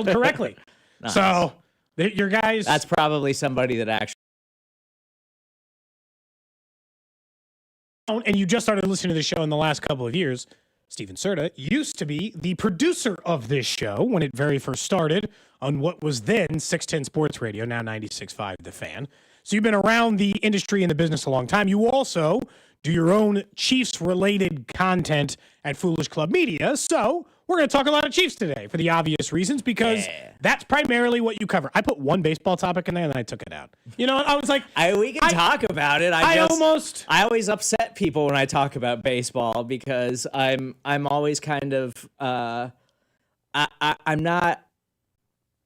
spelled correctly. Nice. So your guys. That's probably somebody that actually. And you just started listening to the show in the last couple of years. Steven Serda used to be the producer of this show when it very first started on what was then 610 Sports Radio, now 96.5 The Fan. So you've been around the industry and the business a long time. You also do your own Chiefs-related content at Foolish Club Media. So we're going to talk a lot of Chiefs today for the obvious reasons, because that's primarily what you cover. I put one baseball topic in there, and then I took it out. You know, I was like... we can talk about it. I always upset people when I talk about baseball, because I'm always kind of...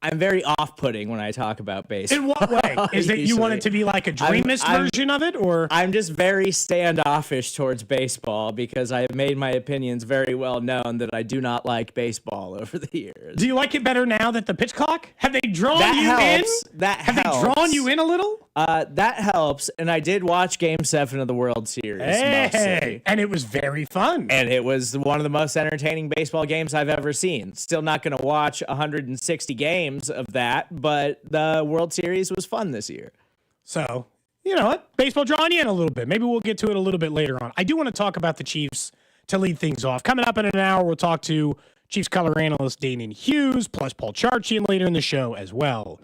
I'm very off-putting when I talk about baseball. In what way? Is it you want it to be like a dreamist version of it, or? I'm just very standoffish towards baseball, because I have made my opinions very well known that I do not like baseball over the years. Do you like it better now that the pitch clock? Have they drawn you in? Have they drawn you in a little? That helps, and I did watch Game 7 of the World Series. Hey, and it was very fun. And it was one of the most entertaining baseball games I've ever seen. Still not going to watch 160 games of that, but the World Series was fun this year. So, you know what? Baseball drawing you in a little bit. Maybe we'll get to it a little bit later on. I do want to talk about the Chiefs to lead things off. Coming up in an hour, we'll talk to Chiefs color analyst Danan Hughes, plus Paul Charchian later in the show as well.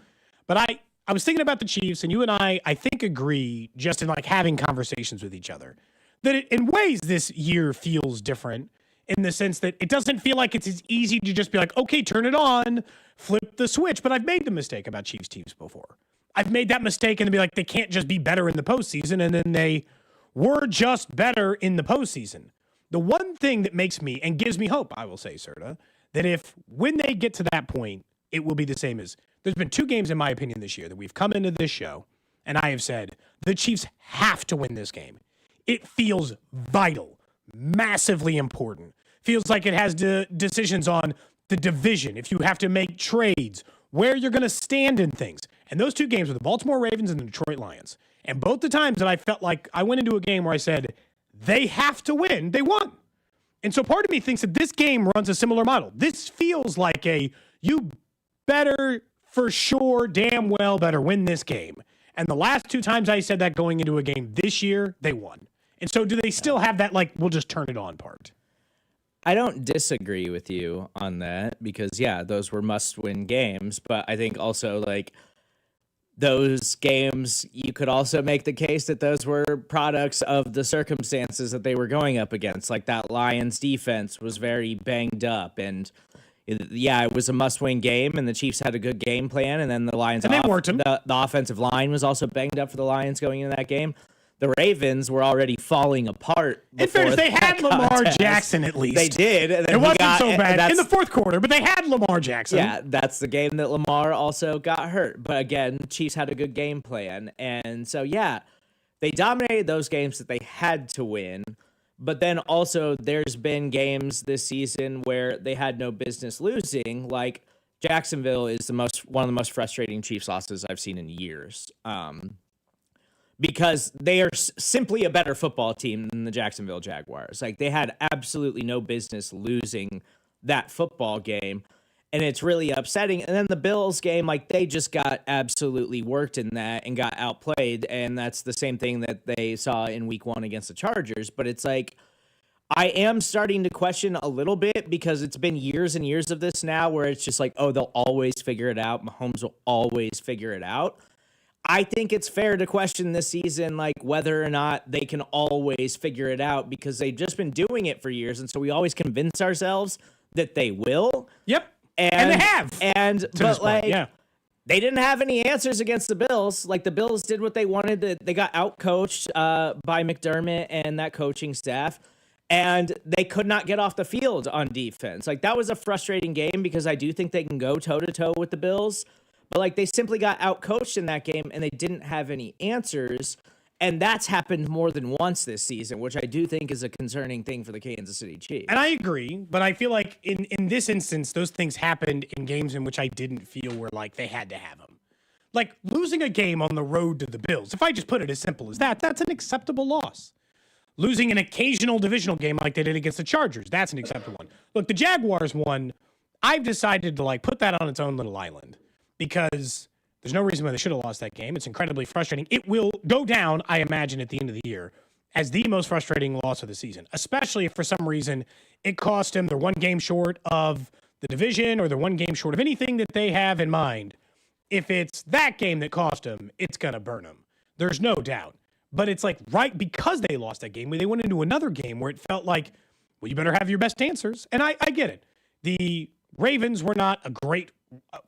But I was thinking about the Chiefs, and you and I think, agree, just in like having conversations with each other, that in ways this year feels different, in the sense that it doesn't feel like it's as easy to just be like, okay, turn it on, flip the switch. But I've made the mistake about Chiefs teams before. I've made that mistake and be like, they can't just be better in the postseason, and then they were just better in the postseason. The one thing that makes me, and gives me hope, I will say, Serda, that when they get to that point, it will be the same as, there's been two games, in my opinion, this year that we've come into this show, and I have said, the Chiefs have to win this game. It feels vital, massively important. Feels like it has decisions on the division, if you have to make trades, where you're going to stand in things. And those two games were the Baltimore Ravens and the Detroit Lions. And both the times that I felt like I went into a game where I said, they have to win, they won. And so part of me thinks that this game runs a similar model. This feels like you better, for sure, damn well better win this game. And the last two times I said that going into a game this year, they won. And so do they still have that, like, we'll just turn it on part? I don't disagree with you on that, because, yeah, those were must-win games. But I think also, like, those games, you could also make the case that those were products of the circumstances that they were going up against. Like, that Lions defense was very banged up, and it was a must-win game, and the Chiefs had a good game plan, and then the Lions, and they worked them. The offensive line was also banged up for the Lions going into that game. The Ravens were already falling apart. In fairness, they had Lamar Jackson at least. They did. And then it wasn't so bad in the fourth quarter, but they had Lamar Jackson. Yeah, that's the game that Lamar also got hurt. But again, Chiefs had a good game plan. And so, yeah, they dominated those games that they had to win. But then also there's been games this season where they had no business losing. Like Jacksonville is one of the most frustrating Chiefs losses I've seen in years. Because they are simply a better football team than the Jacksonville Jaguars. Like, they had absolutely no business losing that football game, and it's really upsetting. And then the Bills game, like, they just got absolutely worked in that and got outplayed, and that's the same thing that they saw in Week 1 against the Chargers. But it's like, I am starting to question a little bit, because it's been years and years of this now where it's just like, oh, they'll always figure it out. Mahomes will always figure it out. I think it's fair to question this season, like, whether or not they can always figure it out, because they've just been doing it for years. And so we always convince ourselves that they will. Yep. And they have. But they didn't have any answers against the Bills. Like, the Bills did what they wanted. They got outcoached by McDermott and that coaching staff. And they could not get off the field on defense. Like, that was a frustrating game, because I do think they can go toe-to-toe with the Bills. But, like, they simply got outcoached in that game, and they didn't have any answers. And that's happened more than once this season, which I do think is a concerning thing for the Kansas City Chiefs. And I agree, but I feel like in this instance, those things happened in games in which I didn't feel were like they had to have them. Like, losing a game on the road to the Bills, if I just put it as simple as that, that's an acceptable loss. Losing an occasional divisional game like they did against the Chargers, that's an acceptable one. Look, the Jaguars won I've decided to like put that on its own little island because there's no reason why they should have lost that game. It's incredibly frustrating. It will go down, I imagine, at the end of the year as the most frustrating loss of the season, especially if for some reason it cost them. They're one game short of the division or they're one game short of anything that they have in mind. If it's that game that cost them, it's going to burn them. There's no doubt. But it's like right because they lost that game, they went into another game where it felt like, well, you better have your best answers. And I get it. The Ravens were not a great,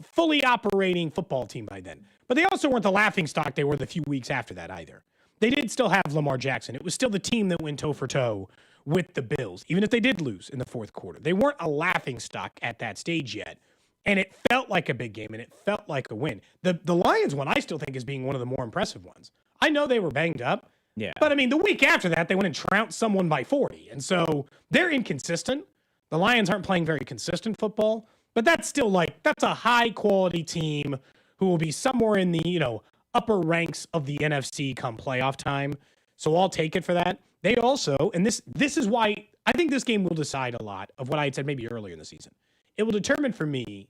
fully operating football team by then. But they also weren't the laughingstock they were the few weeks after that either. They did still have Lamar Jackson. It was still the team that went toe for toe with the Bills, even if they did lose in the fourth quarter. They weren't a laughingstock at that stage yet. And it felt like a big game, and it felt like a win. The Lions one, I still think, is being one of the more impressive ones. I know they were banged up. Yeah. But, I mean, the week after that, they went and trounced someone by 40. And so they're inconsistent. The Lions aren't playing very consistent football. But that's still like, that's a high-quality team who will be somewhere in the, upper ranks of the NFC come playoff time. So I'll take it for that. They also, and this is why I think this game will decide a lot of what I had said maybe earlier in the season. It will determine for me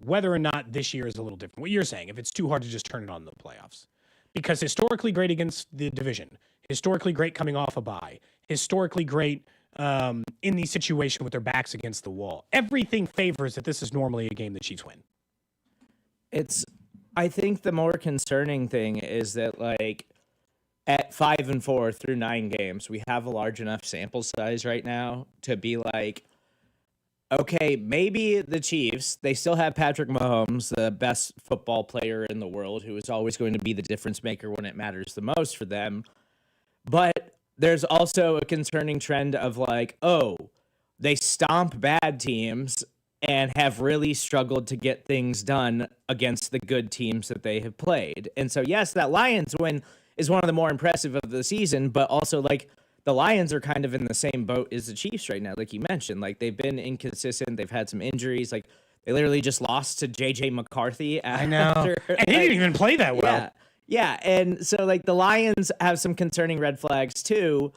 whether or not this year is a little different. What you're saying, if it's too hard to just turn it on in the playoffs. Because historically great against the division, historically great coming off a bye, historically great in these situations with their backs against the wall. Everything favors that this is normally a game the Chiefs win. I think the more concerning thing is that, like, at 5-4 through 9 games, we have a large enough sample size right now to be like, okay, maybe the Chiefs, they still have Patrick Mahomes, the best football player in the world, who is always going to be the difference maker when it matters the most for them. But there's also a concerning trend of like, oh, they stomp bad teams and have really struggled to get things done against the good teams that they have played. And so, yes, that Lions win is one of the more impressive of the season, but also, like, the Lions are kind of in the same boat as the Chiefs right now, like you mentioned. Like, they've been inconsistent. They've had some injuries. Like, they literally just lost to J.J. McCarthy. I know. And he didn't even play that well. Yeah. And so, like, the Lions have some concerning red flags, too.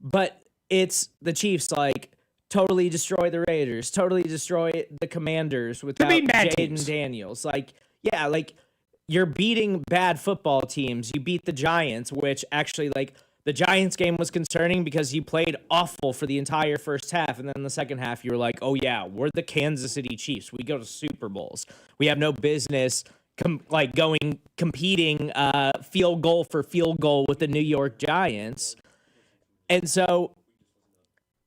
But it's the Chiefs, like, totally destroy the Raiders, totally destroy the Commanders without Jaden Daniels. Like, yeah, like, you're beating bad football teams. You beat the Giants, which actually, like, the Giants game was concerning because you played awful for the entire first half. And then in the second half, you were like, oh, yeah, we're the Kansas City Chiefs. We go to Super Bowls. We have no business competing field goal for field goal with the New York Giants. And so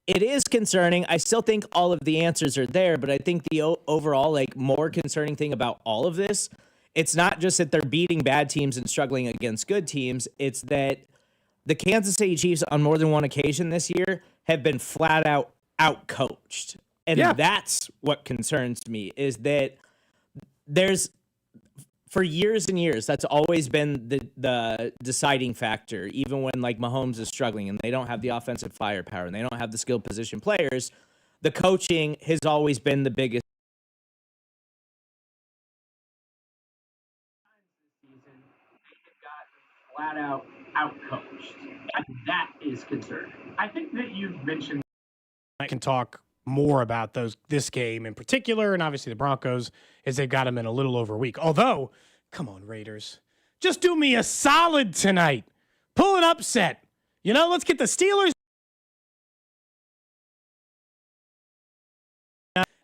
it is concerning. I still think all of the answers are there, but I think the overall, like, more concerning thing about all of this, it's not just that they're beating bad teams and struggling against good teams. It's that the Kansas City Chiefs on more than one occasion this year have been flat out outcoached. And that's what concerns me, is that there's, for years and years, that's always been the deciding factor, even when, like, Mahomes is struggling and they don't have the offensive firepower and they don't have the skilled position players. The coaching has always been the biggest. Flat out outcoached. That is concerning. I think that you've mentioned. I can talk more about this game in particular, and obviously the Broncos, as they've got them in a little over a week. Although, come on, Raiders, just do me a solid tonight. Pull an upset. Let's get the Steelers.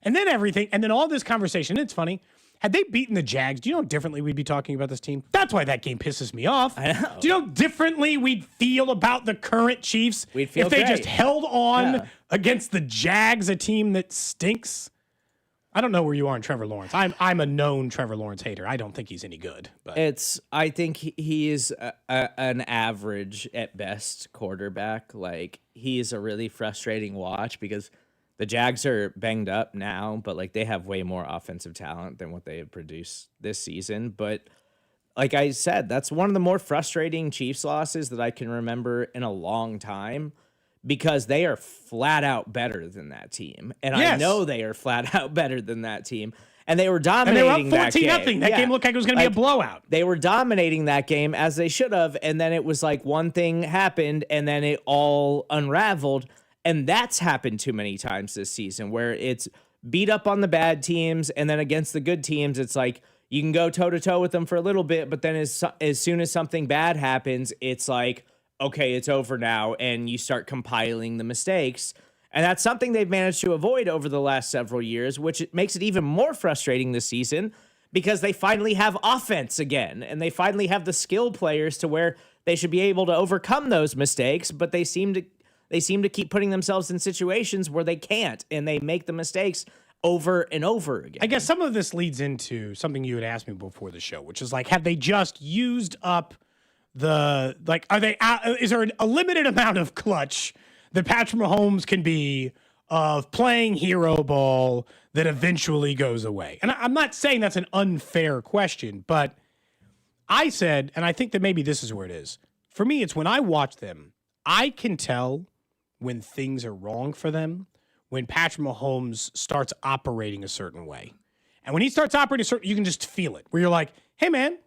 And then everything, and then all this conversation. It's funny. Had they beaten the Jags, do you know how differently we'd be talking about this team? That's why that game pisses me off. I know. Do you know how differently we'd feel about the current Chiefs We'd feel if they great. just held on against the Jags, a team that stinks? I don't know where you are in Trevor Lawrence. I'm a known Trevor Lawrence hater. I don't think he's any good. But I think he is an average at best quarterback. Like, he is a really frustrating watch because the Jags are banged up now, but, like, they have way more offensive talent than what they have produced this season. But like I said, that's one of the more frustrating Chiefs losses that I can remember in a long time, because they are flat out better than that team. And I know they are flat out better than that team. And they were dominating that game. And they were up 14-0. That game looked like it was going to be a blowout. They were dominating that game, as they should have. And then it was like one thing happened, and then it all unraveled. And that's happened too many times this season, where it's beat up on the bad teams, and then against the good teams, it's like you can go toe-to-toe with them for a little bit, but then as soon as something bad happens, it's like, okay, it's over now, and you start compiling the mistakes. And that's something they've managed to avoid over the last several years, which makes it even more frustrating this season because they finally have offense again, and they finally have the skill players to where they should be able to overcome those mistakes, but they seem to keep putting themselves in situations where they can't, and they make the mistakes over and over again. I guess some of this leads into something you had asked me before the show, which is like, have they just used up is there a limited amount of clutch that Patrick Mahomes can be of playing hero ball that eventually goes away? And I'm not saying that's an unfair question, but I said, and I think that maybe this is where it is. For me, it's when I watch them, I can tell when things are wrong for them, when Patrick Mahomes starts operating a certain way. And when he starts operating you can just feel it, where you're like, hey, man,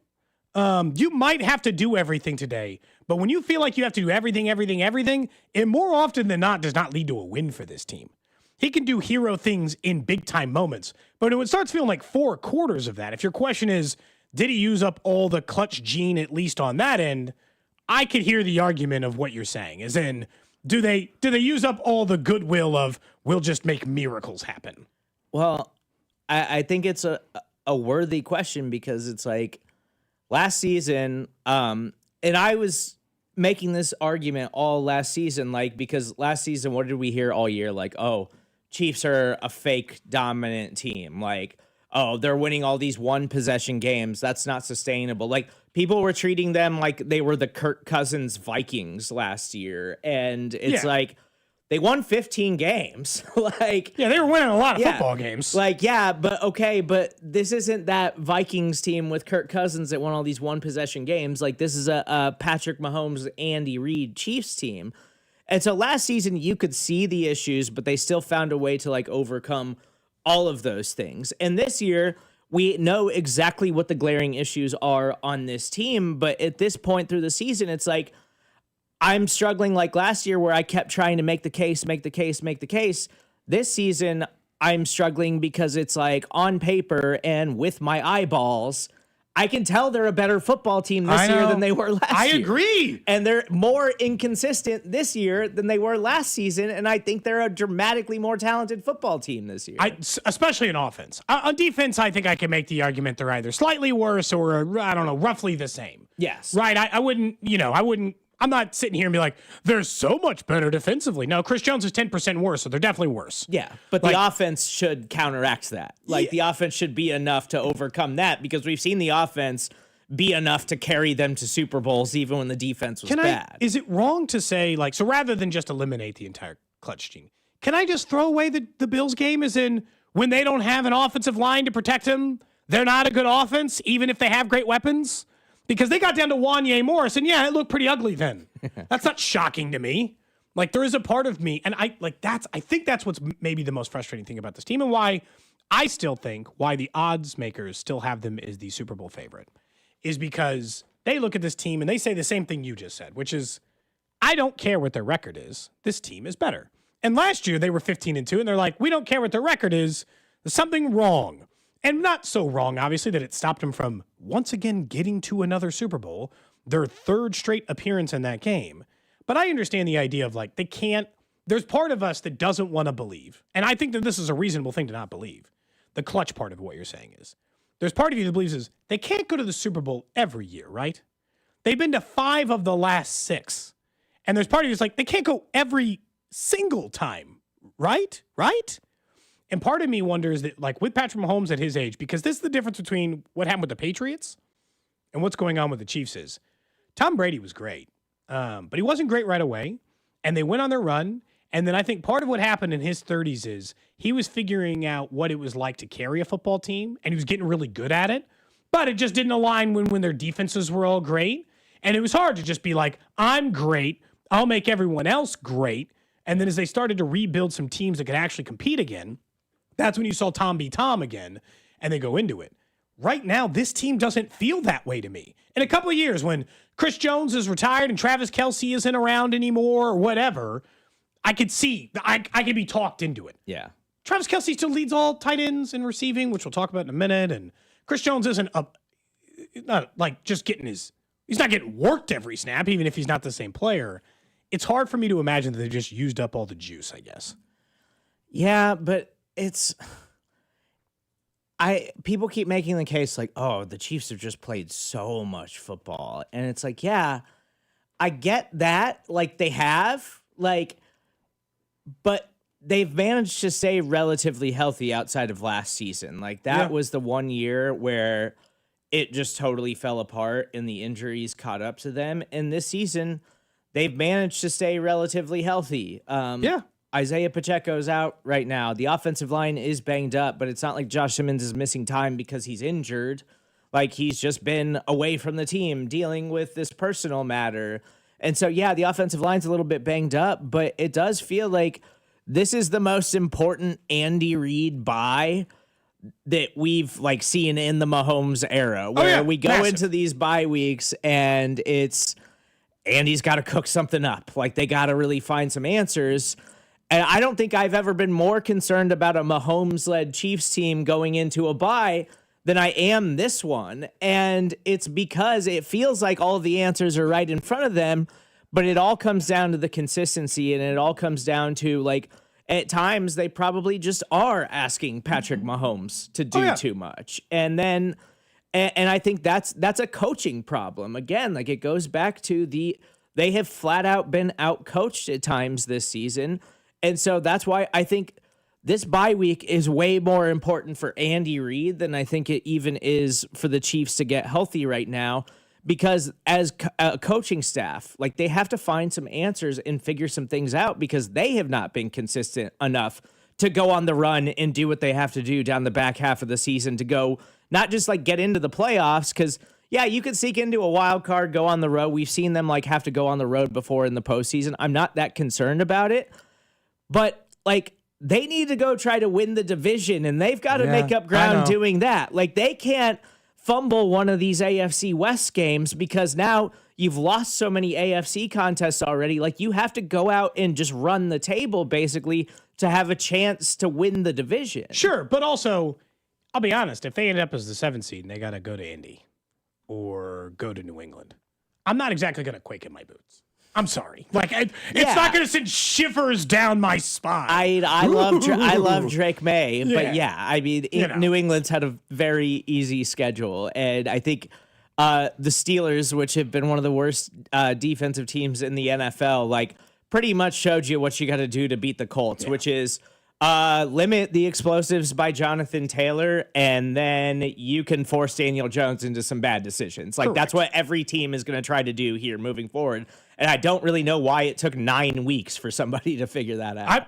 you might have to do everything today, but when you feel like you have to do everything, it more often than not does not lead to a win for this team. He can do hero things in big-time moments, but when it starts feeling like 4 quarters of that, if your question is, did he use up all the clutch gene at least on that end, I could hear the argument of what you're saying, as in, do they use up all the goodwill of, we'll just make miracles happen? Well, I think it's a worthy question because it's like, last season, and I was making this argument all last season, like, because last season, what did we hear all year? Like, oh, Chiefs are a fake dominant team. Like, oh, they're winning all these one-possession games. That's not sustainable. Like, people were treating them like they were the Kirk Cousins Vikings last year. And it's like, they won 15 games. Like, yeah, they were winning a lot of football games. Like, yeah, but okay, but this isn't that Vikings team with Kirk Cousins that won all these one-possession games. Like, this is a Patrick Mahomes, Andy Reid Chiefs team. And so last season, you could see the issues, but they still found a way to, like, overcome all of those things. And this year, we know exactly what the glaring issues are on this team, but at this point through the season, it's like, I'm struggling like last year where I kept trying to make the case. This season, I'm struggling because it's like on paper and with my eyeballs, I can tell they're a better football team this year than they were last year. I agree. And they're more inconsistent this year than they were last season. And I think they're a dramatically more talented football team this year. Especially in offense. On defense, I think I can make the argument they're either slightly worse or, I don't know, roughly the same. Yes. Right? I'm not sitting here and be like, they're so much better defensively. No, Chris Jones is 10% worse, so they're definitely worse. Yeah, but the offense should counteract that. Like, the offense should be enough to overcome that because we've seen the offense be enough to carry them to Super Bowls even when the defense was bad. Is it wrong to say, like, so rather than just eliminate the entire clutch gene, can I just throw away the Bills game as in when they don't have an offensive line to protect them, they're not a good offense, even if they have great weapons? Because they got down to Wanye Morris, and yeah, it looked pretty ugly then. That's not shocking to me. Like, there is a part of me, and I think that's what's maybe the most frustrating thing about this team, and why I still think why the odds makers still have them as the Super Bowl favorite is because they look at this team and they say the same thing you just said, which is, I don't care what their record is. This team is better. And last year they were 15-2, and they're like, we don't care what their record is. There's something wrong. And not so wrong, obviously, that it stopped them from once again getting to another Super Bowl, their 3rd straight appearance in that game. But I understand the idea of, like, they can't, there's part of us that doesn't want to believe. And I think that this is a reasonable thing to not believe. The clutch part of what you're saying is, there's part of you that believes is they can't go to the Super Bowl every year, right? They've been to 5 of the last 6. And there's part of you that's like, they can't go every single time, right? Right? And part of me wonders that, like, with Patrick Mahomes at his age, because this is the difference between what happened with the Patriots and what's going on with the Chiefs is, Tom Brady was great, but he wasn't great right away, and they went on their run, and then I think part of what happened in his 30s is he was figuring out what it was like to carry a football team, and he was getting really good at it, but it just didn't align when their defenses were all great, and it was hard to just be like, I'm great, I'll make everyone else great, and then as they started to rebuild some teams that could actually compete again, that's when you saw Tom be Tom again, and they go into it. Right now, this team doesn't feel that way to me. In a couple of years, when Chris Jones is retired and Travis Kelce isn't around anymore or whatever, I could see, I could be talked into it. Yeah. Travis Kelce still leads all tight ends in receiving, which we'll talk about in a minute. And Chris Jones isn't not like just getting he's not getting worked every snap, even if he's not the same player. It's hard for me to imagine that they just used up all the juice, I guess. Yeah, but people keep making the case like, oh, the Chiefs have just played so much football. And it's like, yeah, I get that. Like they have, but they've managed to stay relatively healthy outside of last season. Like that was the one year where it just totally fell apart and the injuries caught up to them. And this season, they've managed to stay relatively healthy. Isaiah Pacheco's out right now. The offensive line is banged up, but it's not like Josh Simmons is missing time because he's injured. Like he's just been away from the team dealing with this personal matter. And so, yeah, the offensive line's a little bit banged up, but it does feel like this is the most important Andy Reid bye that we've seen in the Mahomes era, where we go into these bye weeks and it's Andy's got to cook something up. Like they got to really find some answers. And I don't think I've ever been more concerned about a Mahomes-led Chiefs team going into a bye than I am this one. And it's because it feels like all of the answers are right in front of them, but it all comes down to the consistency, and it all comes down to at times they probably just are asking Patrick Mahomes to do too much. And then I think that's a coaching problem. Again, it goes back to they have flat out been out-coached at times this season. And so that's why I think this bye week is way more important for Andy Reid than I think it even is for the Chiefs to get healthy right now, because as a coaching staff, they have to find some answers and figure some things out, because they have not been consistent enough to go on the run and do what they have to do down the back half of the season to go, not just get into the playoffs, because yeah, you could sneak into a wild card, go on the road. We've seen them have to go on the road before in the postseason. I'm not that concerned about it. But they need to go try to win the division, and they've got to make up ground doing that. They can't fumble one of these AFC West games, because now you've lost so many AFC contests already. You have to go out and just run the table basically to have a chance to win the division. Sure, but also, I'll be honest, if they end up as the 7th seed and they got to go to Indy or go to New England, I'm not exactly going to quake in my boots. I'm sorry. It's not going to send shivers down my spine. I love Drake May, but yeah, I mean, New England's had a very easy schedule, and I think the Steelers, which have been one of the worst defensive teams in the NFL, pretty much showed you what you got to do to beat the Colts, which is limit the explosives by Jonathan Taylor, and then you can force Daniel Jones into some bad decisions. That's what every team is going to try to do here moving forward. And I don't really know why it took 9 weeks for somebody to figure that out.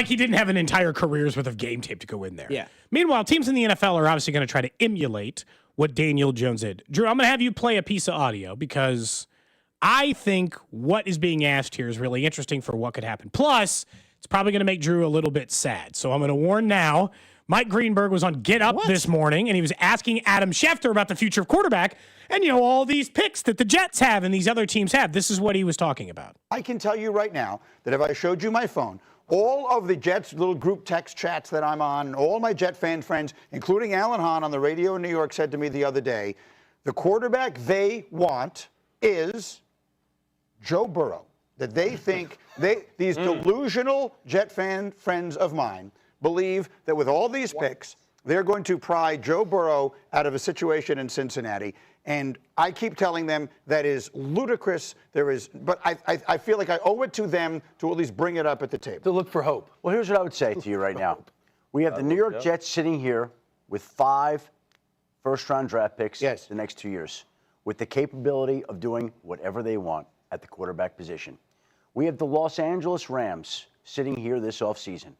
He didn't have an entire career's worth of game tape to go in there. Yeah. Meanwhile, teams in the NFL are obviously going to try to emulate what Daniel Jones did. Drew, I'm going to have you play a piece of audio, because I think what is being asked here is really interesting for what could happen. Plus, it's probably going to make Drew a little bit sad. So I'm going to warn now. Mike Greenberg was on Get Up this morning, and he was asking Adam Schefter about the future of quarterback and, all these picks that the Jets have and these other teams have. This is what he was talking about. I can tell you right now that if I showed you my phone, all of the Jets little group text chats that I'm on, all my Jet fan friends, including Alan Hahn on the radio in New York, said to me the other day, the quarterback they want is Joe Burrow. That they think these delusional Jet fan friends of mine believe that with all these picks, they're going to pry Joe Burrow out of a situation in Cincinnati. And I keep telling them that is ludicrous. But I feel like I owe it to them to at least bring it up at the table. To look for hope. Well, here's what I would say to you right now. We have the New York Jets sitting here with 5 first-round draft picks the next 2 years, with the capability of doing whatever they want at the quarterback position. We have the Los Angeles Rams sitting here this offseason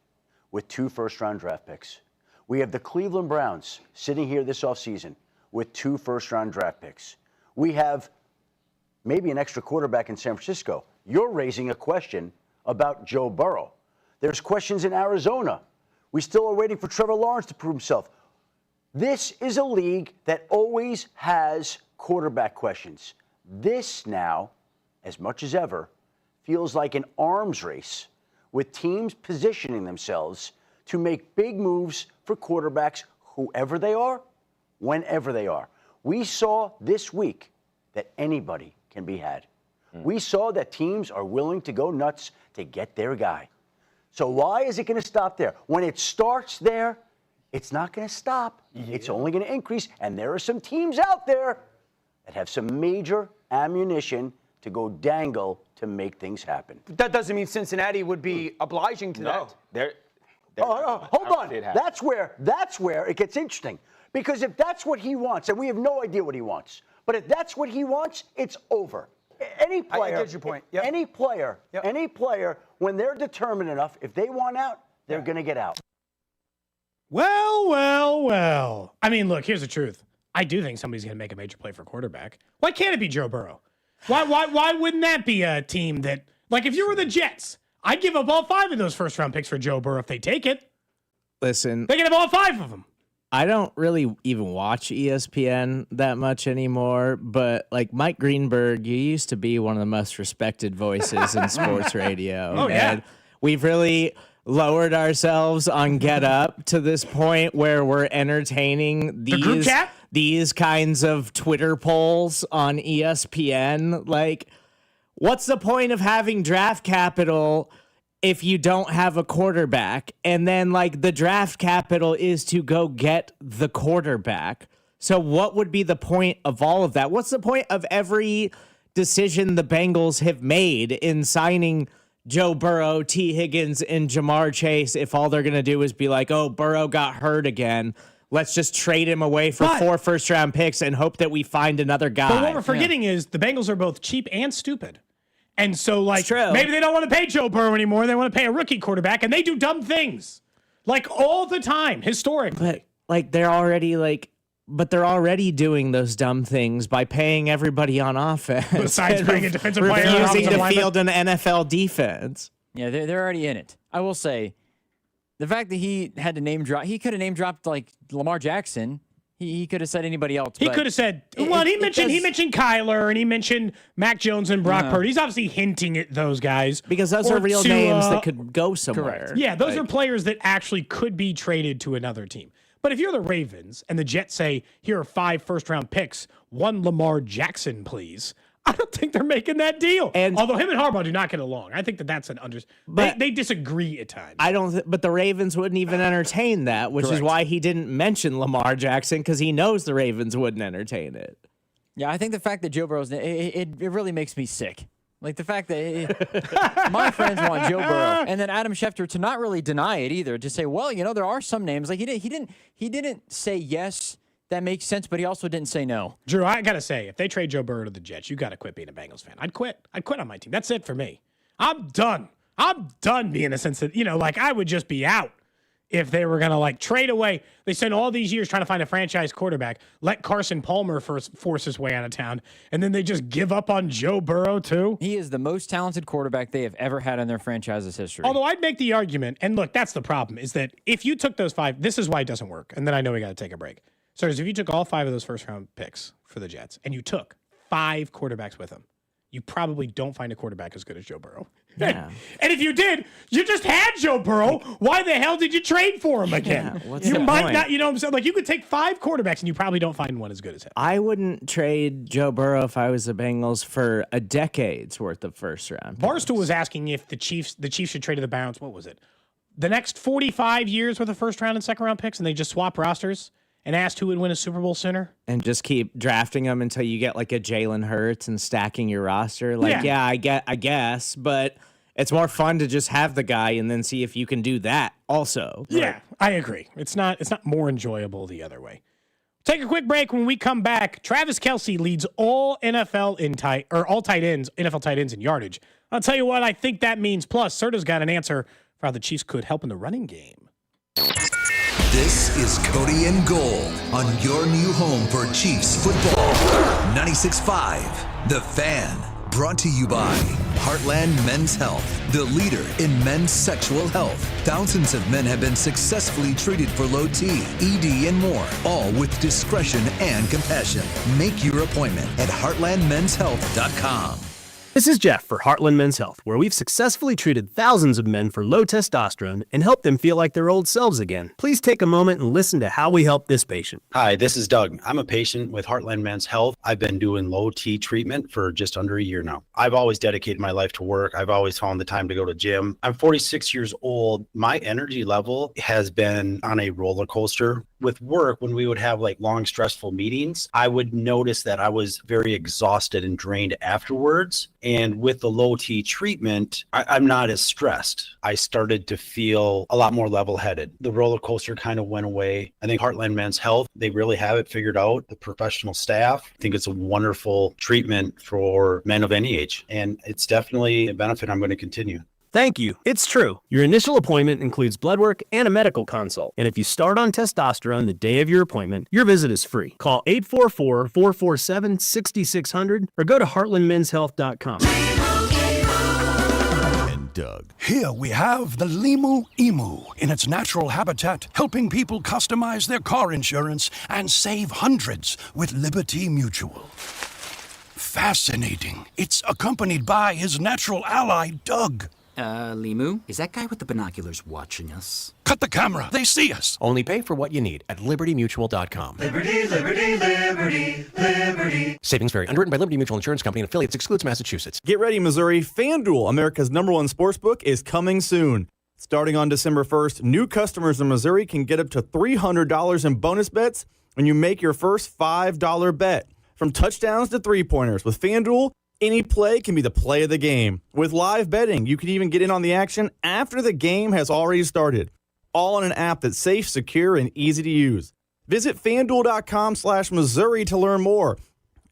with 2 first-round draft picks. We have the Cleveland Browns sitting here this offseason with 2 first-round draft picks. We have maybe an extra quarterback in San Francisco. You're raising a question about Joe Burrow. There's questions in Arizona. We still are waiting for Trevor Lawrence to prove himself. This is a league that always has quarterback questions. This now, as much as ever, feels like an arms race with teams positioning themselves to make big moves for quarterbacks, whoever they are, whenever they are. We saw this week that anybody can be had. We saw that teams are willing to go nuts to get their guy. So why is it going to stop there? When it starts there, it's not going to stop. It's only going to increase. And there are some teams out there that have some major ammunition to go dangle to make things happen. That doesn't mean Cincinnati would be obliging to that. Hold on. That's where it gets interesting. Because if that's what he wants, and we have no idea what he wants, but if that's what he wants, it's over. Any player, I get your point. Yep. Any player, when they're determined enough, if they want out, they're going to get out. Well. I mean, look, here's the truth. I do think somebody's going to make a major play for quarterback. Why can't it be Joe Burrow? Why wouldn't that be a team that, like, if you were the Jets, I'd give up all 5 of those first-round picks for Joe Burrow if they take it. Listen, They can have all 5 of them. I don't really even watch ESPN that much anymore, but like Mike Greenberg, you used to be one of the most respected voices in sports radio. Oh, yeah. And we've really lowered ourselves on Get Up to this point where we're entertaining The group chat? these kinds of Twitter polls on ESPN. Like, what's the point of having draft capital if you don't have a quarterback? And then, like, the draft capital is to go get the quarterback. So what would be the point of all of that? What's the point of every decision the Bengals have made in signing Joe Burrow, T. Higgins, and Jamar Chase if all they're going to do is be like, oh, Burrow got hurt again. Let's just trade him away for 4 first-round picks and hope that we find another guy. But what we're forgetting is the Bengals are both cheap and stupid. And so, like, maybe they don't want to pay Joe Burrow anymore. They want to pay a rookie quarterback, and they do dumb things, like, all the time, historically. But, like, they're already doing those dumb things by paying everybody on offense. Besides paying a defensive player. Refusing to field an NFL defense. Yeah, they're already in it. I will say, the fact that he had to name drop, he could have name dropped, like, Lamar Jackson. He could have said anybody else. He could have said, he mentioned Kyler, and he mentioned Mac Jones and Brock Purdy. He's obviously hinting at those guys. Because those are real names that could go somewhere. Correct. Yeah, those are players that actually could be traded to another team. But if you're the Ravens and the Jets say, here are 5 first-round picks, 1 Lamar Jackson, please, I don't think they're making that deal. And although him and Harbaugh do not get along, I think that's an they disagree at times. But the Ravens wouldn't even entertain that, which is why he didn't mention Lamar Jackson, because he knows the Ravens wouldn't entertain it. Yeah, I think the fact that Joe Burrow's it really makes me sick. Like the fact that my friends want Joe Burrow, and then Adam Schefter to not really deny it either, to say, well, you know, there are some names. Like he didn't say yes. That makes sense, but he also didn't say no. Drew, I got to say, if they trade Joe Burrow to the Jets, you got to quit being a Bengals fan. I'd quit on my team. That's it for me. I'm done being a sense that, you know, like I would just be out if they were going to like trade away. They spent all these years trying to find a franchise quarterback, let Carson Palmer force his way out of town, and then they just give up on Joe Burrow too. He is the most talented quarterback they have ever had in their franchise's history. Although I'd make the argument, and look, that's the problem, is that if you took those 5, this is why it doesn't work, and then I know we got to take a break. So if you took all 5 of those first-round picks for the Jets, and you took 5 quarterbacks with them, you probably don't find a quarterback as good as Joe Burrow. Yeah. And if you did, you just had Joe Burrow. Why the hell did you trade for him again? What's you the might point? not, you know what I'm saying? Like, you could take 5 quarterbacks, and you probably don't find one as good as him. I wouldn't trade Joe Burrow if I was the Bengals for a decade's worth of first-round picks. Barstool was asking if the Chiefs should trade to the Browns. What was it? The next 45 years worth of first-round and second-round picks, and they just swap rosters? And asked who would win a Super Bowl sooner? And just keep drafting them until you get like a Jalen Hurts and stacking your roster. Like, I guess, but it's more fun to just have the guy and then see if you can do that also. Yeah, I agree. It's not more enjoyable the other way. Take a quick break. When we come back, Travis Kelce leads all NFL NFL tight ends in yardage. I'll tell you what I think that means. Plus, Serda's got an answer for how the Chiefs could help in the running game. This is Cody and Gold on your new home for Chiefs football. 96.5, The Fan. Brought to you by Heartland Men's Health, the leader in men's sexual health. Thousands of men have been successfully treated for low T, ED, and more, all with discretion and compassion. Make your appointment at heartlandmenshealth.com. This is Jeff for Heartland Men's Health, where we've successfully treated thousands of men for low testosterone and helped them feel like their old selves again. Please take a moment and listen to how we help this patient. Hi, this is Doug. I'm a patient with Heartland Men's Health. I've been doing low T treatment for just under a year now. I've always dedicated my life to work. I've always found the time to go to gym. I'm 46 years old. My energy level has been on a roller coaster. With work, when we would have like long, stressful meetings, I would notice that I was very exhausted and drained afterwards. And with the low T treatment, I'm not as stressed. I started to feel a lot more level-headed. The roller coaster kind of went away. I think Heartland Men's Health, they really have it figured out. The professional staff, I think it's a wonderful treatment for men of any age. And it's definitely a benefit I'm going to continue. Thank you. It's true. Your initial appointment includes blood work and a medical consult. And if you start on testosterone the day of your appointment, your visit is free. Call 844-447-6600 or go to heartlandmenshealth.com. And Doug. Here we have the Limu Emu in its natural habitat, helping people customize their car insurance and save hundreds with Liberty Mutual. Fascinating. It's accompanied by his natural ally, Doug. Limu, is that guy with the binoculars watching us? Cut the camera. They see us. Only pay for what you need at libertymutual.com. Liberty, liberty, liberty, liberty. Savings vary. Underwritten by Liberty Mutual Insurance Company and affiliates. Excludes Massachusetts. Get ready, Missouri. FanDuel, America's #1 sportsbook, is coming soon. Starting on December 1st, new customers in Missouri can get up to $300 in bonus bets when you make your first $5 bet. From touchdowns to three-pointers, with FanDuel, any play can be the play of the game. With live betting, you can even get in on the action after the game has already started. All on an app that's safe, secure, and easy to use. Visit FanDuel.com/Missouri to learn more.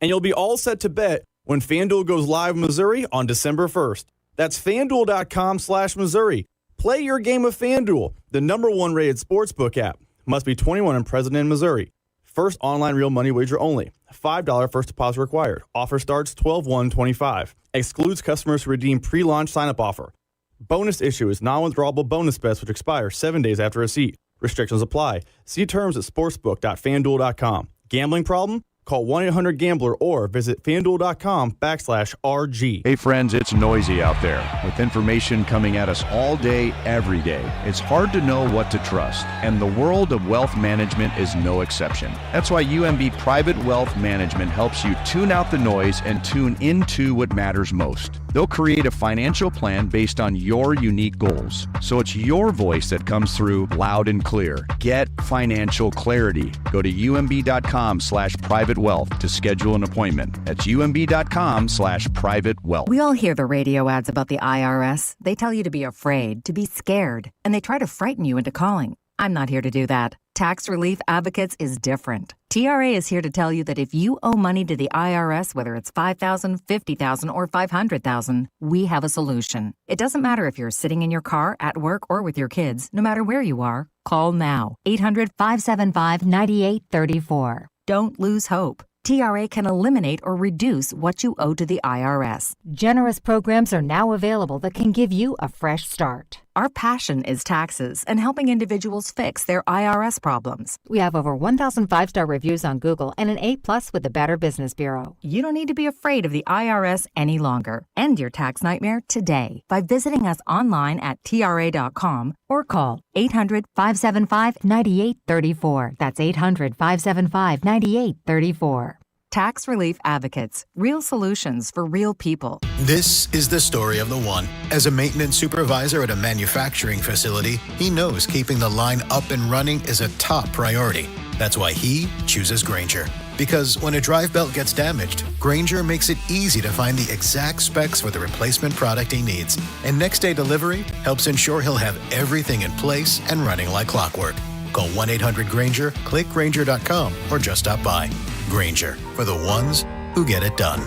And you'll be all set to bet when FanDuel goes live in Missouri on December 1st. That's FanDuel.com/Missouri. Play your game of FanDuel, the #1 rated sportsbook app. Must be 21 and present in Missouri. First online real money wager only. $5 first deposit required. Offer starts 12/1/25. Excludes customers who redeem pre-launch sign-up offer. Bonus issue is non-withdrawable bonus bets which expire 7 days after receipt. Restrictions apply. See terms at sportsbook.fanduel.com. Gambling problem? Call 1-800-GAMBLER or visit fanduel.com/RG. Hey friends, it's noisy out there with information coming at us all day, every day. It's hard to know what to trust, and the world of wealth management is no exception. That's why UMB Private Wealth Management helps you tune out the noise and tune into what matters most. They'll create a financial plan based on your unique goals, so it's your voice that comes through loud and clear. Get financial clarity. Go to umb.com/private wealth to schedule an appointment. That's umb.com/private wealth. We all hear the radio ads about the IRS. They tell you to be afraid, to be scared, and they try to frighten you into calling. I'm not here to do that. Tax Relief Advocates is different. TRA is here to tell you that if you owe money to the IRS, whether it's $5,000, $50,000, or $500,000, we have a solution. It doesn't matter if you're sitting in your car, at work, or with your kids. No matter where you are, call now. 800-575-9834. Don't lose hope. TRA can eliminate or reduce what you owe to the IRS. Generous programs are now available that can give you a fresh start. Our passion is taxes and helping individuals fix their IRS problems. We have over 1,000 5-star reviews on Google and an A+ with the Better Business Bureau. You don't need to be afraid of the IRS any longer. End your tax nightmare today by visiting us online at TRA.com or call 800-575-9834. That's 800-575-9834. Tax Relief Advocates. Real solutions for real people. This is the story of the one. As a maintenance supervisor at a manufacturing facility, he knows keeping the line up and running is a top priority. That's why he chooses Grainger. Because when a drive belt gets damaged, Grainger makes it easy to find the exact specs for the replacement product he needs. And next day delivery helps ensure he'll have everything in place and running like clockwork. Call 1-800-GRAINGER, click Grainger.com, or just stop by. Grainger, for the ones who get it done.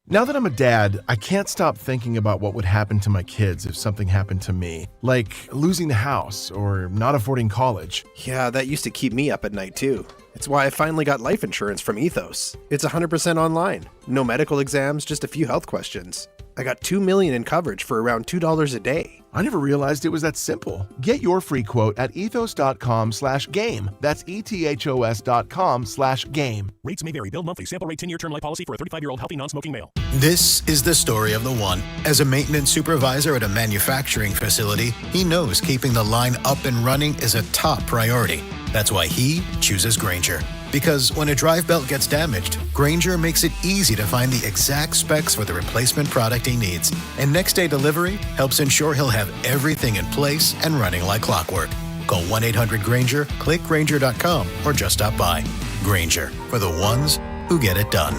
Now that I'm a dad, I can't stop thinking about what would happen to my kids if something happened to me. Like losing the house or not affording college. Yeah, that used to keep me up at night too. It's why I finally got life insurance from Ethos. It's 100% online. No medical exams, just a few health questions. I got $2 million in coverage for around $2 a day. I never realized it was that simple. Get your free quote at ethos.com/game. That's ethos.com/game. Rates may vary. Build monthly. Sample rate 10-year term life policy for a 35-year-old healthy non-smoking male. This is the story of the one. As a maintenance supervisor at a manufacturing facility, he knows keeping the line up and running is a top priority. That's why he chooses Grainger. Because when a drive belt gets damaged, Grainger makes it easy to find the exact specs for the replacement product he needs. And next-day delivery helps ensure he'll have everything in place and running like clockwork. Call 1-800-GRAINGER, click Grainger.com, or just stop by. Grainger, for the ones who get it done.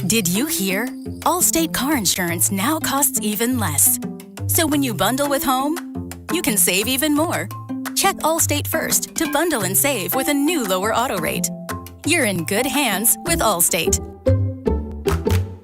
Did you hear? Allstate car insurance now costs even less. So when you bundle with home, you can save even more. Check Allstate first to bundle and save with a new lower auto rate. You're in good hands with Allstate.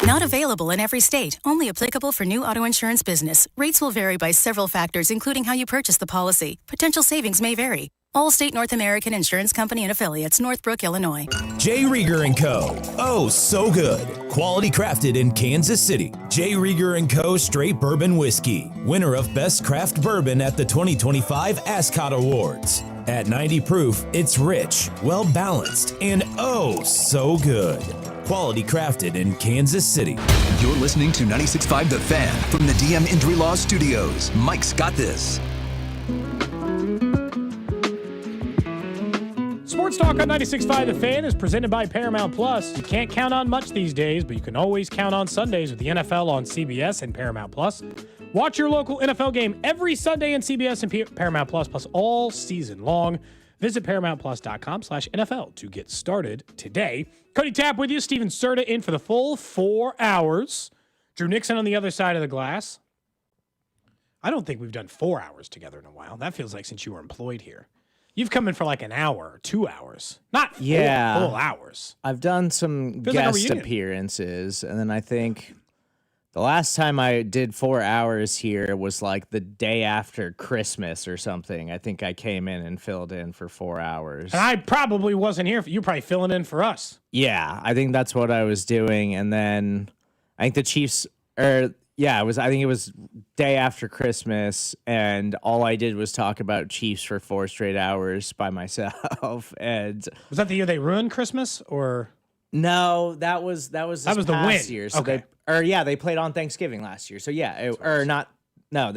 Not available in every state. Only applicable for new auto insurance business. Rates will vary by several factors, including how you purchase the policy. Potential savings may vary. Allstate North American Insurance Company and Affiliates, Northbrook, Illinois. J. Rieger & Co. Oh, so good. Quality crafted in Kansas City. J. Rieger & Co. Straight Bourbon Whiskey. Winner of Best Craft Bourbon at the 2025 Ascot Awards. At 90 proof, it's rich, well-balanced, and oh, so good. Quality crafted in Kansas City. You're listening to 96.5 The Fan from the DM Injury Law Studios. Mike's got this. Sports Talk on 96.5 The Fan is presented by Paramount Plus. You can't count on much these days, but you can always count on Sundays with the NFL on CBS and Paramount Plus. Watch your local NFL game every Sunday in CBS and Paramount Plus all season long. Visit ParamountPlus.com/NFL to get started today. Cody Tapp with you. Steven Serda in for the full 4 hours. Drew Nixon on the other side of the glass. I don't think we've done 4 hours together in a while. That feels like since you were employed here. You've come in for like an hour or 2 hours. Not full hours. I've done some guest appearances, and then I think the last time I did 4 hours here was like the day after Christmas or something. I think I came in and filled in for 4 hours. And I probably wasn't here. You're probably filling in for us. Yeah, I think that's what I was doing. And then I think the Chiefs, I think it was day after Christmas, and all I did was talk about Chiefs for 4 straight hours by myself. And was that the year they ruined Christmas, or no? That was the win. Year. So okay. They played on Thanksgiving last year. So yeah, they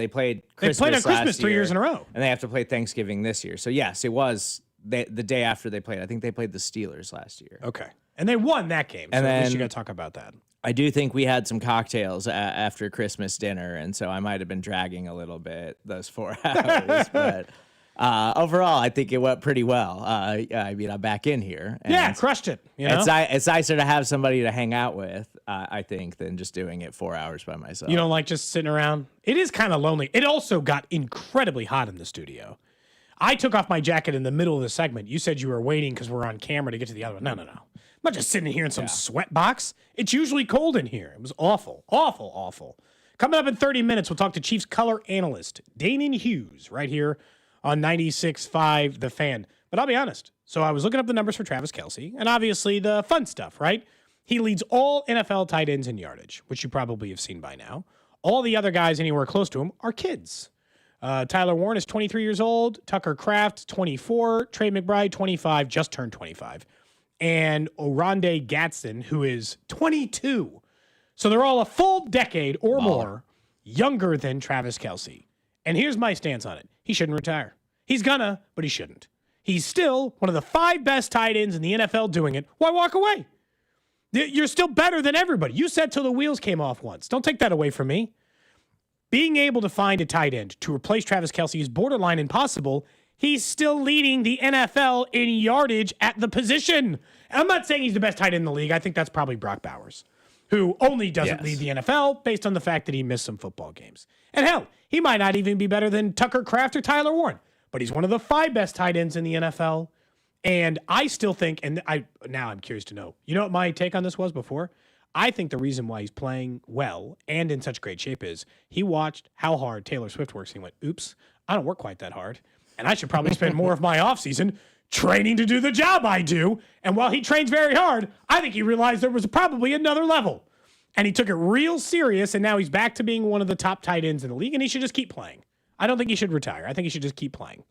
played Christmas. They played on Christmas 3 year, years in a row, and they have to play Thanksgiving this year. So yes, it was the day after they played. I think they played the Steelers last year. Okay, and they won that game. So and at then, least you got to talk about that. I do think we had some cocktails after Christmas dinner, and so I might have been dragging a little bit those 4 hours. But overall, I think it went pretty well. I mean, I'm back in here. And crushed it. You know? It's nicer to have somebody to hang out with, I think, than just doing it 4 hours by myself. You don't like just sitting around? It is kind of lonely. It also got incredibly hot in the studio. I took off my jacket in the middle of the segment. You said you were waiting because we're on camera to get to the other one. No. I'm not just sitting here in some sweat box. It's usually cold in here. It was awful. Coming up in 30 minutes, we'll talk to Chiefs color analyst Danan Hughes right here on 96.5 The Fan. But I'll be honest. So I was looking up the numbers for Travis Kelce, and obviously the fun stuff, right? He leads all NFL tight ends in yardage, which you probably have seen by now. All the other guys anywhere close to him are kids. Tyler Warren is 23 years old. Tucker Kraft, 24. Trey McBride, 25, just turned 25. And Oronde Gadsden, who is 22. So they're all a full decade or more younger than Travis Kelce. And here's my stance on it. He shouldn't retire. He's gonna, but he shouldn't. He's still one of the 5 best tight ends in the NFL doing it. Why walk away? You're still better than everybody. You said till the wheels came off once. Don't take that away from me. Being able to find a tight end to replace Travis Kelce is borderline impossible. He's still leading the NFL in yardage at the position. I'm not saying he's the best tight end in the league. I think that's probably Brock Bowers, who only doesn't lead the NFL based on the fact that he missed some football games. And hell, he might not even be better than Tucker Kraft or Tyler Warren, but he's one of the 5 best tight ends in the NFL. And I still think, and now I'm curious to know, you know what my take on this was before? I think the reason why he's playing well and in such great shape is he watched how hard Taylor Swift works. And he went, oops, I don't work quite that hard. And I should probably spend more of my offseason training to do the job I do. And while he trains very hard, I think he realized there was probably another level. And he took it real serious, and now he's back to being one of the top tight ends in the league, and he should just keep playing. I don't think he should retire. I think he should just keep playing.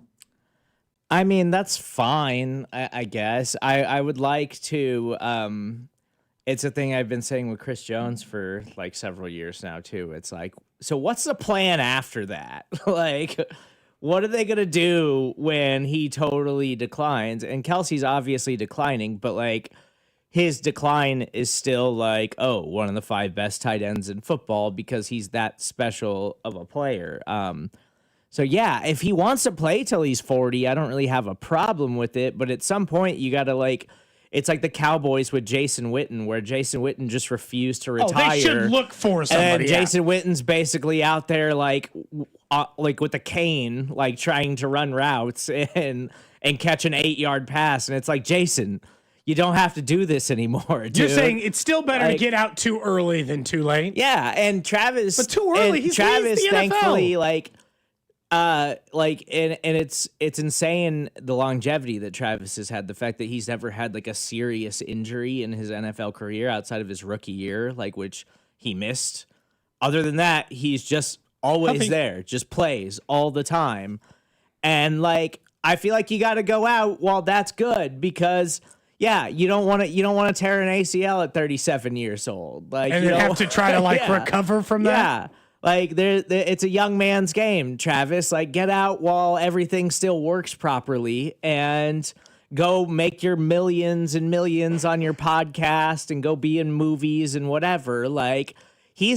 I mean, that's fine, I guess. I would like to it's a thing I've been saying with Chris Jones for like several years now too. It's like, so what's the plan after that? Like, what are they going to do when he totally declines? And Kelsey's obviously declining, but like his decline is still like, oh, one of the 5 best tight ends in football because he's that special of a player. So yeah, if he wants to play till he's 40, I don't really have a problem with it. But at some point you got to like, it's like the Cowboys with Jason Witten, where Jason Witten just refused to retire. Oh, they should look for somebody. And Jason Witten's basically out there like with a cane, like trying to run routes and catch an 8-yard pass. And it's like, Jason, you don't have to do this anymore, dude. You're saying it's still better to get out too early than too late? Yeah, and Travis... But too early, he's the NFL. Thankfully, and it's insane the longevity that Travis has had. The fact that he's never had like a serious injury in his NFL career outside of his rookie year, like which he missed. Other than that, he's just always there, just plays all the time. And like, I feel like you got to go out while that's good because... Yeah, you don't want to tear an ACL at 37 years old, like, and then have to try to recover from that. Yeah, like it's a young man's game, Travis. Like, get out while everything still works properly, and go make your millions and millions on your podcast, and go be in movies and whatever. Like. We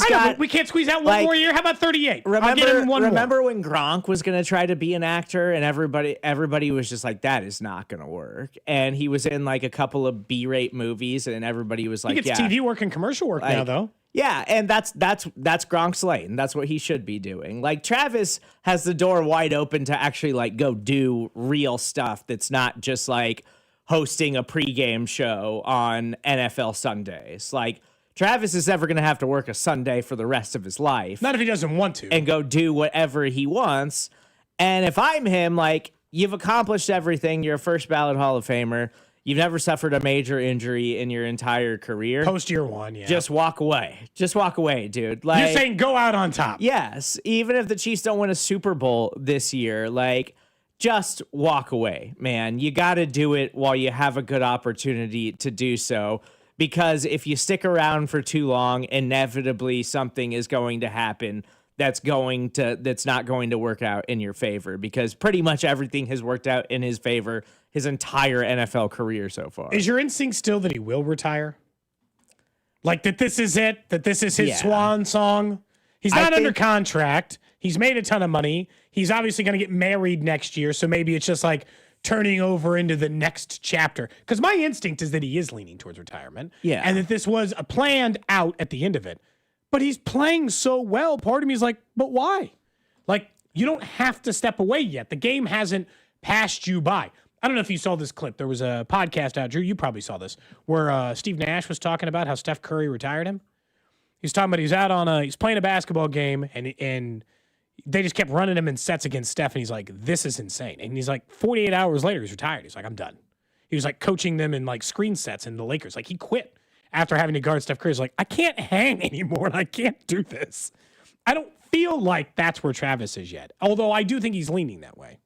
can't squeeze out one more year. How about 38? Remember when Gronk was going to try to be an actor and everybody was just like, that is not going to work. And he was in like a couple of B-rate movies and everybody was like, he gets TV work and commercial work now though. Yeah. And that's Gronk's lane. That's what he should be doing. Like Travis has the door wide open to actually like go do real stuff. That's not just like hosting a pregame show on NFL Sundays. Like, Travis is never going to have to work a Sunday for the rest of his life. Not if he doesn't want to. And go do whatever he wants. And if I'm him, like, you've accomplished everything. You're a first ballot Hall of Famer. You've never suffered a major injury in your entire career. Post year 1, yeah. Just walk away. Just walk away, dude. Like, you're saying go out on top. Yes. Even if the Chiefs don't win a Super Bowl this year, like, just walk away, man. You got to do it while you have a good opportunity to do so. Because if you stick around for too long, inevitably something is going to happen that's not going to work out in your favor. Because pretty much everything has worked out in his favor his entire NFL career so far. Is your instinct still that he will retire? Like that this is it? That this is his swan song? He's not under contract. He's made a ton of money. He's obviously going to get married next year. So maybe it's just like turning over into the next chapter. Because my instinct is that he is leaning towards retirement. Yeah. And that this was a planned out at the end of it. But he's playing so well. Part of me is like, but why? Like, you don't have to step away yet. The game hasn't passed you by. I don't know if you saw this clip. There was a podcast out, Drew, you probably saw this, where Steve Nash was talking about how Steph Curry retired him. He's talking about he's playing a basketball game, and they just kept running him in sets against Steph, and he's like, this is insane. And he's like, 48 hours later, he's retired. He's like, I'm done. He was like coaching them in like screen sets in the Lakers. Like, he quit after having to guard Steph Curry. He's like, I can't hang anymore, and I can't do this. I don't feel like that's where Travis is yet, although I do think he's leaning that way.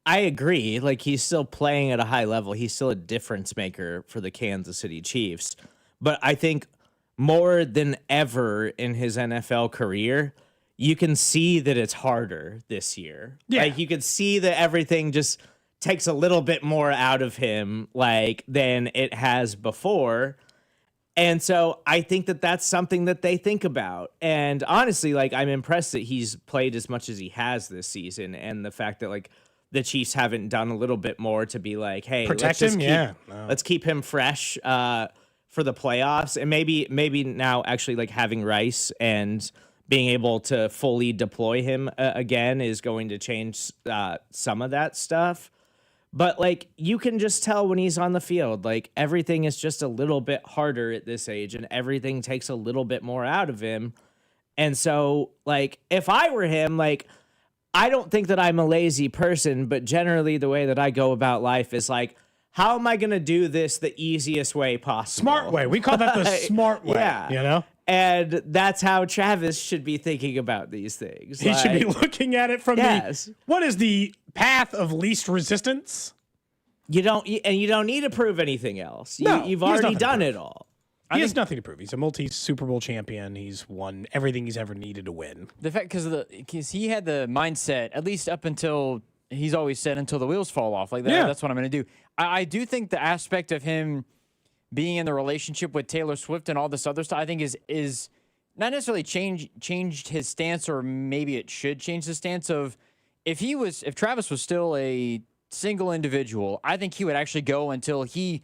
I agree. Like, he's still playing at a high level. He's still a difference maker for the Kansas City Chiefs. But I think more than ever in his NFL career, you can see that it's harder this year. Yeah. Like, you can see that everything just takes a little bit more out of him, like, than it has before. And so I think that that's something that they think about. And honestly, like, I'm impressed that he's played as much as he has this season. And the fact that, like, the Chiefs haven't done a little bit more to be like, hey, protect him. Let's keep him fresh for the playoffs. And maybe now actually, like, having Rice and being able to fully deploy him again is going to change some of that stuff. But, like, you can just tell when he's on the field, like, everything is just a little bit harder at this age and everything takes a little bit more out of him. And so, like, if I were him, like, I don't think that I'm a lazy person, but generally the way that I go about life is like, how am I going to do this the easiest way possible? Smart way. We call that the smart way. Yeah. You know? And that's how Travis should be thinking about these things. He should be looking at it from Yes. what is the path of least resistance? You don't need to prove anything else. No, You've he has already nothing to done prove. it all. He has nothing to prove. He's a multi-Super Bowl champion. He's won everything he's ever needed to win. The fact because he had the mindset, at least up until he's always said, until the wheels fall off. Like that, Yeah. that's what I'm going to do. I do think the aspect of him being in the relationship with Taylor Swift and all this other stuff, I think is not necessarily changed his stance, or maybe it should change the stance of if Travis was still a single individual, I think he would actually go until he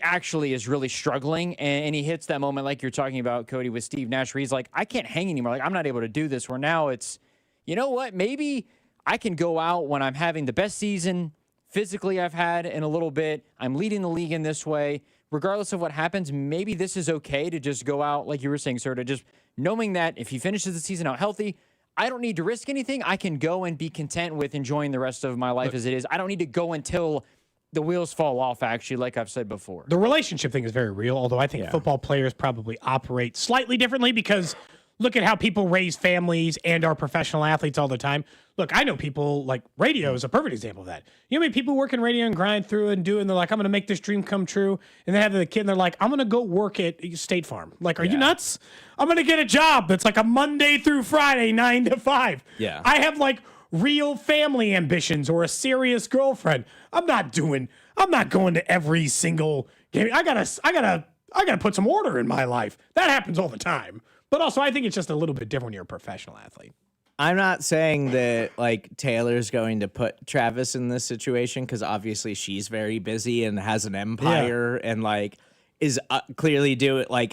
actually is really struggling and he hits that moment like you're talking about, Cody, with Steve Nash, where he's like, I can't hang anymore. Like, I'm not able to do this. Where now it's, you know what? Maybe I can go out when I'm having the best season physically I've had in a little bit. I'm leading the league in this way. Regardless of what happens, maybe this is okay to just go out, like you were saying, Serda, just knowing that if he finishes the season out healthy, I don't need to risk anything. I can go and be content with enjoying the rest of my life as it is. I don't need to go until the wheels fall off, actually, like I've said before. The relationship thing is very real, although I think football players probably operate slightly differently because look at how people raise families and are professional athletes all the time. Look, I know people, like radio is a perfect example of that. You know how many people work in radio and grind through and do it, and they're like, I'm going to make this dream come true. And they have the kid and they're like, I'm going to go work at State Farm. Like, are you nuts? I'm going to get a job that's like a Monday through Friday, 9 to 5. Yeah. I have like real family ambitions or a serious girlfriend. I'm not going to every single game. I gotta put some order in my life. That happens all the time. But also, I think it's just a little bit different when you're a professional athlete. I'm not saying that like Taylor's going to put Travis in this situation because obviously she's very busy and has an empire and like is clearly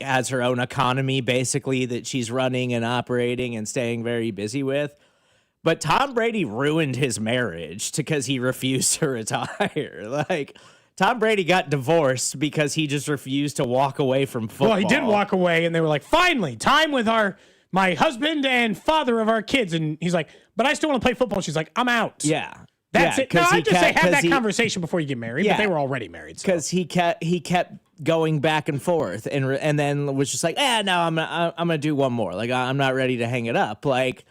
has her own economy basically that she's running and operating and staying very busy with. But Tom Brady ruined his marriage because he refused to retire. Like, Tom Brady got divorced because he just refused to walk away from football. Well, he did walk away, and they were like, finally, time with my husband and father of our kids. And he's like, but I still want to play football. She's like, I'm out. Yeah. That's it. No, I just say have that he, conversation before you get married, but they were already married. Because he kept going back and forth and then was just like, no, I'm gonna do one more. Like, I'm not ready to hang it up. Like,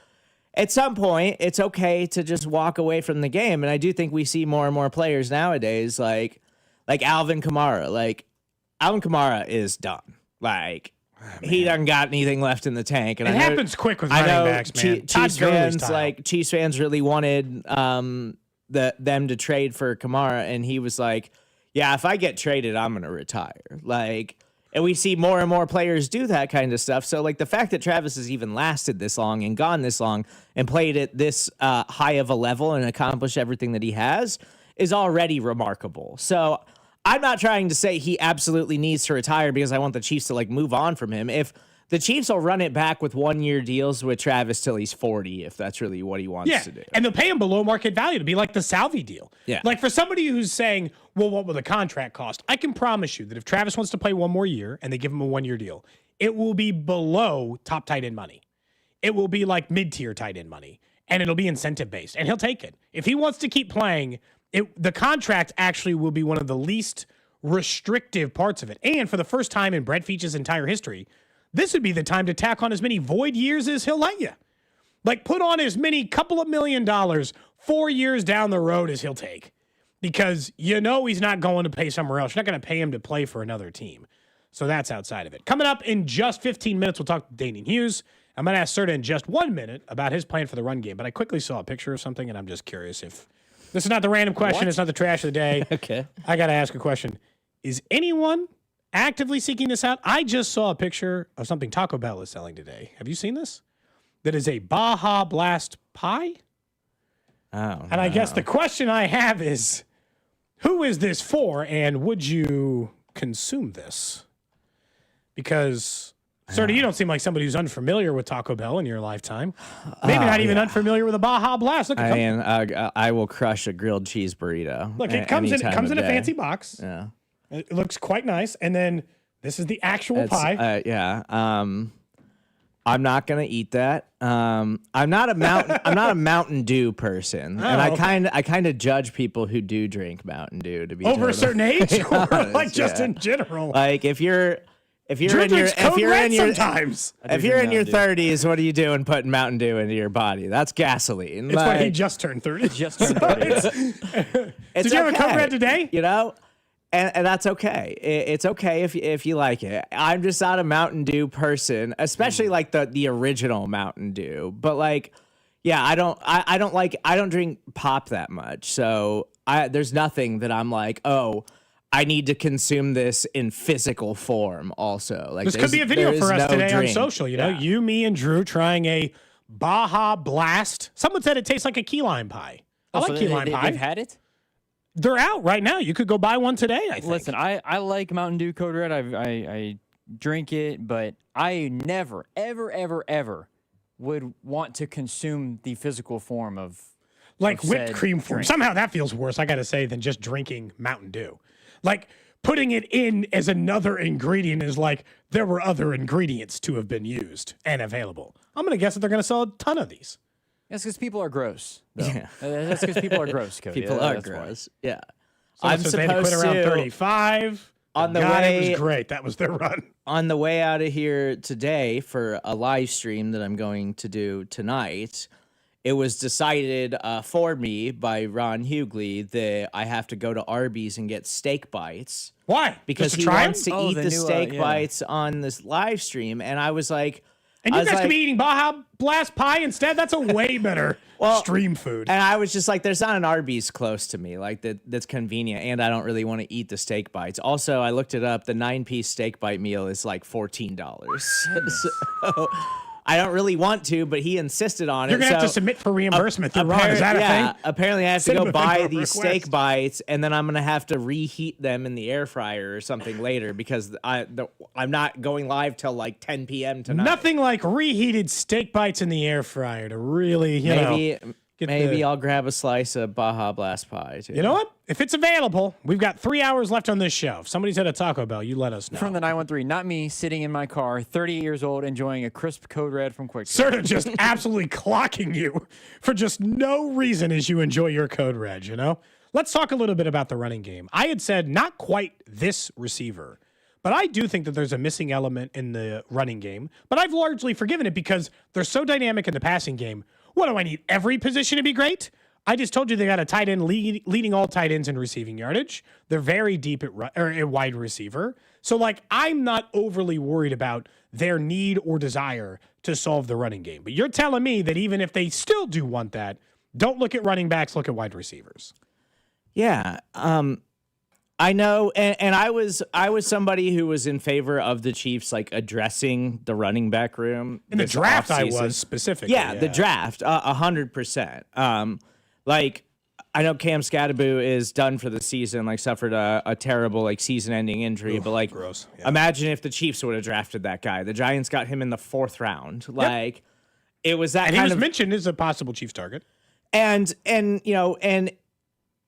at some point, it's okay to just walk away from the game. And I do think we see more and more players nowadays, like Alvin Kamara. Like, Alvin Kamara is done. Like, he doesn't got anything left in the tank. And it happens quick with running backs, man. Chiefs fans really wanted them to trade for Kamara. And he was like, yeah, if I get traded, I'm going to retire. Like, and we see more and more players do that kind of stuff. So, like, the fact that Travis has even lasted this long and gone this long and played at this high of a level and accomplished everything that he has is already remarkable. So, I'm not trying to say he absolutely needs to retire because I want the Chiefs to, like, move on from him. If the Chiefs will run it back with 1-year deals with Travis till he's 40, if that's really what he wants to do. And they'll pay him below market value to be like the Salvi deal. Yeah. Like for somebody who's saying, well, what will the contract cost? I can promise you that if Travis wants to play one more year and they give him a 1-year deal, it will be below top tight end money. It will be like mid-tier tight end money, and it'll be incentive based, and he'll take it. If he wants to keep playing, the contract actually will be one of the least restrictive parts of it. And for the first time in Brett Veach's entire history, this would be the time to tack on as many void years as he'll let you. Like, put on as many couple of $1 million 4 years down the road as he'll take. Because you know he's not going to pay somewhere else. You're not going to pay him to play for another team. So that's outside of it. Coming up in just 15 minutes, we'll talk to Danan Hughes. I'm going to ask Serda in just 1 minute about his plan for the run game. But I quickly saw a picture of something, and I'm just curious if... This is not the random question. What? It's not the trash of the day. Okay. I got to ask a question. Is anyone actively seeking this out? I just saw a picture of something Taco Bell is selling today. Have you seen this? That is a Baja Blast pie. Oh, and I guess the question I have is, who is this for, and would you consume this? Because, Serda, you don't seem like somebody who's unfamiliar with Taco Bell in your lifetime. Maybe not even unfamiliar with a Baja Blast. Look, I will crush a grilled cheese burrito. Look, it comes in a fancy box. Yeah. It looks quite nice. And then this is the actual pie. I'm not gonna eat that. I'm not a Mountain Dew person, and I kind of judge people who do drink Mountain Dew to be over a certain age, or honest, like just in general. Like if you're Drew in your drinks Code Red sometimes. if you're in your 30s, what are you doing putting Mountain Dew into your body? That's gasoline. It's when he just turned 30. Just turned 30. Did you have a Code Red today? You know. And that's okay. It's okay if you like it. I'm just not a Mountain Dew person, especially like the original Mountain Dew. But like, yeah, I don't drink pop that much. So there's nothing that I'm like, oh, I need to consume this in physical form. Also, like this could be a video for us today drink. on social. You know, you, me, and Drew trying a Baja Blast. Someone said it tastes like a key lime pie. I like key lime pie. They've had it. They're out right now. You could go buy one today, I think. Listen, I like Mountain Dew Code Red. I drink it, but I never, ever would want to consume the physical form of like whipped said cream form. drink. Somehow that feels worse, I got to say, than just drinking Mountain Dew. Like putting it in as another ingredient is like there were other ingredients to have been used and available. I'm going to guess that they're going to sell a ton of these. That's because people are gross. Yeah. That's because people are gross, Cody. People Yeah, are that's why. gross. Yeah. So I'm they had to quit supposed around to 35. on the God, way. it was great. That was their run. On the way out of here today for a live stream that I'm going to do tonight, it was decided for me by Ron Hughley that I have to go to Arby's and get steak bites. Why? Because Just to he try wants them? to eat the new, steak yeah. bites on this live stream, and I was like, And you guys could be eating Baja Blast pie instead. That's a way better stream food. And I was just like, there's not an Arby's close to me, like that's convenient, and I don't really want to eat the steak bites. Also, I looked it up. The 9-piece steak bite meal is like $14. So I don't really want to, but he insisted on it. You're going to have to submit for reimbursement through Ron. Is that a thing? Apparently I have to Send go him a buy vendor these request. steak bites, and then I'm going to have to reheat them in the air fryer or something later because I'm not going live till like 10 p.m. tonight. Nothing like reheated steak bites in the air fryer to really, Maybe I'll grab a slice of Baja Blast pie, too. You know what? If it's available, we've got 3 hours left on this show. If somebody's at a Taco Bell, you let us know. From the 913, not me, sitting in my car, 38 years old, enjoying a crisp Code Red from Quick Trip. Serda just absolutely clocking you for just no reason as you enjoy your Code Red, you know? Let's talk a little bit about the running game. I had said not quite this receiver, but I do think that there's a missing element in the running game, but I've largely forgiven it because they're so dynamic in the passing game. What do I need? Every position to be great? I just told you they got a tight end leading all tight ends in receiving yardage. They're very deep at wide receiver. So, like, I'm not overly worried about their need or desire to solve the running game. But you're telling me that even if they still do want that, don't look at running backs, look at wide receivers. Yeah. I know, and I was somebody who was in favor of the Chiefs like addressing the running back room In the this draft, I offseason. was specifically. Yeah, the draft, 100%. Like I know Cam Scadaboo is done for the season, like suffered a terrible like season-ending injury, but like gross. Yeah. Imagine if the Chiefs would have drafted that guy. The Giants got him in the 4th round. Like it was that And kind he was of mentioned as a possible Chiefs target. and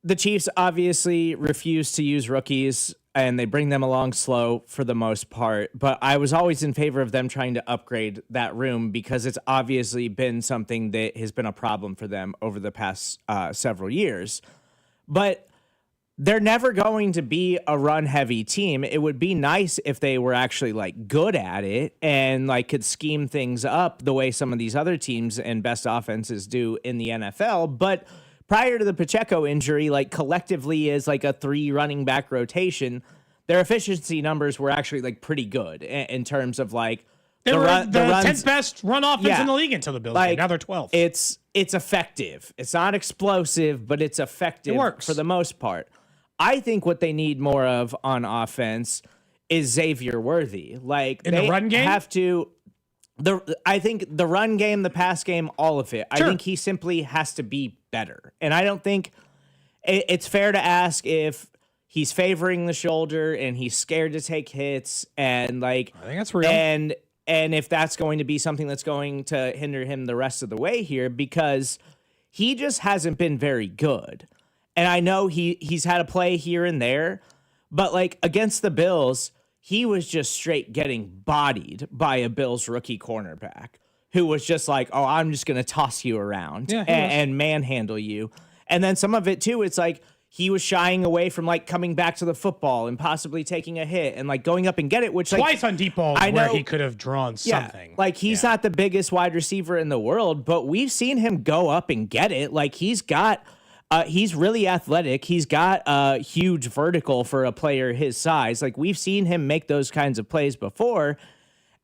the Chiefs obviously refuse to use rookies and they bring them along slow for the most part. But I was always in favor of them trying to upgrade that room because it's obviously been something that has been a problem for them over the past several years. But they're never going to be a run heavy team. It would be nice if they were actually like good at it and like could scheme things up the way some of these other teams and best offenses do in the NFL. But prior to the Pacheco injury, like collectively as like a 3 running back rotation, their efficiency numbers were actually like pretty good in terms of like They were runs, the 10th best run offense in the league until the Bills game. Now they're 12th. It's effective. It's not explosive, but it's effective for the most part. I think what they need more of on offense is Xavier Worthy. Like In the run game? have to. I think the run game, the pass game, all of it. Sure. I think he simply has to be better. And I don't think it's fair to ask if he's favoring the shoulder and he's scared to take hits and like I think that's real. And if that's going to be something that's going to hinder him the rest of the way here because he just hasn't been very good. And I know he's had a play here and there, but like against the Bills, he was just straight getting bodied by a Bills rookie cornerback who was just like, oh, I'm just going to toss you around and manhandle you. And then some of it too, it's like he was shying away from like coming back to the football and possibly taking a hit and like going up and get it, which twice like, on deep balls where he could have drawn something. Like he's not the biggest wide receiver in the world, but we've seen him go up and get it. Like he's got, he's really athletic. He's got a huge vertical for a player his size. Like we've seen him make those kinds of plays before.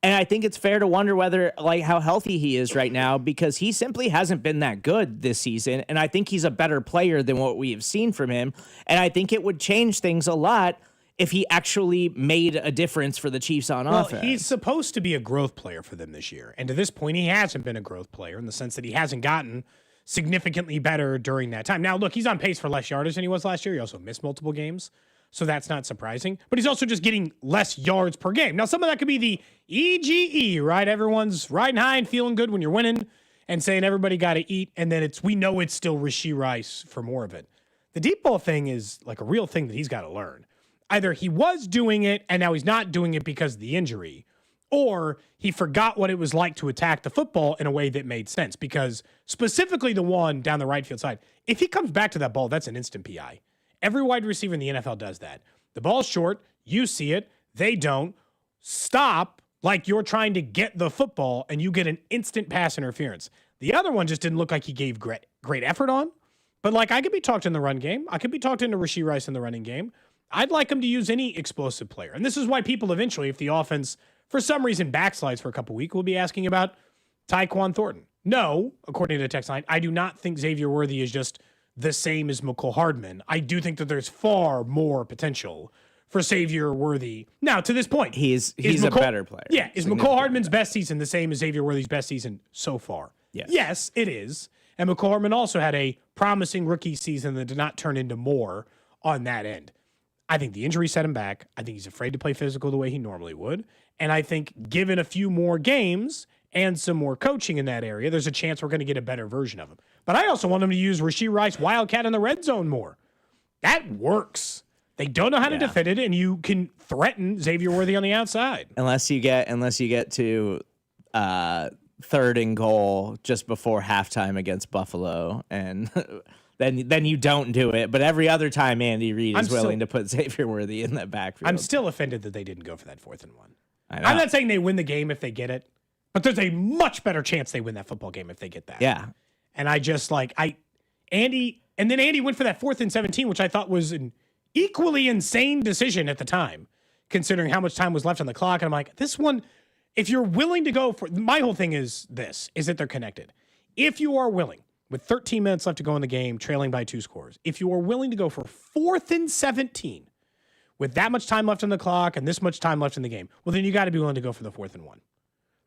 And I think it's fair to wonder whether, like, how healthy he is right now, because he simply hasn't been that good this season. And I think he's a better player than what we have seen from him. And I think it would change things a lot if he actually made a difference for the Chiefs on offense. He's supposed to be a growth player for them this year. And to this point, he hasn't been a growth player in the sense that he hasn't gotten significantly better during that time. Now, look, he's on pace for less yardage than he was last year. He also missed multiple games. So that's not surprising. But he's also just getting less yards per game. Now, some of that could be the EGE, right? Everyone's riding high and feeling good when you're winning and saying everybody got to eat. And then we know it's still Rashee Rice for more of it. The deep ball thing is like a real thing that he's got to learn. Either he was doing it and now he's not doing it because of the injury, or he forgot what it was like to attack the football in a way that made sense. Because specifically the one down the right field side, if he comes back to that ball, that's an instant PI. Every wide receiver in the NFL does that. The ball's short, you see it, they don't. Stop like you're trying to get the football and you get an instant pass interference. The other one just didn't look like he gave great effort on. But like I could be talked in the run game. I could be talked into Rashee Rice in the running game. I'd like him to use any explosive player. And this is why people eventually, if the offense for some reason backslides for a couple weeks, will be asking about Tyquan Thornton. No, according to the text line, I do not think Xavier Worthy is just the same as McCole Hardman. I do think that there's far more potential for Xavier Worthy. Now, to this point, he's a better player. Yeah, is McCole Hardman's best season the same as Xavier Worthy's best season so far? Yes. Yes, it is. And McCole Hardman also had a promising rookie season that did not turn into more on that end. I think the injury set him back. I think he's afraid to play physical the way he normally would. And I think given a few more games and some more coaching in that area, there's a chance we're going to get a better version of him. But I also want him to use Rashee Rice Wildcat in the red zone more. That works. They don't know how to defend it, and you can threaten Xavier Worthy on the outside. Unless you get to 3rd and goal just before halftime against Buffalo, and then you don't do it. But every other time, Andy Reid is willing to put Xavier Worthy in that backfield. I'm still offended that they didn't go for that 4th and 1. I'm not saying they win the game if they get it, but there's a much better chance they win that football game if they get that. Yeah. And I just Andy went for that 4th and 17, which I thought was an equally insane decision at the time, considering how much time was left on the clock. And I'm like, this one, if you're willing to go for, my whole thing is that they're connected. If you are willing, with 13 minutes left to go in the game, trailing by 2 scores, if you are willing to go for 4th and 17 with that much time left on the clock and this much time left in the game, well, then you got to be willing to go for the 4th and 1.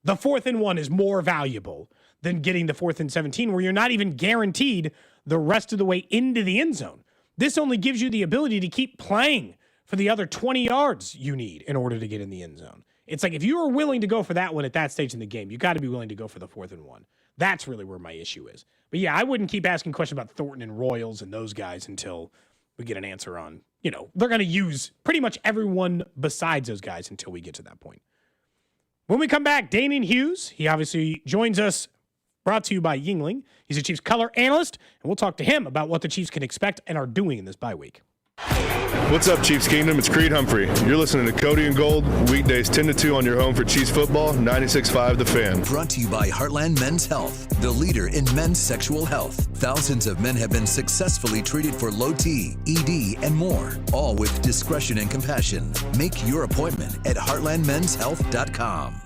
The 4th and 1 is more valuable than getting the 4th and 17, where you're not even guaranteed the rest of the way into the end zone. This only gives you the ability to keep playing for the other 20 yards you need in order to get in the end zone. It's like if you are willing to go for that one at that stage in the game, you got to be willing to go for the 4th and 1. That's really where my issue is. But yeah, I wouldn't keep asking questions about Thornton and Royals and those guys until we get an answer on, they're going to use pretty much everyone besides those guys until we get to that point. When we come back, Danan Hughes, he obviously joins us, brought to you by Yingling. He's a Chiefs color analyst, and we'll talk to him about what the Chiefs can expect and are doing in this bye week. What's up, Chiefs Kingdom? It's Creed Humphrey. You're listening to Cody and Gold, weekdays 10 to 2 on your home for Chiefs football, 96.5 The Fan. Brought to you by Heartland Men's Health, the leader in men's sexual health. Thousands of men have been successfully treated for low T, ED, and more, all with discretion and compassion. Make your appointment at heartlandmenshealth.com.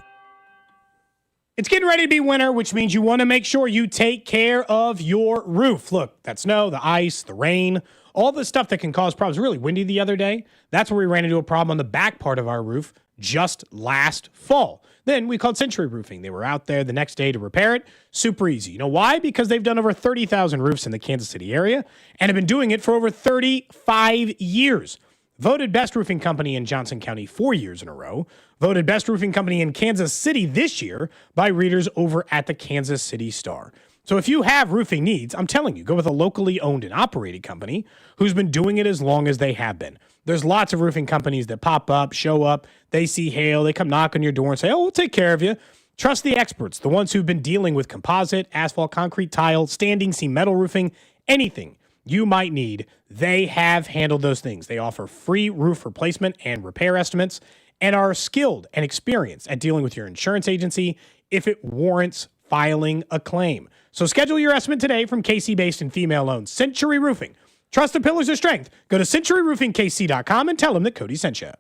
It's getting ready to be winter, which means you want to make sure you take care of your roof. Look, that snow, the ice, the rain, all the stuff that can cause problems. Really windy the other day. That's where we ran into a problem on the back part of our roof just last fall. Then we called Century Roofing. They were out there the next day to repair it. Super easy. You know why? Because they've done over 30,000 roofs in the Kansas City area and have been doing it for over 35 years. Voted best roofing company in Johnson County 4 years in a row. Voted best roofing company in Kansas City this year by readers over at the Kansas City Star. So if you have roofing needs, I'm telling you, go with a locally owned and operated company who's been doing it as long as they have been. There's lots of roofing companies that pop up, show up, they see hail, they come knock on your door and say, oh, we'll take care of you. Trust the experts, the ones who've been dealing with composite, asphalt, concrete, tile, standing seam metal roofing, anything you might need. They have handled those things. They offer free roof replacement and repair estimates and are skilled and experienced at dealing with your insurance agency if it warrants filing a claim. So schedule your estimate today from KC-based and female-owned Century Roofing. Trusted pillars of strength. Go to centuryroofingkc.com and tell them that Cody sent you.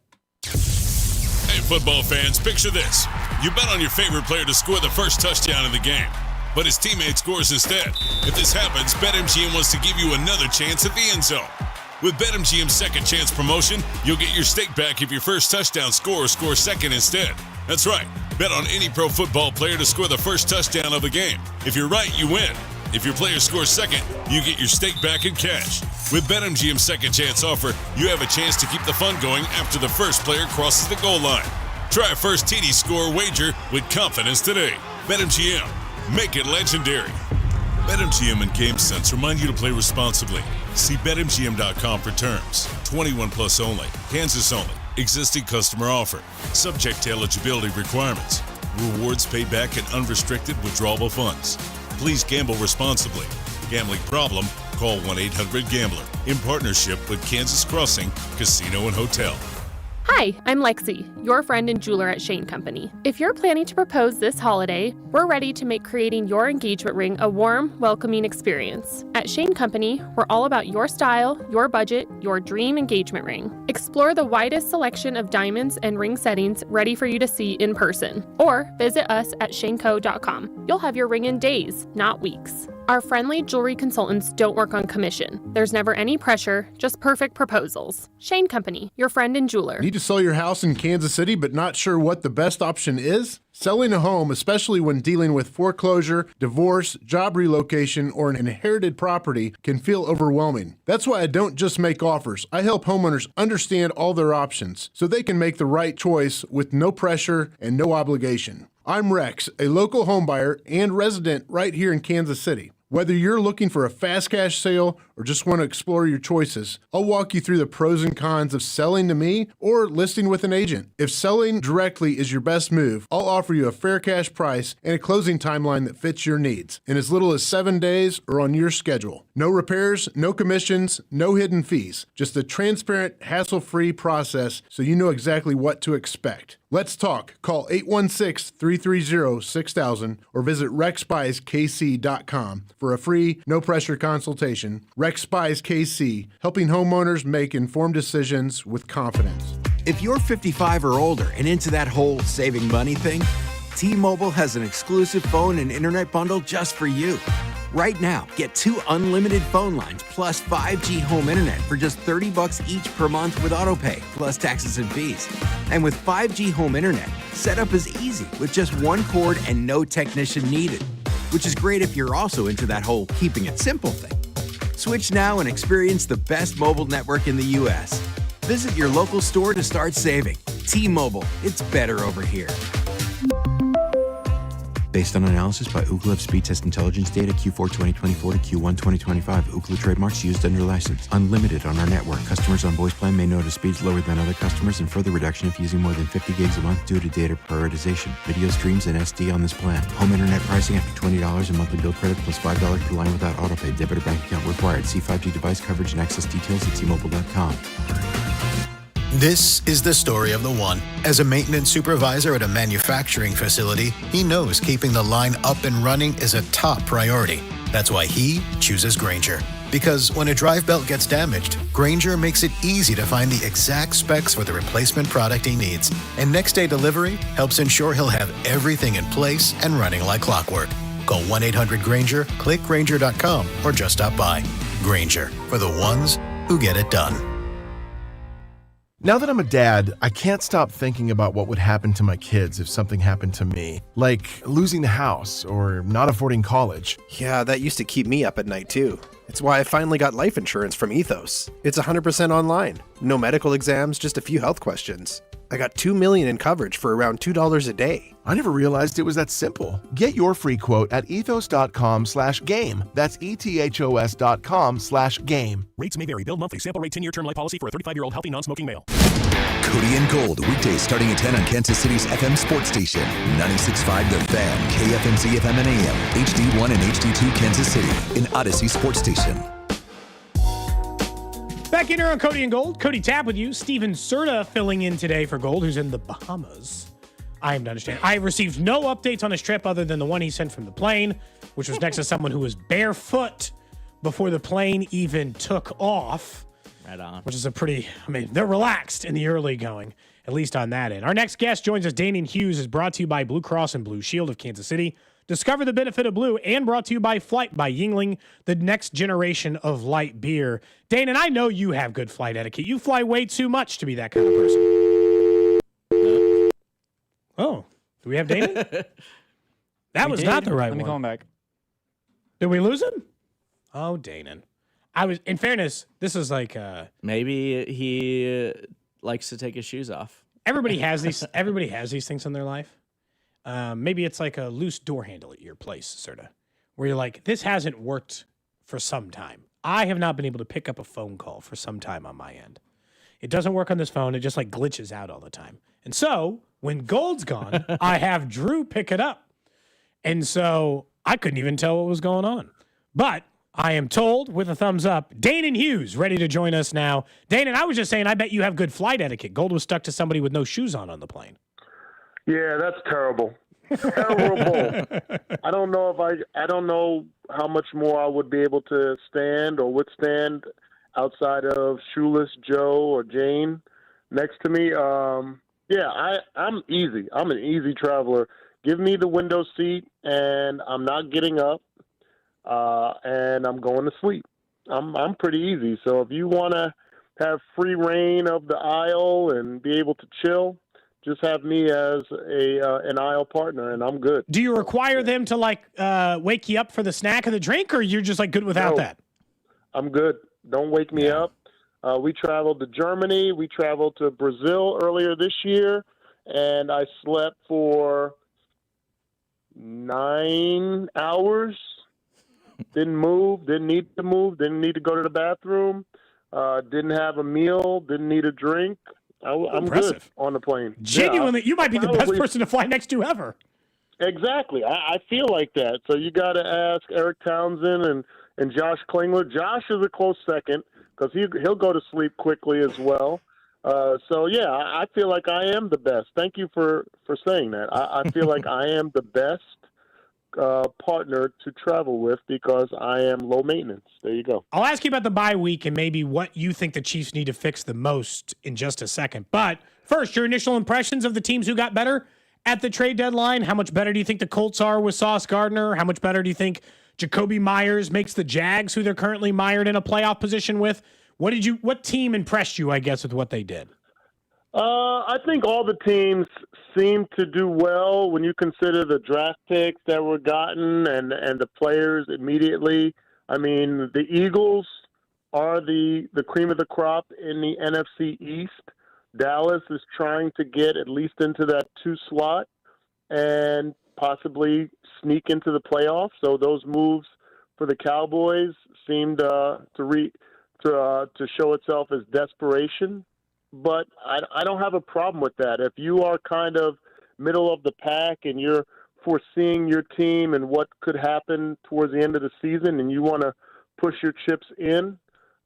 Hey, football fans, picture this. You bet on your favorite player to score the first touchdown in the game, but his teammate scores instead. If this happens, BetMGM wants to give you another chance at the end zone. With BetMGM's second chance promotion, you'll get your stake back if your first touchdown scorer scores second instead. That's right. Bet on any pro football player to score the first touchdown of the game. If you're right, you win. If your player scores second, you get your stake back in cash. With BetMGM's second chance offer, you have a chance to keep the fun going after the first player crosses the goal line. Try a first TD score wager with confidence today. BetMGM. Make it legendary. BetMGM and GameSense remind you to play responsibly. See BetMGM.com for terms. 21 plus only. Kansas only. Existing customer offer. Subject to eligibility requirements. Rewards paid back in unrestricted withdrawable funds. Please gamble responsibly. Gambling problem? Call 1-800-GAMBLER. In partnership with Kansas Crossing Casino and Hotel. Hi, I'm Lexi, your friend and jeweler at Shane Company. If you're planning to propose this holiday, we're ready to make creating your engagement ring a warm, welcoming experience. At Shane Company, we're all about your style, your budget, your dream engagement ring. Explore the widest selection of diamonds and ring settings ready for you to see in person, or visit us at shaneco.com. You'll have your ring in days, not weeks. Our friendly jewelry consultants don't work on commission. There's never any pressure, just perfect proposals. Shane Company, your friend and jeweler. Need to sell your house in Kansas City but not sure what the best option is? Selling a home, especially when dealing with foreclosure, divorce, job relocation, or an inherited property, can feel overwhelming. That's why I don't just make offers. I help homeowners understand all their options so they can make the right choice with no pressure and no obligation. I'm Rex, a local homebuyer and resident right here in Kansas City. Whether you're looking for a fast cash sale or just want to explore your choices, I'll walk you through the pros and cons of selling to me or listing with an agent. If selling directly is your best move, I'll offer you a fair cash price and a closing timeline that fits your needs in as little as 7 days or on your schedule. No repairs, no commissions, no hidden fees. Just a transparent, hassle-free process so you know exactly what to expect. Let's talk. Call 816-330-6000 or visit rexbuyskc.com for a free, no-pressure consultation. Rex Buys KC, helping homeowners make informed decisions with confidence. If you're 55 or older and into that whole saving money thing, T-Mobile has an exclusive phone and internet bundle just for you. Right now, get 2 unlimited phone lines plus 5G home internet for just $30 each per month with AutoPay, plus taxes and fees. And with 5G home internet, setup is easy with just 1 cord and no technician needed, which is great if you're also into that whole keeping it simple thing. Switch now and experience the best mobile network in the U.S. Visit your local store to start saving. T-Mobile, it's better over here. Based on analysis by Ookla of speed test intelligence data Q4 2024 to Q1 2025, Ookla trademarks used under license. Unlimited on our network. Customers on voice plan may notice speeds lower than other customers and further reduction if using more than 50 gigs a month due to data prioritization. Video streams and SD on this plan. Home internet pricing after $20 in monthly bill credit plus $5 per line without autopay. Debit or bank account required. See 5G device coverage and access details at T-Mobile.com. This is the story of the one. As a maintenance supervisor at a manufacturing facility, he knows keeping the line up and running is a top priority. That's why he chooses Grainger. Because when a drive belt gets damaged, Grainger makes it easy to find the exact specs for the replacement product he needs. And next day delivery helps ensure he'll have everything in place and running like clockwork. Call 1-800-GRAINGER, click Grainger.com, or just stop by. Grainger, for the ones who get it done. Now that I'm a dad, I can't stop thinking about what would happen to my kids if something happened to me. Like losing the house or not affording college. Yeah, that used to keep me up at night too. It's why I finally got life insurance from Ethos. It's 100% online. No medical exams, just a few health questions. I got $2 million in coverage for around $2 a day. I never realized it was that simple. Get your free quote at ethos.com/game. That's ethos.com/game. Rates may vary. Bill monthly. Sample rate 10-year term life policy for a 35-year-old healthy non-smoking male. Cody and Gold, weekdays starting at 10 on Kansas City's FM sports station. 96.5 The Fan, KFMC FM and AM, HD1 and HD2 Kansas City, an Odyssey sports station. Back in here on Cody and Gold. Cody Tapp with you. Steven Serda filling in today for Gold, who's in the Bahamas. I am to understand. I received no updates on his trip other than the one he sent from the plane, which was next to someone who was barefoot before the plane even took off. Right on. Which is they're relaxed in the early going, at least on that end. Our next guest joins us. Danan Hughes is brought to you by Blue Cross and Blue Shield of Kansas City. Discover the benefit of blue, and brought to you by Flight by Yingling, the next generation of light beer. Danan, I know you have good flight etiquette. You fly way too much to be that kind of person. Oh, do we have Danan? That was not the right one. Let me call him back. Did we lose him? Oh, Danan. In fairness, this is like maybe he likes to take his shoes off. Everybody has these things in their life. Maybe it's like a loose door handle at your place, Serda, where you're like, this hasn't worked for some time. I have not been able to pick up a phone call for some time on my end. It doesn't work on this phone. It just like glitches out all the time. And so when Gold's gone, I have Drew pick it up. And so I couldn't even tell what was going on. But I am told with a thumbs up, Danan Hughes ready to join us now. Danan, I was just saying, I bet you have good flight etiquette. Gold was stuck to somebody with no shoes on the plane. Yeah, that's terrible. Terrible. I don't know how much more I would be able to stand or withstand outside of shoeless Joe or Jane next to me. I'm easy. I'm an easy traveler. Give me the window seat, and I'm not getting up, and I'm going to sleep. I'm pretty easy. So if you want to have free reign of the aisle and be able to chill, just have me as an aisle partner, and I'm good. Do you require them to wake you up for the snack or the drink, or you're just good without that? I'm good. Don't wake me up. We traveled to Germany. We traveled to Brazil earlier this year, and I slept for 9 hours. Didn't move. Didn't need to move. Didn't need to go to the bathroom. Didn't have a meal. Didn't need a drink. I'm good on the plane. Genuinely, you might be the best person to fly next to ever. Exactly. I feel like that. So you got to ask Eric Townsend and Josh Klingler. Josh is a close second because he'll go to sleep quickly as well. I feel like I am the best. Thank you for saying that. I feel like I am the best partner to travel with because I am low maintenance. There you go. I'll ask you about the bye week and maybe what you think the Chiefs need to fix the most in just a second. But first, your initial impressions of the teams who got better at the trade deadline. How much better do you think the Colts are with Sauce Gardner? How much better do you think Jacoby Myers makes the Jags, who they're currently mired in a playoff position with? What team impressed you, I guess, with what they did? I think all the teams seem to do well when you consider the draft picks that were gotten and the players immediately. I mean, the Eagles are the cream of the crop in the NFC East. Dallas is trying to get at least into that 2 slot and possibly sneak into the playoffs. So those moves for the Cowboys seemed to show itself as desperation. But I don't have a problem with that. If you are kind of middle of the pack and you're foreseeing your team and what could happen towards the end of the season and you want to push your chips in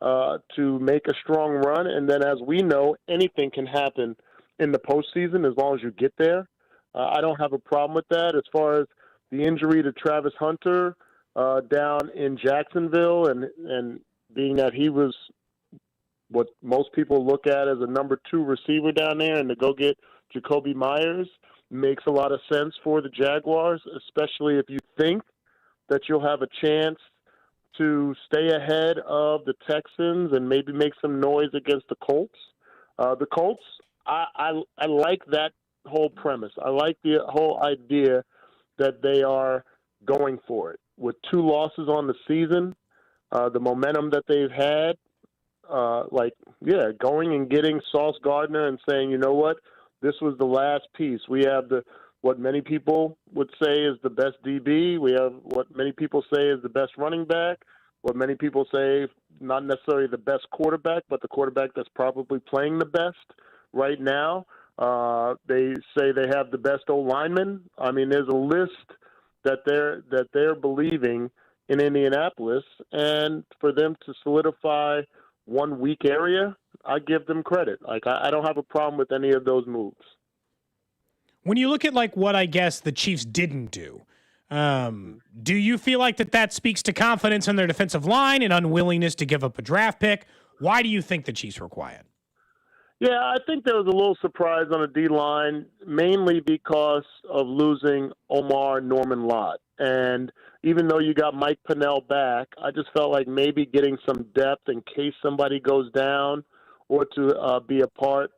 to make a strong run, and then as we know, anything can happen in the postseason as long as you get there. I don't have a problem with that. As far as the injury to Travis Hunter down in Jacksonville and being that he was what most people look at as a number 2 receiver down there, and to go get Jacoby Myers makes a lot of sense for the Jaguars, especially if you think that you'll have a chance to stay ahead of the Texans and maybe make some noise against the Colts. The Colts, I like that whole premise. I like the whole idea that they are going for it. With 2 losses on the season, the momentum that they've had, going and getting Sauce Gardner and saying, you know what, This was the last piece. We have what many people would say is the best DB. We have what many people say is the best running back. What many people say, not necessarily the best quarterback, but the quarterback that's probably playing the best right now. They say they have the best O-lineman. I mean, there's a list that they're believing in Indianapolis, and for them to solidify one weak area, I give them credit. Like, I don't have a problem with any of those moves. When you look at like what I guess the Chiefs didn't do, do you feel like that speaks to confidence in their defensive line and unwillingness to give up a draft pick? Why do you think the Chiefs were quiet? Yeah, I think there was a little surprise on the D-line, mainly because of losing Omar Norman-Lott. And even though you got Mike Pennell back, I just felt like maybe getting some depth in case somebody goes down or to be a part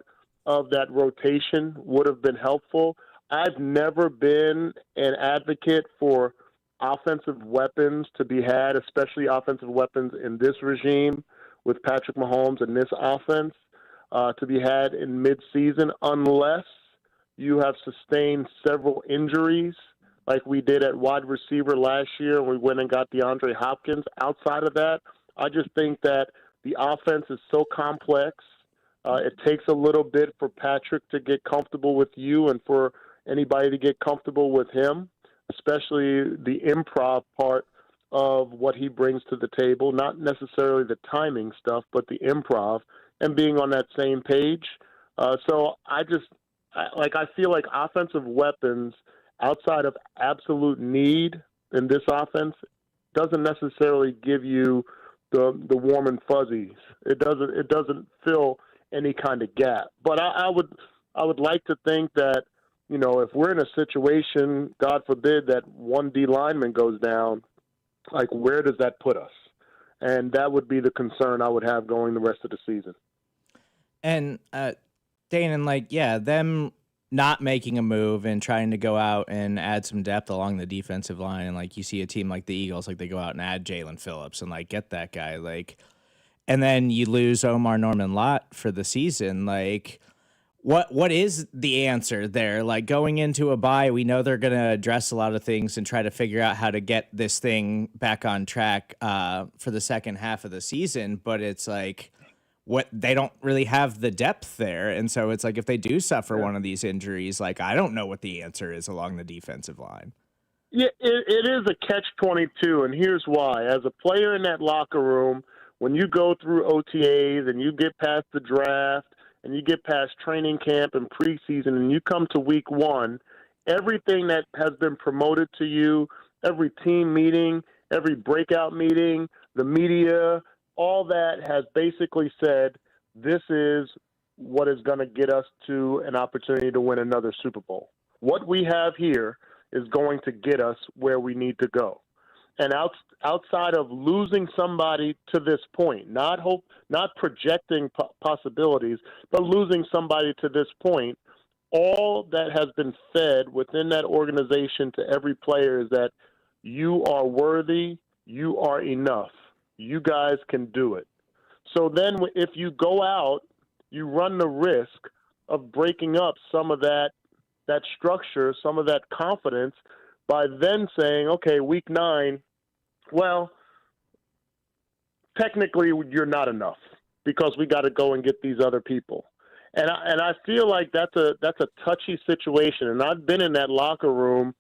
of that rotation would have been helpful. I've never been an advocate for offensive weapons to be had, especially offensive weapons in this regime with Patrick Mahomes and this offense, to be had in midseason unless you have sustained several injuries like we did at wide receiver last year when we went and got DeAndre Hopkins. Outside of that, I just think that the offense is so complex. It takes a little bit for Patrick to get comfortable with you and for anybody to get comfortable with him, especially the improv part of what he brings to the table, not necessarily the timing stuff, but the improv and being on that same page. So I feel like offensive weapons outside of absolute need in this offense doesn't necessarily give you the warm and fuzzies. It doesn't fill any kind of gap. But I would like to think that, you know, if we're in a situation, God forbid, that one D lineman goes down, like, where does that put us? And that would be the concern I would have going the rest of the season. And Danan, like, yeah, them not making a move and trying to go out and add some depth along the defensive line, and like you see a team like the Eagles, like they go out and add Jalen Phillips and like get that guy, like, and then you lose Omar Norman-Lott for the season, like. What is the answer there? Like, going into a bye, we know they're going to address a lot of things and try to figure out how to get this thing back on track for the second half of the season. But it's like, they don't really have the depth there. And so it's like, if they do suffer one of these injuries, like, I don't know what the answer is along the defensive line. Yeah, it is a catch-22, and here's why. As a player in that locker room, when you go through OTAs and you get past the draft, and you get past training camp and preseason, and you come to week one, everything that has been promoted to you, every team meeting, every breakout meeting, the media, all that has basically said, this is what is going to get us to an opportunity to win another Super Bowl. What we have here is going to get us where we need to go. And outside of losing somebody to this point, not projecting possibilities, but losing somebody to this point, all that has been fed within that organization to every player is that you are worthy, you are enough, you guys can do it. So then if you go out, you run the risk of breaking up some of that structure, some of that confidence, by then saying, okay, week 9, well, technically you're not enough because we got to go and get these other people. And I feel like that's a touchy situation. And I've been in that locker room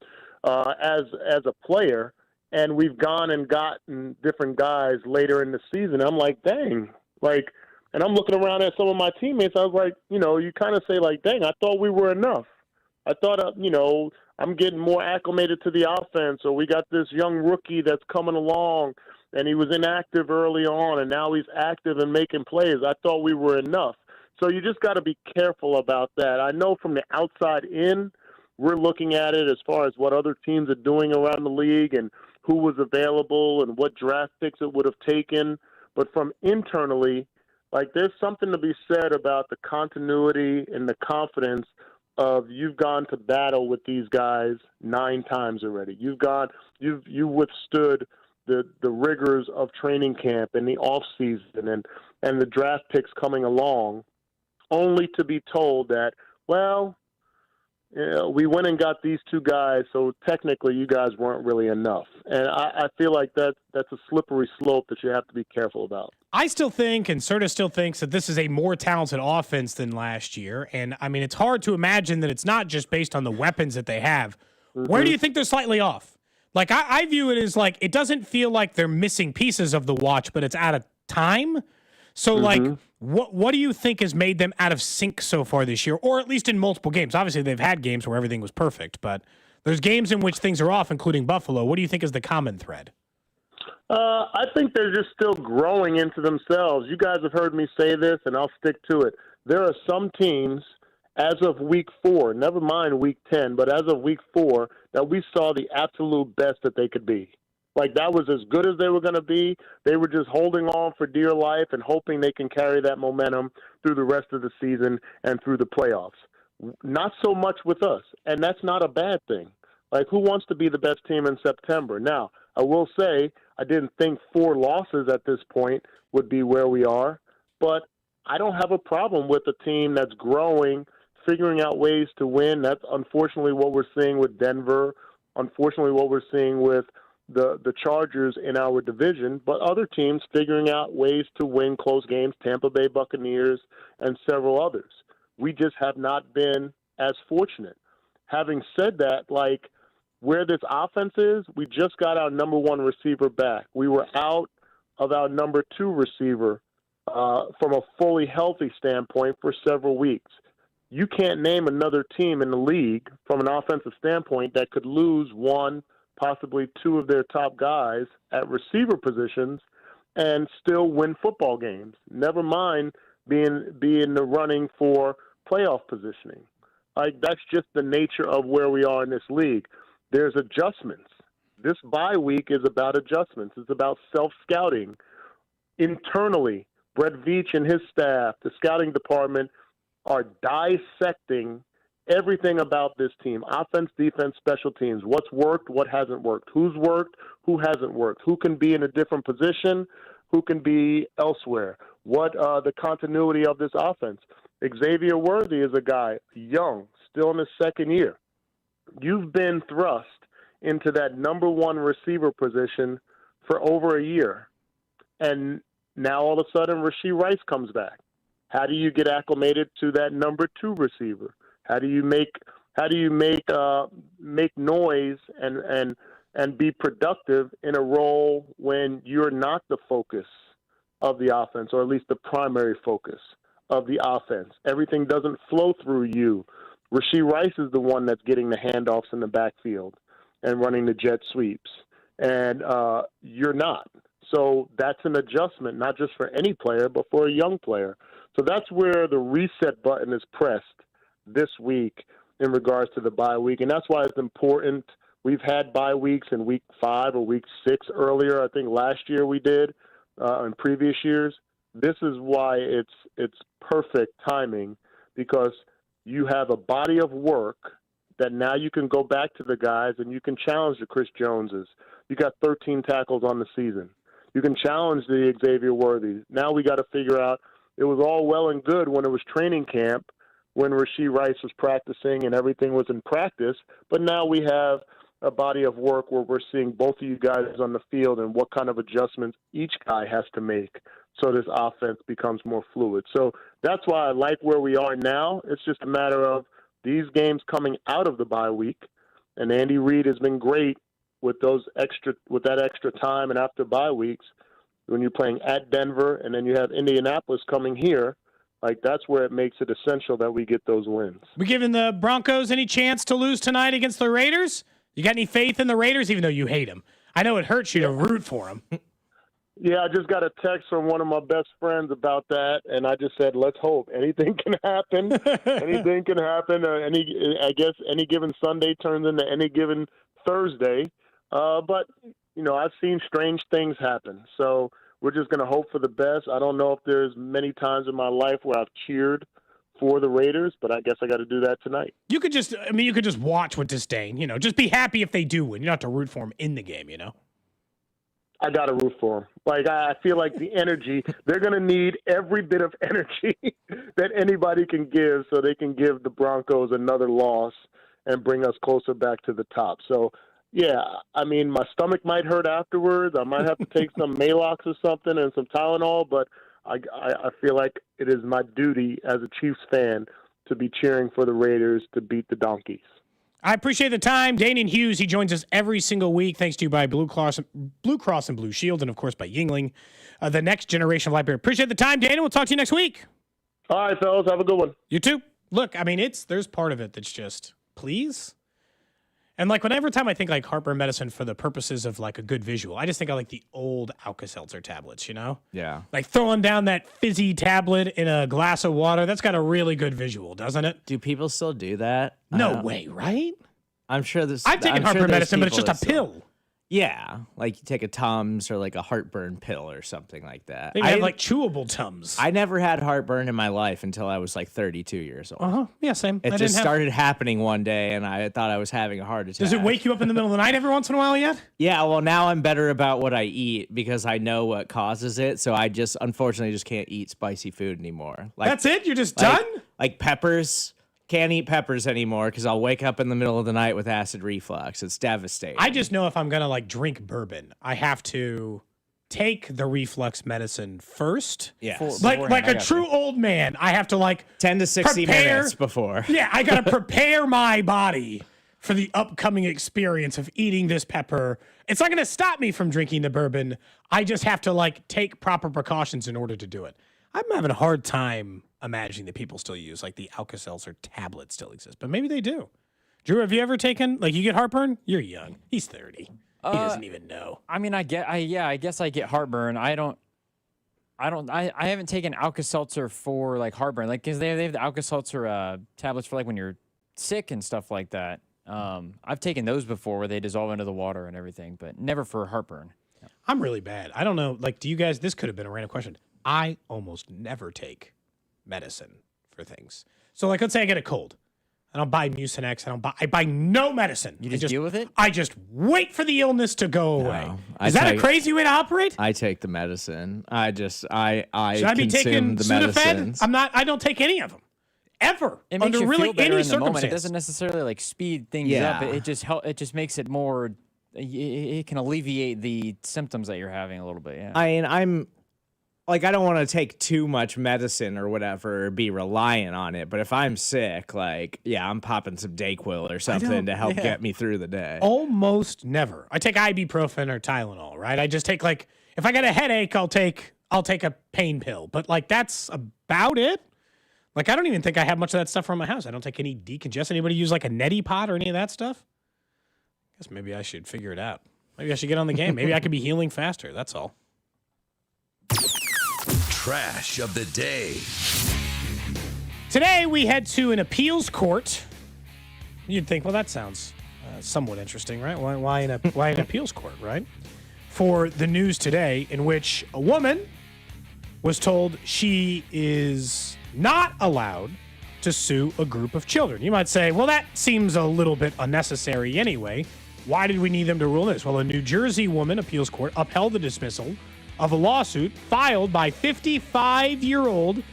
as a player, and we've gone and gotten different guys later in the season. I'm like, dang, like, and I'm looking around at some of my teammates. I was like, you know, you kind of say like, dang, I thought we were enough. I thought, you know, I'm getting more acclimated to the offense, or we got this young rookie that's coming along, and he was inactive early on, and now he's active and making plays. I thought we were enough. So you just got to be careful about that. I know from the outside in, we're looking at it as far as what other teams are doing around the league and who was available and what draft picks it would have taken. But from internally, like, there's something to be said about the continuity and the confidence of you've gone to battle with these guys 9 times already. You've withstood the rigors of training camp and the off season and the draft picks coming along, only to be told that well, we went and got these two guys, so technically you guys weren't really enough. And I feel like that's a slippery slope that you have to be careful about. I still think, and Serda still thinks, that this is a more talented offense than last year. And, I mean, it's hard to imagine that it's not just based on the weapons that they have. Mm-hmm. Where do you think they're slightly off? Like, I view it as, like, it doesn't feel like they're missing pieces of the watch, but it's out of time. So, like, what do you think has made them out of sync so far this year, or at least in multiple games? Obviously, they've had games where everything was perfect, but there's games in which things are off, including Buffalo. What do you think is the common thread? I think they're just still growing into themselves. You guys have heard me say this, and I'll stick to it. There are some teams, as of week 4, never mind week 10, but as of week 4, that we saw the absolute best that they could be. Like, that was as good as they were going to be. They were just holding on for dear life and hoping they can carry that momentum through the rest of the season and through the playoffs. Not so much with us, and that's not a bad thing. Like, who wants to be the best team in September? Now, I will say I didn't think 4 losses at this point would be where we are, but I don't have a problem with a team that's growing, figuring out ways to win. That's unfortunately what we're seeing with Denver, unfortunately what we're seeing with the Chargers in our division, but other teams figuring out ways to win close games, Tampa Bay Buccaneers and several others. We just have not been as fortunate. Having said that, like, where this offense is, we just got our number 1 receiver back. We were out of our number 2 receiver from a fully healthy standpoint for several weeks. You can't name another team in the league from an offensive standpoint that could lose 1, possibly 2 of their top guys at receiver positions and still win football games. Never mind be in the running for playoff positioning. Like, that's just the nature of where we are in this league. There's adjustments. This bye week is about adjustments. It's about self-scouting. Internally, Brett Veach and his staff, the scouting department, are dissecting everything about this team: offense, defense, special teams. What's worked, what hasn't worked, who's worked, who hasn't worked, who can be in a different position, who can be elsewhere, what the continuity of this offense. Xavier Worthy is a guy, young, still in his second year. You've been thrust into that number 1 receiver position for over a year, and now all of a sudden Rashee Rice comes back. How do you get acclimated to that number 2 receiver? How do you make noise and be productive in a role when you're not the focus of the offense, or at least the primary focus of the offense? Everything doesn't flow through you. Rashee Rice is the one that's getting the handoffs in the backfield and running the jet sweeps, and you're not. So that's an adjustment, not just for any player, but for a young player. So that's where the reset button is pressed this week in regards to the bye week, and that's why it's important. We've had bye weeks in week 5 or week 6 earlier. I think last year we did, in previous years. This is why it's perfect timing, because you have a body of work that now you can go back to the guys and you can challenge the Chris Joneses. You got 13 tackles on the season. You can challenge the Xavier Worthy. Now we got to figure out, it was all well and good when it was training camp, when Rashee Rice was practicing and everything was in practice, but now we have a body of work where we're seeing both of you guys on the field and what kind of adjustments each guy has to make so this offense becomes more fluid. So that's why I like where we are now. It's just a matter of these games coming out of the bye week, and Andy Reid has been great with that extra time and after bye weeks when you're playing at Denver and then you have Indianapolis coming here. Like, that's where it makes it essential that we get those wins. We giving the Broncos any chance to lose tonight against the Raiders? You got any faith in the Raiders, even though you hate them? I know it hurts you to root for them. Yeah, I just got a text from one of my best friends about that, and I just said, let's hope. Anything can happen. Anything can happen. I guess any given Sunday turns into any given Thursday. But, you know, I've seen strange things happen. So we're just going to hope for the best. I don't know if there's many times in my life where I've cheered for the Raiders, but I guess I got to do that tonight. You could just watch with disdain, you know, just be happy if they do win. You don't have to root for them in the game, you know? I got to root for them. Like, I feel like the energy, they're going to need every bit of energy that anybody can give so they can give the Broncos another loss and bring us closer back to the top. So, yeah, I mean, my stomach might hurt afterwards. I might have to take some Maalox or something and some Tylenol, but I feel like it is my duty as a Chiefs fan to be cheering for the Raiders to beat the Donkeys. I appreciate the time. Danan Hughes, he joins us every single week, thanks to you by Blue Cross and Blue Shield, and, of course, by Yingling, the next generation of life. Appreciate the time, Danan. We'll talk to you next week. All right, fellas. Have a good one. You too. Look, I mean, there's part of it that's just, please? And, like, whenever time I think, like, heartburn medicine for the purposes of, like, a good visual, I just think of, like, the old Alka-Seltzer tablets, you know? Yeah. Like, throwing down that fizzy tablet in a glass of water, that's got a really good visual, doesn't it? Do people still do that? No way, right? I'm sure there's. I've taken heartburn medicine, but it's just a pill. Yeah, like you take a Tums or like a heartburn pill or something like that. They have like chewable Tums. I never had heartburn in my life until I was like 32 years old. Yeah, same. It just started happening one day, and I thought I was having a heart attack. Does it wake you up in the middle of the night every once in a while yet? Yeah, well, now I'm better about what I eat because I know what causes it. So I just, unfortunately, just can't eat spicy food anymore. Like, that's it? You're just done? Like peppers. Can't eat peppers anymore because I'll wake up in the middle of the night with acid reflux. It's devastating. I just know if I'm going to like drink bourbon, I have to take the reflux medicine first. Yeah. Like a true old man, I have to like 10 to 60 minutes before. Yeah, I got to prepare my body for the upcoming experience of eating this pepper. It's not going to stop me from drinking the bourbon. I just have to like take proper precautions in order to do it. I'm having a hard time imagining that people still use like the Alka-Seltzer tablet still exists, but maybe they do. Drew, have you ever taken like you get heartburn? You're young. He's 30. He doesn't even know. I mean, I guess I get heartburn. I haven't taken Alka-Seltzer for like heartburn, like because they have the Alka-Seltzer tablets for like when you're sick and stuff like that. I've taken those before where they dissolve into the water and everything, but never for heartburn. I'm really bad. I don't know. Like, do you guys? This could have been a random question. I almost never take medicine for things. So, like, let's say I get a cold. I don't buy Mucinex. I buy no medicine. You just deal with it? I just wait for the illness to go away. Is that a crazy way to operate? I take the medicine. I Should I be taking the Sudafed? medicines. I don't take any of them. Ever. It makes under you really feel better any in the moment. It circumstance. doesn't necessarily like speed things Yeah. up. It just makes it more. It can alleviate the symptoms that you're having a little bit. Yeah. I mean, I'm like, I don't want to take too much medicine or whatever, or be reliant on it. But if I'm sick, like, yeah, I'm popping some Dayquil or something to help get me through the day. Almost never. I take ibuprofen or Tylenol, right? I just take like, if I got a headache, I'll take a pain pill. But like, that's about it. Like, I don't even think I have much of that stuff around my house. I don't take any decongestant. Anybody use like a neti pot or any of that stuff? I guess maybe I should figure it out. Maybe I should get on the game. Maybe I could be healing faster. That's all. Trash of the day. Today, we head to an appeals court. You'd think, well, that sounds somewhat interesting, right? Why an appeals court, right? For the news today, in which a woman was told she is not allowed to sue a group of children. You might say, well, that seems a little bit unnecessary anyway. Why did we need them to rule this? Well, a New Jersey woman appeals court upheld the dismissal of a lawsuit filed by 55-year-old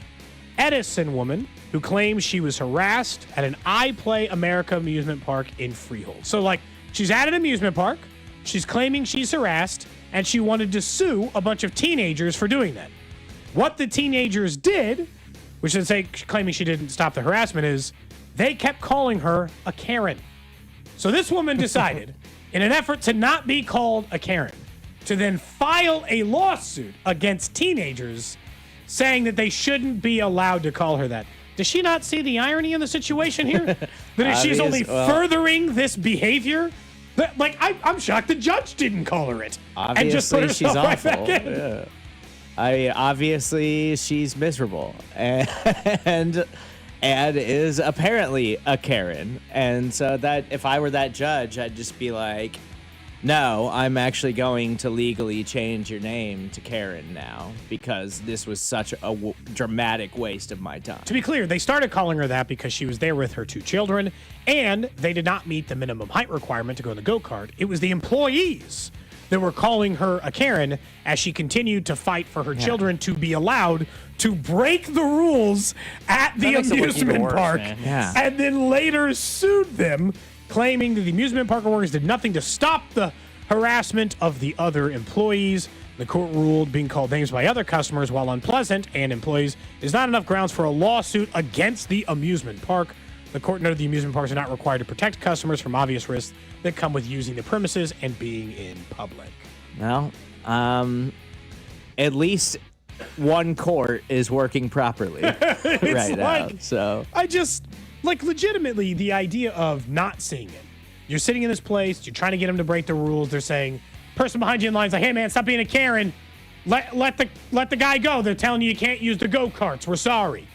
Edison woman who claims she was harassed at an iPlay America amusement park in Freehold. So, like, she's at an amusement park, she's claiming she's harassed, and she wanted to sue a bunch of teenagers for doing that. What the teenagers did, which is claiming she didn't stop the harassment, is they kept calling her a Karen. So this woman decided, in an effort to not be called a Karen, to then file a lawsuit against teenagers saying that they shouldn't be allowed to call her that. Does she not see the irony in the situation here? That she's only furthering this behavior? Like, I'm shocked the judge didn't call her it. Obviously, and just put herself she's right awful. back in. Yeah. Obviously, she's miserable and is apparently a Karen. And so that if I were that judge, I'd just be like, no, I'm actually going to legally change your name to Karen now because this was such a dramatic waste of my time. To be clear, they started calling her that because she was there with her 2 children, and they did not meet the minimum height requirement to go in the go-kart. It was the employees that were calling her a Karen as she continued to fight for her children to be allowed to break the rules at the amusement park, and then later sued them, claiming that the amusement park workers did nothing to stop the harassment of the other employees. The court ruled being called names by other customers, while unpleasant, and employees is not enough grounds for a lawsuit against the amusement park. The court noted the amusement parks are not required to protect customers from obvious risks that come with using the premises and being in public. Well, at least one court is working properly right now. So I just, legitimately, the idea of not seeing it. You're sitting in this place, you're trying to get them to break the rules. They're saying, person behind you in line is like, hey, man, stop being a Karen. Let the guy go. They're telling you can't use the go-karts. We're sorry.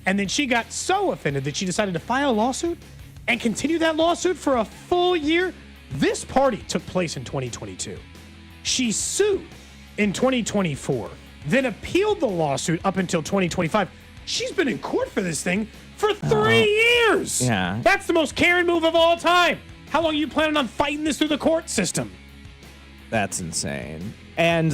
And then she got so offended that she decided to file a lawsuit and continue that lawsuit for a full year. This party took place in 2022. She sued in 2024, then appealed the lawsuit up until 2025. She's been in court for this thing for 3 years. Yeah. That's the most Karen move of all time. How long are you planning on fighting this through the court system? That's insane. And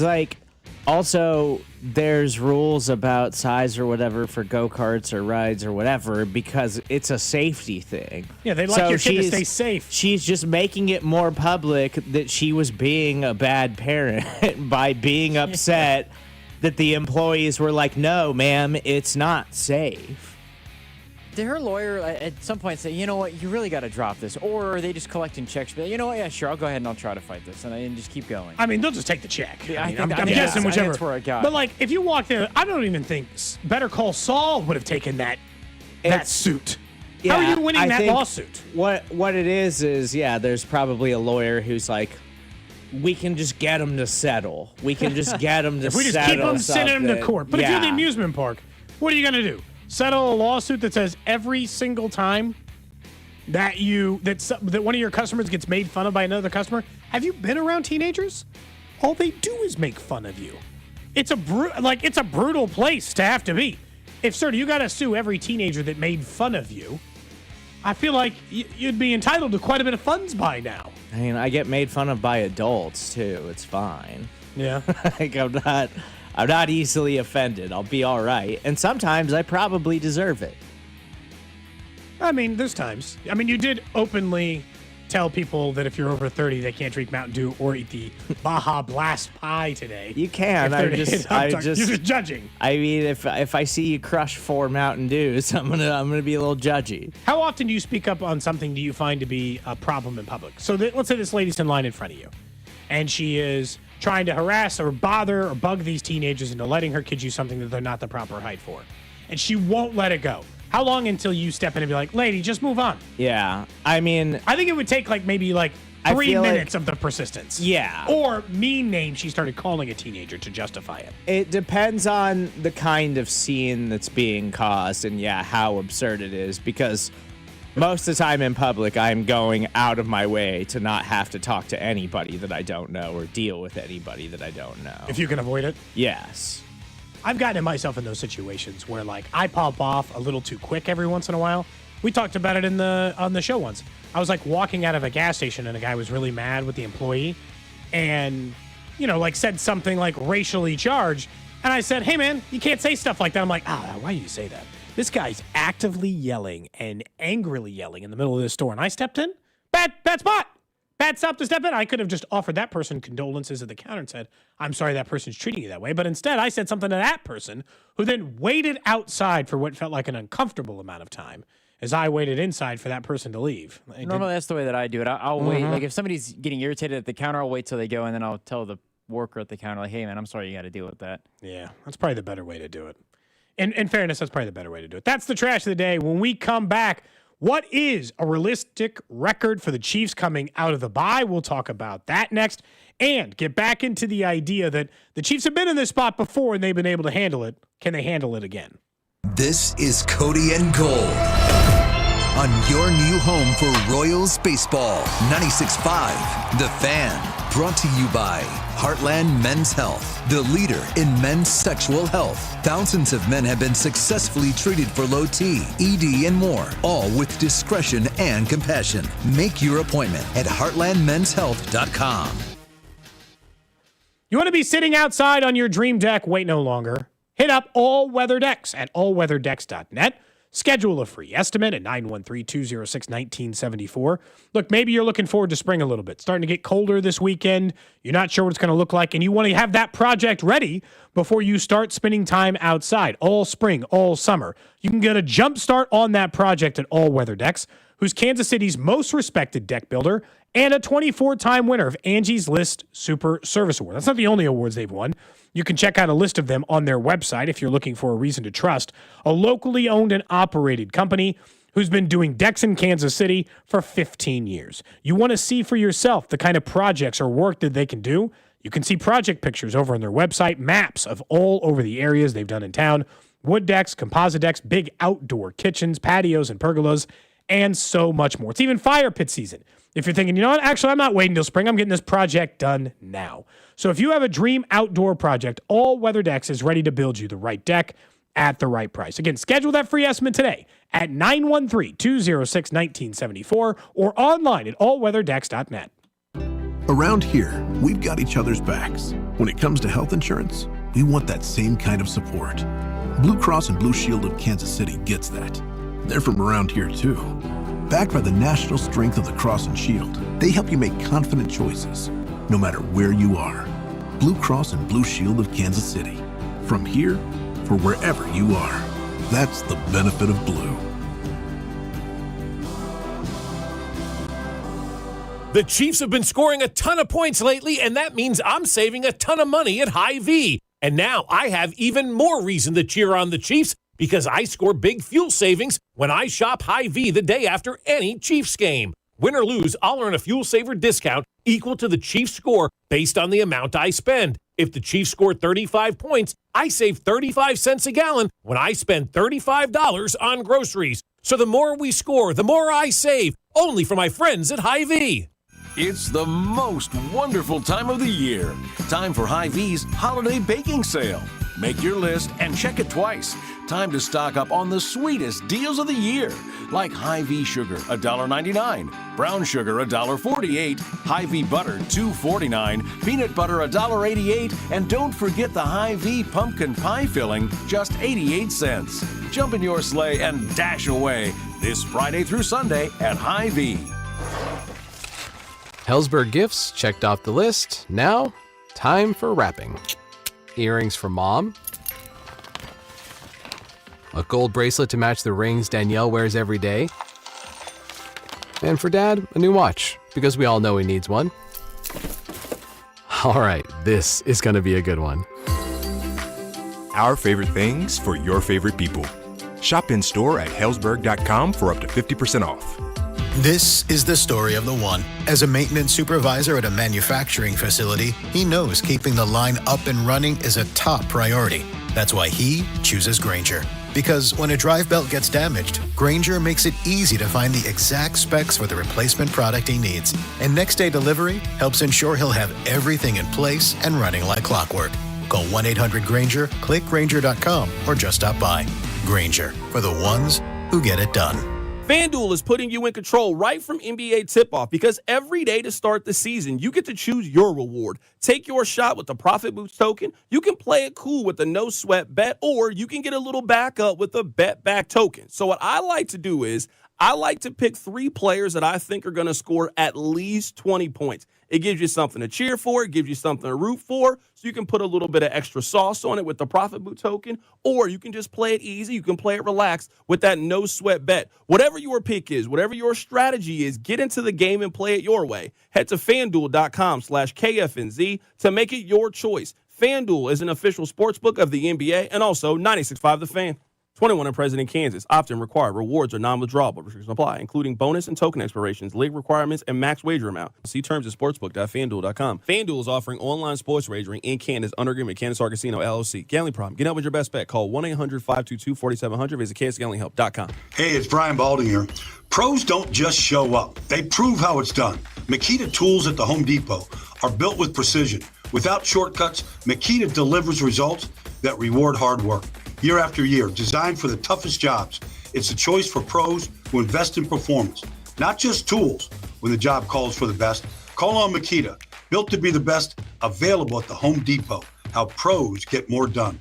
also, there's rules about size or whatever for go-karts or rides or whatever because it's a safety thing. Yeah, they like your kid to stay safe. She's just making it more public that she was being a bad parent by being upset that the employees were like, no, ma'am, it's not safe. Did her lawyer at some point say, you know what, you really got to drop this? Or are they just collecting checks? But you know what, yeah, sure, I'll go ahead and I'll try to fight this and just keep going. I mean, they'll just take the check. Yeah, I'm guessing whichever. That's where I got But if you walked in, I don't even think Better Call Saul would have taken that suit. Yeah, how are you winning I that think lawsuit? What it is, there's probably a lawyer who's like, we can just get them to settle. We can just get them to settle. If we just keep them sending them to court. But if you're the amusement park, what are you going to do? Settle a lawsuit that says every single time that one of your customers gets made fun of by another customer? Have you been around teenagers? All they do is make fun of you. It's a brutal place to have to be. If Serda, you got to sue every teenager that made fun of you, I feel like you'd be entitled to quite a bit of funds by now. I mean, I get made fun of by adults too. It's fine. Yeah. I'm not easily offended. I'll be all right. And sometimes I probably deserve it. I mean, there's times. I mean, you did openly tell people that if you're over 30, they can't drink Mountain Dew or eat the Baja Blast pie today. You can. You're just judging. I mean, if I see you crush 4 Mountain Dews, I'm gonna be a little judgy. How often do you speak up on something do you find to be a problem in public? So let's say this lady's in line in front of you, and she is trying to harass or bother or bug these teenagers into letting her kids use something that they're not the proper height for. And she won't let it go. How long until you step in and be like, lady, just move on? Yeah. I mean, I think it would take maybe 3 minutes of the persistence. Yeah. Or mean names she started calling a teenager to justify it. It depends on the kind of scene that's being caused and how absurd it is, because most of the time in public, I'm going out of my way to not have to talk to anybody that I don't know or deal with anybody that I don't know. If you can avoid it? Yes. I've gotten myself in those situations where I pop off a little too quick every once in a while. We talked about it on the show once. I was walking out of a gas station and a guy was really mad with the employee and, said something racially charged. And I said, hey man, you can't say stuff like that. I'm like, why do you say that? This guy's actively yelling and angrily yelling in the middle of this store. And I stepped in. Bad spot. Bad stop to step in. I could have just offered that person condolences at the counter and said, I'm sorry that person's treating you that way. But instead, I said something to that person who then waited outside for what felt like an uncomfortable amount of time as I waited inside for that person to leave. Normally, that's the way that I do it. I'll wait. If somebody's getting irritated at the counter, I'll wait till they go, and then I'll tell the worker at the counter, hey, man, I'm sorry you got to deal with that. Yeah, that's probably the better way to do it. In fairness, that's probably the better way to do it. That's the trash of the day. When we come back, what is a realistic record for the Chiefs coming out of the bye? We'll talk about that next and get back into the idea that the Chiefs have been in this spot before and they've been able to handle it. Can they handle it again? This is Cody and Gold on your new home for Royals baseball. 96.5 The Fan. Brought to you by Heartland Men's Health, the leader in men's sexual health. Thousands of men have been successfully treated for low T, ED, and more, all with discretion and compassion. Make your appointment at heartlandmenshealth.com. You want to be sitting outside on your dream deck? Wait no longer. Hit up All Weather Decks at allweatherdecks.net. Schedule a free estimate at 913-206-1974. Look, maybe you're looking forward to spring a little bit. Starting to get colder this weekend. You're not sure what it's going to look like, and you want to have that project ready before you start spending time outside all spring, all summer. You can get a jump start on that project at All Weather Decks, who's Kansas City's most respected deck builder and a 24-time winner of Angie's List Super Service Award. That's not the only awards they've won. You can check out a list of them on their website if you're looking for a reason to trust a locally owned and operated company who's been doing decks in Kansas City for 15 years. You want to see for yourself the kind of projects or work that they can do? You can see project pictures over on their website, maps of all over the areas they've done in town, wood decks, composite decks, big outdoor kitchens, patios, and pergolas, and so much more. It's even fire pit season. If you're thinking, you know what, actually, I'm not waiting till spring. I'm getting this project done now. So if you have a dream outdoor project, All Weather Decks is ready to build you the right deck at the right price. Again, schedule that free estimate today at 913-206-1974 or online at allweatherdecks.net. Around here, we've got each other's backs. When it comes to health insurance, we want that same kind of support. Blue Cross and Blue Shield of Kansas City gets that. They're from around here, too. Backed by the national strength of the Cross and Shield, they help you make confident choices, no matter where you are. Blue Cross and Blue Shield of Kansas City. From here, for wherever you are. That's the benefit of blue. The Chiefs have been scoring a ton of points lately, and that means I'm saving a ton of money at Hy-Vee. And now I have even more reason to cheer on the Chiefs because I score big fuel savings when I shop Hy-Vee the day after any Chiefs game. Win or lose, I'll earn a fuel saver discount equal to the Chiefs score based on the amount I spend. If the Chiefs score 35 points, I save 35 cents a gallon when I spend $35 on groceries. So the more we score, the more I save, only for my friends at Hy-Vee. It's the most wonderful time of the year. Time for Hy-Vee's Holiday Baking Sale. Make your list and check it twice. Time to stock up on the sweetest deals of the year, like Hy-Vee sugar, $1.99, brown sugar, $1.48, Hy-Vee butter, $2.49, peanut butter, $1.88, and don't forget the Hy-Vee pumpkin pie filling, just 88 cents. Jump in your sleigh and dash away this Friday through Sunday at Hy-Vee. Hellsberg gifts checked off the list. Now, time for wrapping. Earrings for Mom. A gold bracelet to match the rings Danielle wears every day. And for Dad, a new watch, because we all know he needs one. All right, this is gonna be a good one. Our favorite things for your favorite people. Shop in store at Hellsberg.com for up to 50% off. This is the story of the one. As a maintenance supervisor at a manufacturing facility, he knows keeping the line up and running is a top priority. That's why he chooses Grainger. Because when a drive belt gets damaged, Grainger makes it easy to find the exact specs for the replacement product he needs. And next day delivery helps ensure he'll have everything in place and running like clockwork. Call 1-800-GRAINGER, click Grainger.com, or just stop by. Grainger, for the ones who get it done. FanDuel is putting you in control right from NBA tip-off because every day to start the season, you get to choose your reward. Take your shot with the Profit Boost token. You can play it cool with the no-sweat bet, or you can get a little backup with the Bet Back token. So what I like to do is I like to pick 3 players that I think are going to score at least 20 points. It gives you something to cheer for. It gives you something to root for. So you can put a little bit of extra sauce on it with the Profit Boot token, or you can just play it easy. You can play it relaxed with that no sweat bet. Whatever your pick is, whatever your strategy is, get into the game and play it your way. Head to FanDuel.com/KFNZ to make it your choice. FanDuel is an official sportsbook of the NBA and also 96.5 The Fan. 21 and present in Kansas. Opt-in required. Rewards are non-withdrawable. Restrictions apply, including bonus and token expirations, league requirements, and max wager amount. See terms at sportsbook.fanduel.com. FanDuel is offering online sports wagering in Kansas under agreement. Kansas Art Casino, LLC. Gambling problem? Get out with your best bet. Call 1-800-522-4700. Visit kansasgamblinghelp.com. Hey, it's Brian Balding here. Pros don't just show up. They prove how it's done. Makita tools at the Home Depot are built with precision. Without shortcuts, Makita delivers results that reward hard work. Year after year, designed for the toughest jobs. It's a choice for pros who invest in performance, not just tools. When the job calls for the best, call on Makita. Built to be the best, available at the Home Depot. How pros get more done.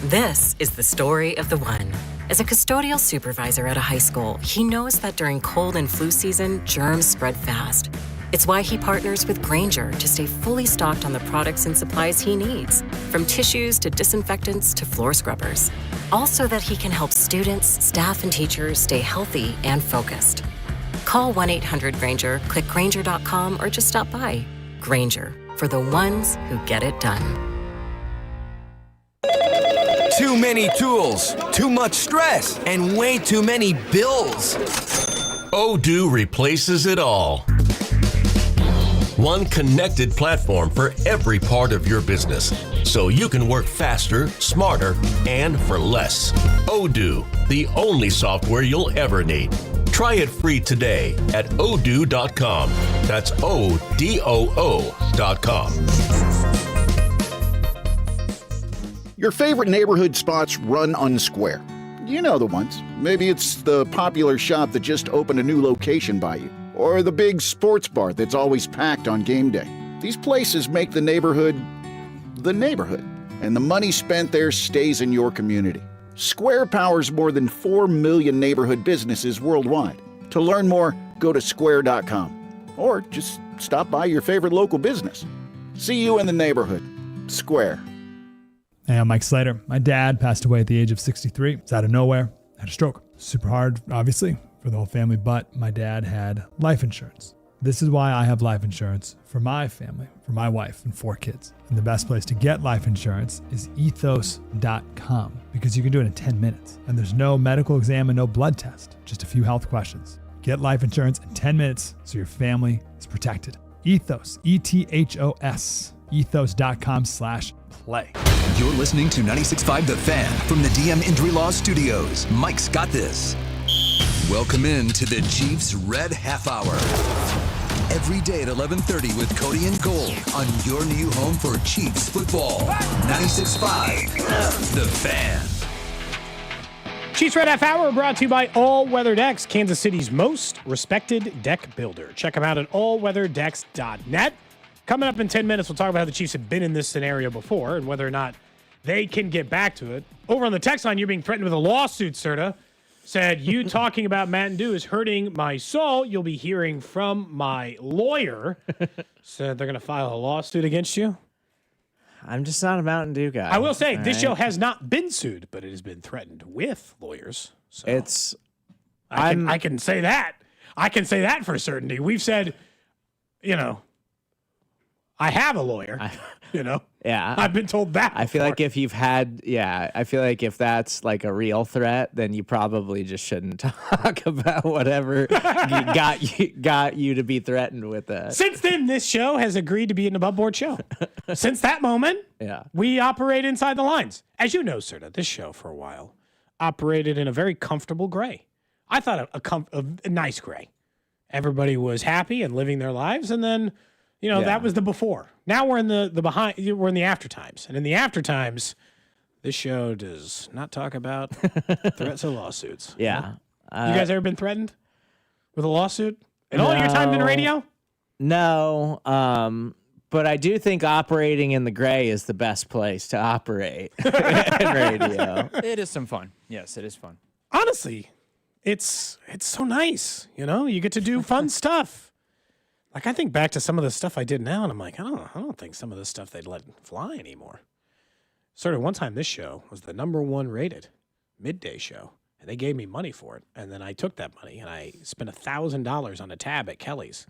This is the story of the one. As a custodial supervisor at a high school, he knows that during cold and flu season, germs spread fast. It's why he partners with Grainger to stay fully stocked on the products and supplies he needs, from tissues to disinfectants to floor scrubbers. All so that he can help students, staff, and teachers stay healthy and focused. Call 1-800-GRAINGER, click Grainger.com, or just stop by. Grainger, for the ones who get it done. Too many tools, too much stress, and way too many bills. Odoo replaces it all. One connected platform for every part of your business, so you can work faster, smarter, and for less. Odoo, the only software you'll ever need. Try it free today at odoo.com. That's ODOO.com. Your favorite neighborhood spots run unsquare. You know the ones. Maybe it's the popular shop that just opened a new location by you, or the big sports bar that's always packed on game day. These places make the neighborhood, and the money spent there stays in your community. Square powers more than 4 million neighborhood businesses worldwide. To learn more, go to square.com, or just stop by your favorite local business. See you in the neighborhood. Square. Hey, I'm Mike Slater. My dad passed away at the age of 63. It's out of nowhere. Had a stroke. Super hard, obviously, for the whole family, but my dad had life insurance. This is why I have life insurance for my family, for my wife and 4 kids. And the best place to get life insurance is ethos.com, because you can do it in 10 minutes. And there's no medical exam and no blood test, just a few health questions. Get life insurance in 10 minutes so your family is protected. Ethos, ETHOS, ethos.com/play. You're listening to 96.5 The Fan from the DM Injury Law Studios. Mike's got this. Welcome in to the Chiefs Red Half Hour. Every day at 11:30 with Cody and Gold on your new home for Chiefs football. 96.5 The Fan. Chiefs Red Half Hour brought to you by All Weather Decks, Kansas City's most respected deck builder. Check them out at allweatherdecks.net. Coming up in 10 minutes, we'll talk about how the Chiefs have been in this scenario before and whether or not they can get back to it. Over on the text line, you're being threatened with a lawsuit, Serda. Said, you talking about Matt and Dew is hurting my soul. You'll be hearing from my lawyer. Said they're going to file a lawsuit against you. I'm just not a Mountain Dew guy. I will say, this show has not been sued, but it has been threatened with lawyers. So I can say that. I can say that for certainty. We've said, I have a lawyer, Yeah. I've been told that I feel like if that's like a real threat, then you probably just shouldn't talk about whatever got you to be threatened with that. Since then, this show has agreed to be an above-board show. Since that moment, we operate inside the lines. As you know, Serda, this show for a while operated in a very comfortable gray. I thought a nice gray. Everybody was happy and living their lives, and then... that was the before. Now we're in the behind. We're in the after times, and in the after times, this show does not talk about threats or lawsuits. Yeah, you guys ever been threatened with a lawsuit in all your time in radio? No, but I do think operating in the gray is the best place to operate in radio. It is some fun. Yes, it is fun. Honestly, it's so nice. You get to do fun stuff. Like, I think back to some of the stuff I did now, and I'm like, I don't think some of the stuff they'd let fly anymore. Sort of one time, this show was the #1 rated midday show, and they gave me money for it. And then I took that money, and I spent $1,000 on a tab at Kelly's.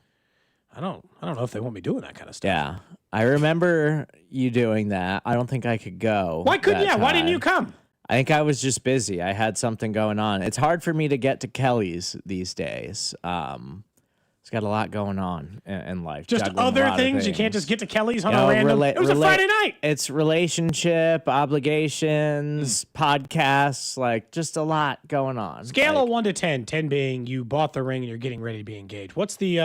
I don't know if they want me doing that kind of stuff. Yeah, I remember you doing that. I don't think I could go. Why couldn't you? Why didn't you come? I think I was just busy. I had something going on. It's hard for me to get to Kelly's these days. It's got a lot going on in life. Just other things? You can't just get to Kelly's on a random... It was a Friday night. It's relationship, obligations, podcasts, like just a lot going on. Scale of 1 to 10, 10 being you bought the ring and you're getting ready to be engaged. What's the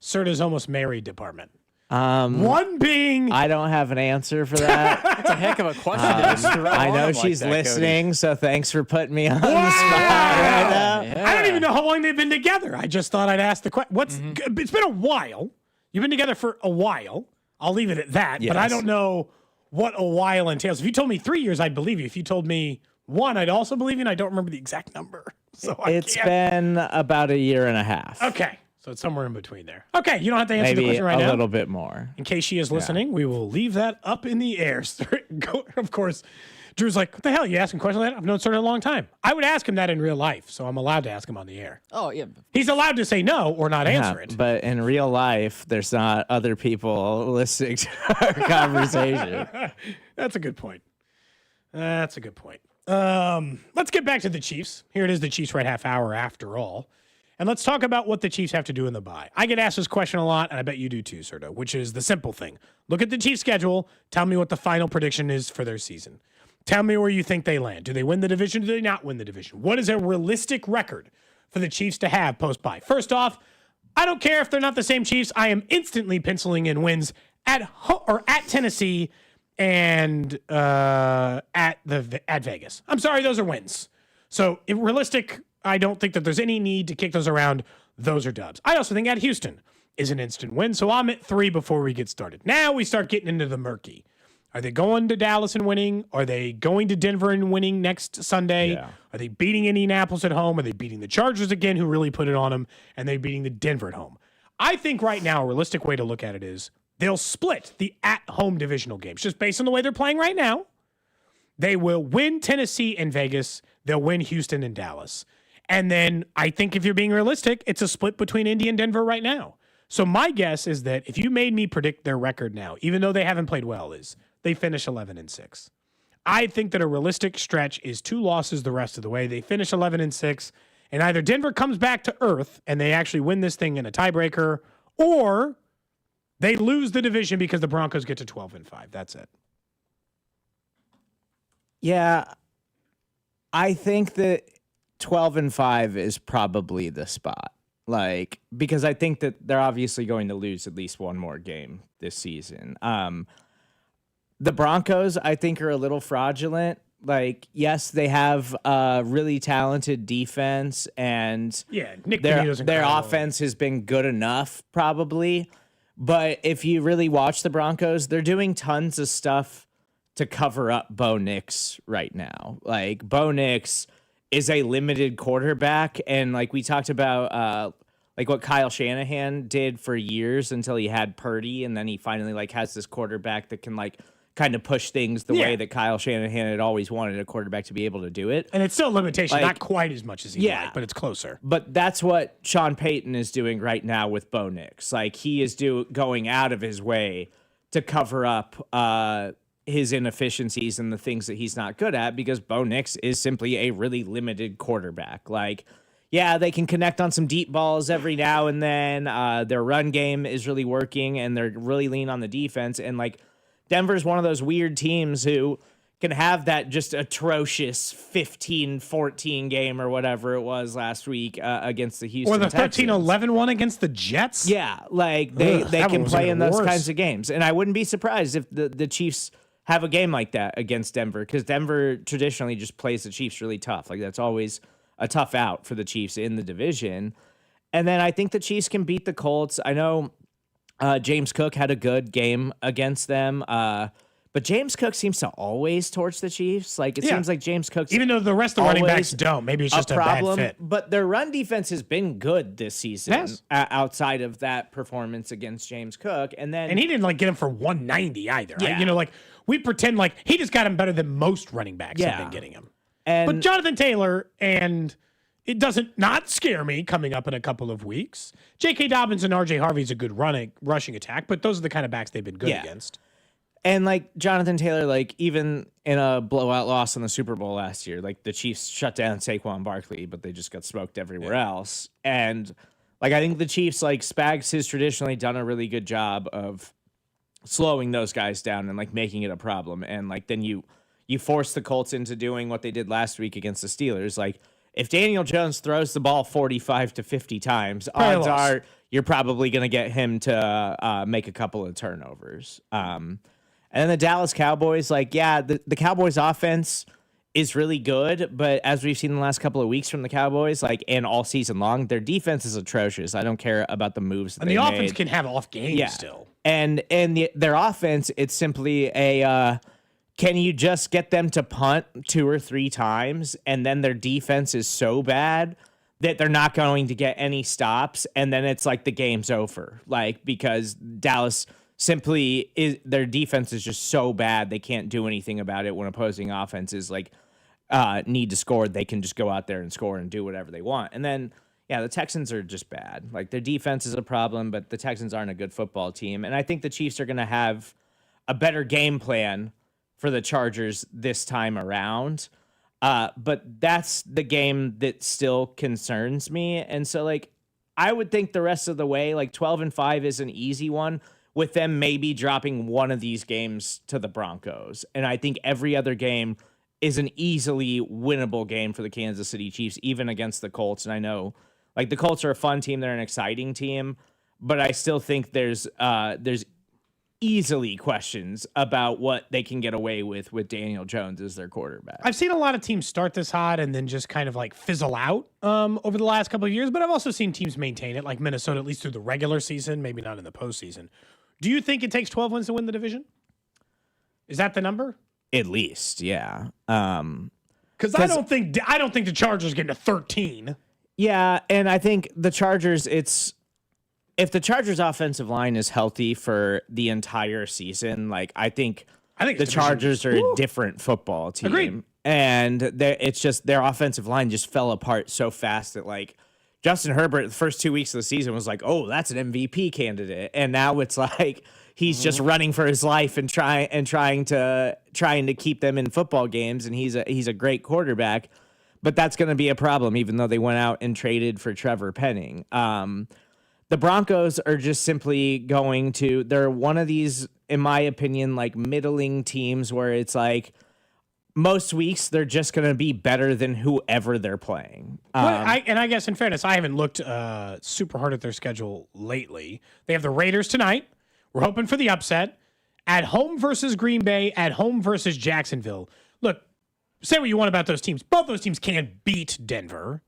Serda's almost married department? 1 being... I don't have an answer for that. That's a heck of a question. I know she's listening, Cody. So thanks for putting me on the spot right now. Yeah. I don't even know how long they've been together. I just thought I'd ask the question. It's been a while. You've been together for a while. I'll leave it at that. But I don't know what a while entails. If you told me 3 years, I'd believe you. If you told me 1, I'd also believe you. And I don't remember the exact number. So it's been about a year and a half. Okay. So it's somewhere in between there. Okay. You don't have to answer the question right now. Maybe a little bit more. In case she is listening, we will leave that up in the air. Of course, Drew's like, what the hell? You asking questions like that? I've known Serda a long time. I would ask him that in real life, so I'm allowed to ask him on the air. Oh, yeah. He's allowed to say no or not answer it. But in real life, there's not other people listening to our conversation. That's a good point. Let's get back to the Chiefs. Here it is, the Chiefs right half hour after all. And let's talk about what the Chiefs have to do in the bye. I get asked this question a lot, and I bet you do too, Serda, which is the simple thing. Look at the Chiefs' schedule. Tell me what the final prediction is for their season. Tell me where you think they land. Do they win the division? Do they not win the division? What is a realistic record for the Chiefs to have post-bye? First off, I don't care if they're not the same Chiefs. I am instantly penciling in wins at Tennessee and at Vegas. I'm sorry, those are wins. So realistic, I don't think that there's any need to kick those around. Those are dubs. I also think at Houston is an instant win. So I'm at 3 before we get started. Now we start getting into the murky. Are they going to Dallas and winning? Are they going to Denver and winning next Sunday? Yeah. Are they beating Indianapolis at home? Are they beating the Chargers again, who really put it on them? And they beating the Denver at home. I think right now a realistic way to look at it is they'll split the at-home divisional games. Just based on the way they're playing right now, they will win Tennessee and Vegas. They'll win Houston and Dallas. And then I think if you're being realistic, it's a split between Indy and Denver right now. So my guess is that if you made me predict their record now, even though they haven't played well, is they finish 11-6. I think that a realistic stretch is 2 losses the rest of the way. They finish 11-6, and either Denver comes back to earth and they actually win this thing in a tiebreaker, or they lose the division because the Broncos get to 12-5. That's it. Yeah, I think that 12-5 is probably the spot. Because I think that they're obviously going to lose at least one more game this season. The Broncos, I think, are a little fraudulent. Yes, they have a really talented defense, and Nick their offense has been good enough, probably. But if you really watch the Broncos, they're doing tons of stuff to cover up Bo Nix right now. Bo Nix is a limited quarterback, and we talked about what Kyle Shanahan did for years until he had Purdy, and then he finally has this quarterback that can kind of push things the way that Kyle Shanahan had always wanted a quarterback to be able to do it. And it's still a limitation, not quite as much as he'd like, but it's closer. But that's what Sean Payton is doing right now with Bo Nix. He is going out of his way to cover up his inefficiencies and the things that he's not good at, because Bo Nix is simply a really limited quarterback. They can connect on some deep balls every now and then. Their run game is really working, and they're really lean on the defense. And Denver's one of those weird teams who can have that just atrocious 15-14 game or whatever it was last week against the Houston Texans. Or the 13-11 one against the Jets? Yeah, they can play in those kinds of games. And I wouldn't be surprised if the Chiefs have a game like that against Denver, because Denver traditionally just plays the Chiefs really tough. That's always a tough out for the Chiefs in the division. And then I think the Chiefs can beat the Colts. I know James Cook had a good game against them, but James Cook seems to always torch the Chiefs. Seems like James Cook's, even though the rest of the running backs don't. Maybe it's just a problem, bad fit. But their run defense has been good this season, outside of that performance against James Cook. And he didn't get him for 190 either. Yeah. We pretend he just got him better than most running backs have been getting him. But Jonathan Taylor, and it doesn't not scare me coming up in a couple of weeks. J.K. Dobbins and R.J. Harvey's a good rushing attack, but those are the kind of backs they've been good against. And Jonathan Taylor, even in a blowout loss in the Super Bowl last year, the Chiefs shut down Saquon Barkley, but they just got smoked everywhere else. And I think the Chiefs, Spags has traditionally done a really good job of slowing those guys down and making it a problem. And then you force the Colts into doing what they did last week against the Steelers. If Daniel Jones throws the ball 45 to 50 times, odds are you're probably going to get him to make a couple of turnovers. And then the Dallas Cowboys, the Cowboys offense is really good, but as we've seen in the last couple of weeks from the Cowboys, like, and all season long, their defense is atrocious. I don't care about the moves that and they the made. offense can have off games still. And their offense, it's simply can you just get them to punt 2 or 3 times, and then their defense is so bad that they're not going to get any stops, and then it's like the game's over. Like, because Dallas simply is, their defense is just so bad they can't do anything about it when opposing offenses like need to score. They can just go out there and score and do whatever they want. And then the Texans are just bad. Like, their defense is a problem, but the Texans aren't a good football team. And I think the Chiefs are going to have a better game plan for the Chargers this time around. But that's the game that still concerns me. And so, like, I would think the rest of the way, like 12-5 is an easy one, with them maybe dropping one of these games to the Broncos. And I think every other game is an easily winnable game for the Kansas City Chiefs, even against the Colts. And I know, like, the Colts are a fun team. They're an exciting team. But I still think there's easily questions about what they can get away with Daniel Jones as their quarterback. I've seen a lot of teams start this hot and then just kind of like fizzle out over the last couple of years, but I've also seen teams maintain it, like Minnesota, at least through the regular season, maybe not in the postseason. Do you think it takes 12 wins to win the division? Is that the number? At least, yeah. Because I don't think the Chargers get to 13. Yeah, and I think the Chargers, if the Chargers' offensive line is healthy for the entire season, like, I think the Chargers are a different football team. Agreed. And it's just their offensive line just fell apart so fast that, like, Justin Herbert, the first 2 weeks of the season, was like, oh, that's an MVP candidate. And now it's like he's just running for his life and trying to keep them in football games. And he's a great quarterback. But that's going to be a problem, even though they went out and traded for Trevor Penning. The Broncos are just simply they're one of these, in my opinion, like, middling teams where it's like, most weeks they're just going to be better than whoever they're playing. I guess in fairness, I haven't looked super hard at their schedule lately. They have the Raiders tonight. We're hoping for the upset. At home versus Green Bay. At home versus Jacksonville. Look, say what you want about those teams. Both those teams can't beat Denver.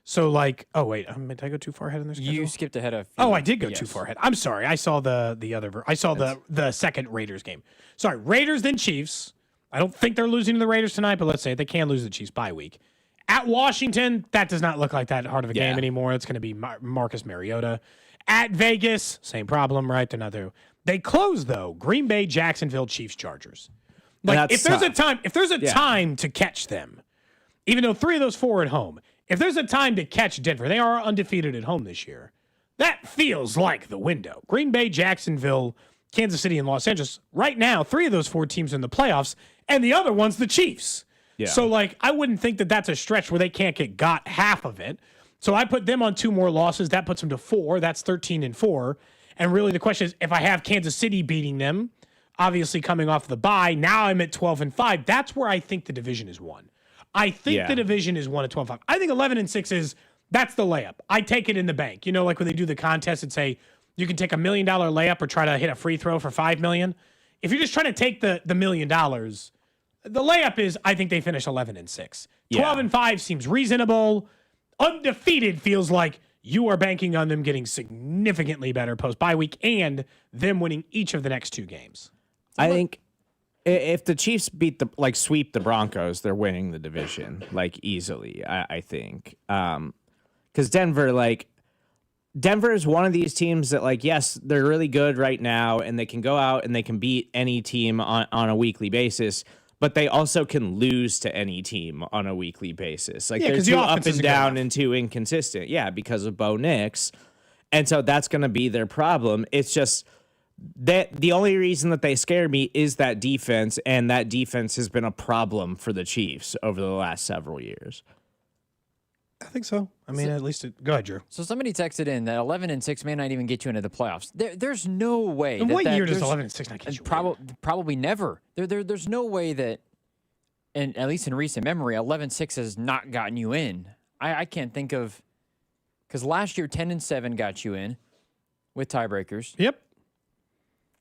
So, like, oh, wait, did I go too far ahead in their schedule? You skipped ahead of. I did go too far ahead. I'm sorry. I saw the second Raiders game. Sorry, Raiders then Chiefs. I don't think they're losing to the Raiders tonight, but let's say they can lose the Chiefs bye week. At Washington, that does not look like that hard of a game anymore. It's going to be Marcus Mariota. At Vegas, same problem, right? They're not there. They close, though. Green Bay, Jacksonville, Chiefs, Chargers. Like, if there's a time to catch them, even though 3 of those 4 are at home, if there's a time to catch Denver, they are undefeated at home this year. That feels like the window. Green Bay, Jacksonville, Kansas City, and Los Angeles. Right now, 3 of those 4 teams are in the playoffs, and the other one's the Chiefs. Yeah. So, like, I wouldn't think that that's a stretch where they can't get half of it. So I put them on 2 more losses. That puts them to 4. That's 13-4. And really the question is, if I have Kansas City beating them, obviously coming off the bye, now I'm at 12-5. That's where I think the division is won. I think the division is 1 at 12-5. I think 11-6 that's the layup. I take it in the bank. You know, like when they do the contest and say you can take $1 million layup or try to hit a free throw for $5 million. If you're just trying to take the $1 million, the layup is I think they finish 11-6. 12-5 seems reasonable. Undefeated feels like you are banking on them getting significantly better post bye week and them winning each of the next 2 games. I think if the Chiefs sweep the Broncos, they're winning the division, like, easily, I think. Because Denver is one of these teams that, like, yes, they're really good right now, and they can go out and they can beat any team on a weekly basis, but they also can lose to any team on a weekly basis. Like, they're too up and down and too inconsistent. Yeah, because of Bo Nix. And so that's going to be their problem. It's just that the only reason that they scare me is that defense, and that defense has been a problem for the Chiefs over the last several years. I think so. I mean, at least go ahead, Drew. So somebody texted in that 11-6 may not even get you into the playoffs. There's no way. In what year does 11-6 not get you? Probably never. There's no way that, and at least in recent memory, 11-6 has not gotten you in. I can't think of, because last year 10-7 got you in with tiebreakers. Yep.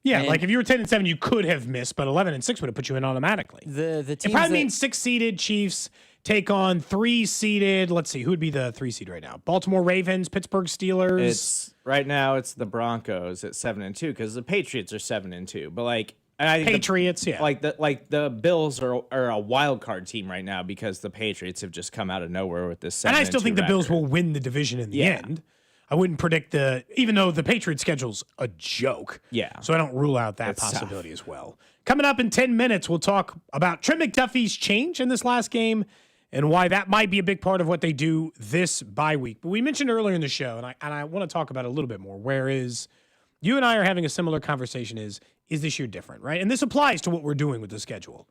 Yeah, And like if you were 10-7, you could have missed, but 11-6 would have put you in automatically. the It teams probably that- means 6-seeded Chiefs take on 3-seeded. Let's see, who would be the 3-seed right now? Baltimore Ravens, Pittsburgh Steelers. It's right now. It's the Broncos at 7-2 because the Patriots are 7-2. But like, and I think Patriots, yeah. like the Bills are a wild card team right now because the Patriots have just come out of nowhere with this. And I still think the Bills record. will win the division in the Yeah. end. I wouldn't predict even though the Patriots schedule's a joke. Yeah. So I don't rule out that It's tough. possibility as well. Coming up in 10 minutes, we'll talk about Trent McDuffie's change in this last game and why that might be a big part of what they do this bye week. But we mentioned earlier in the show, and I want to talk about it a little bit more, whereas you and I are having a similar conversation is this year different, right? And this applies to what we're doing with the schedule,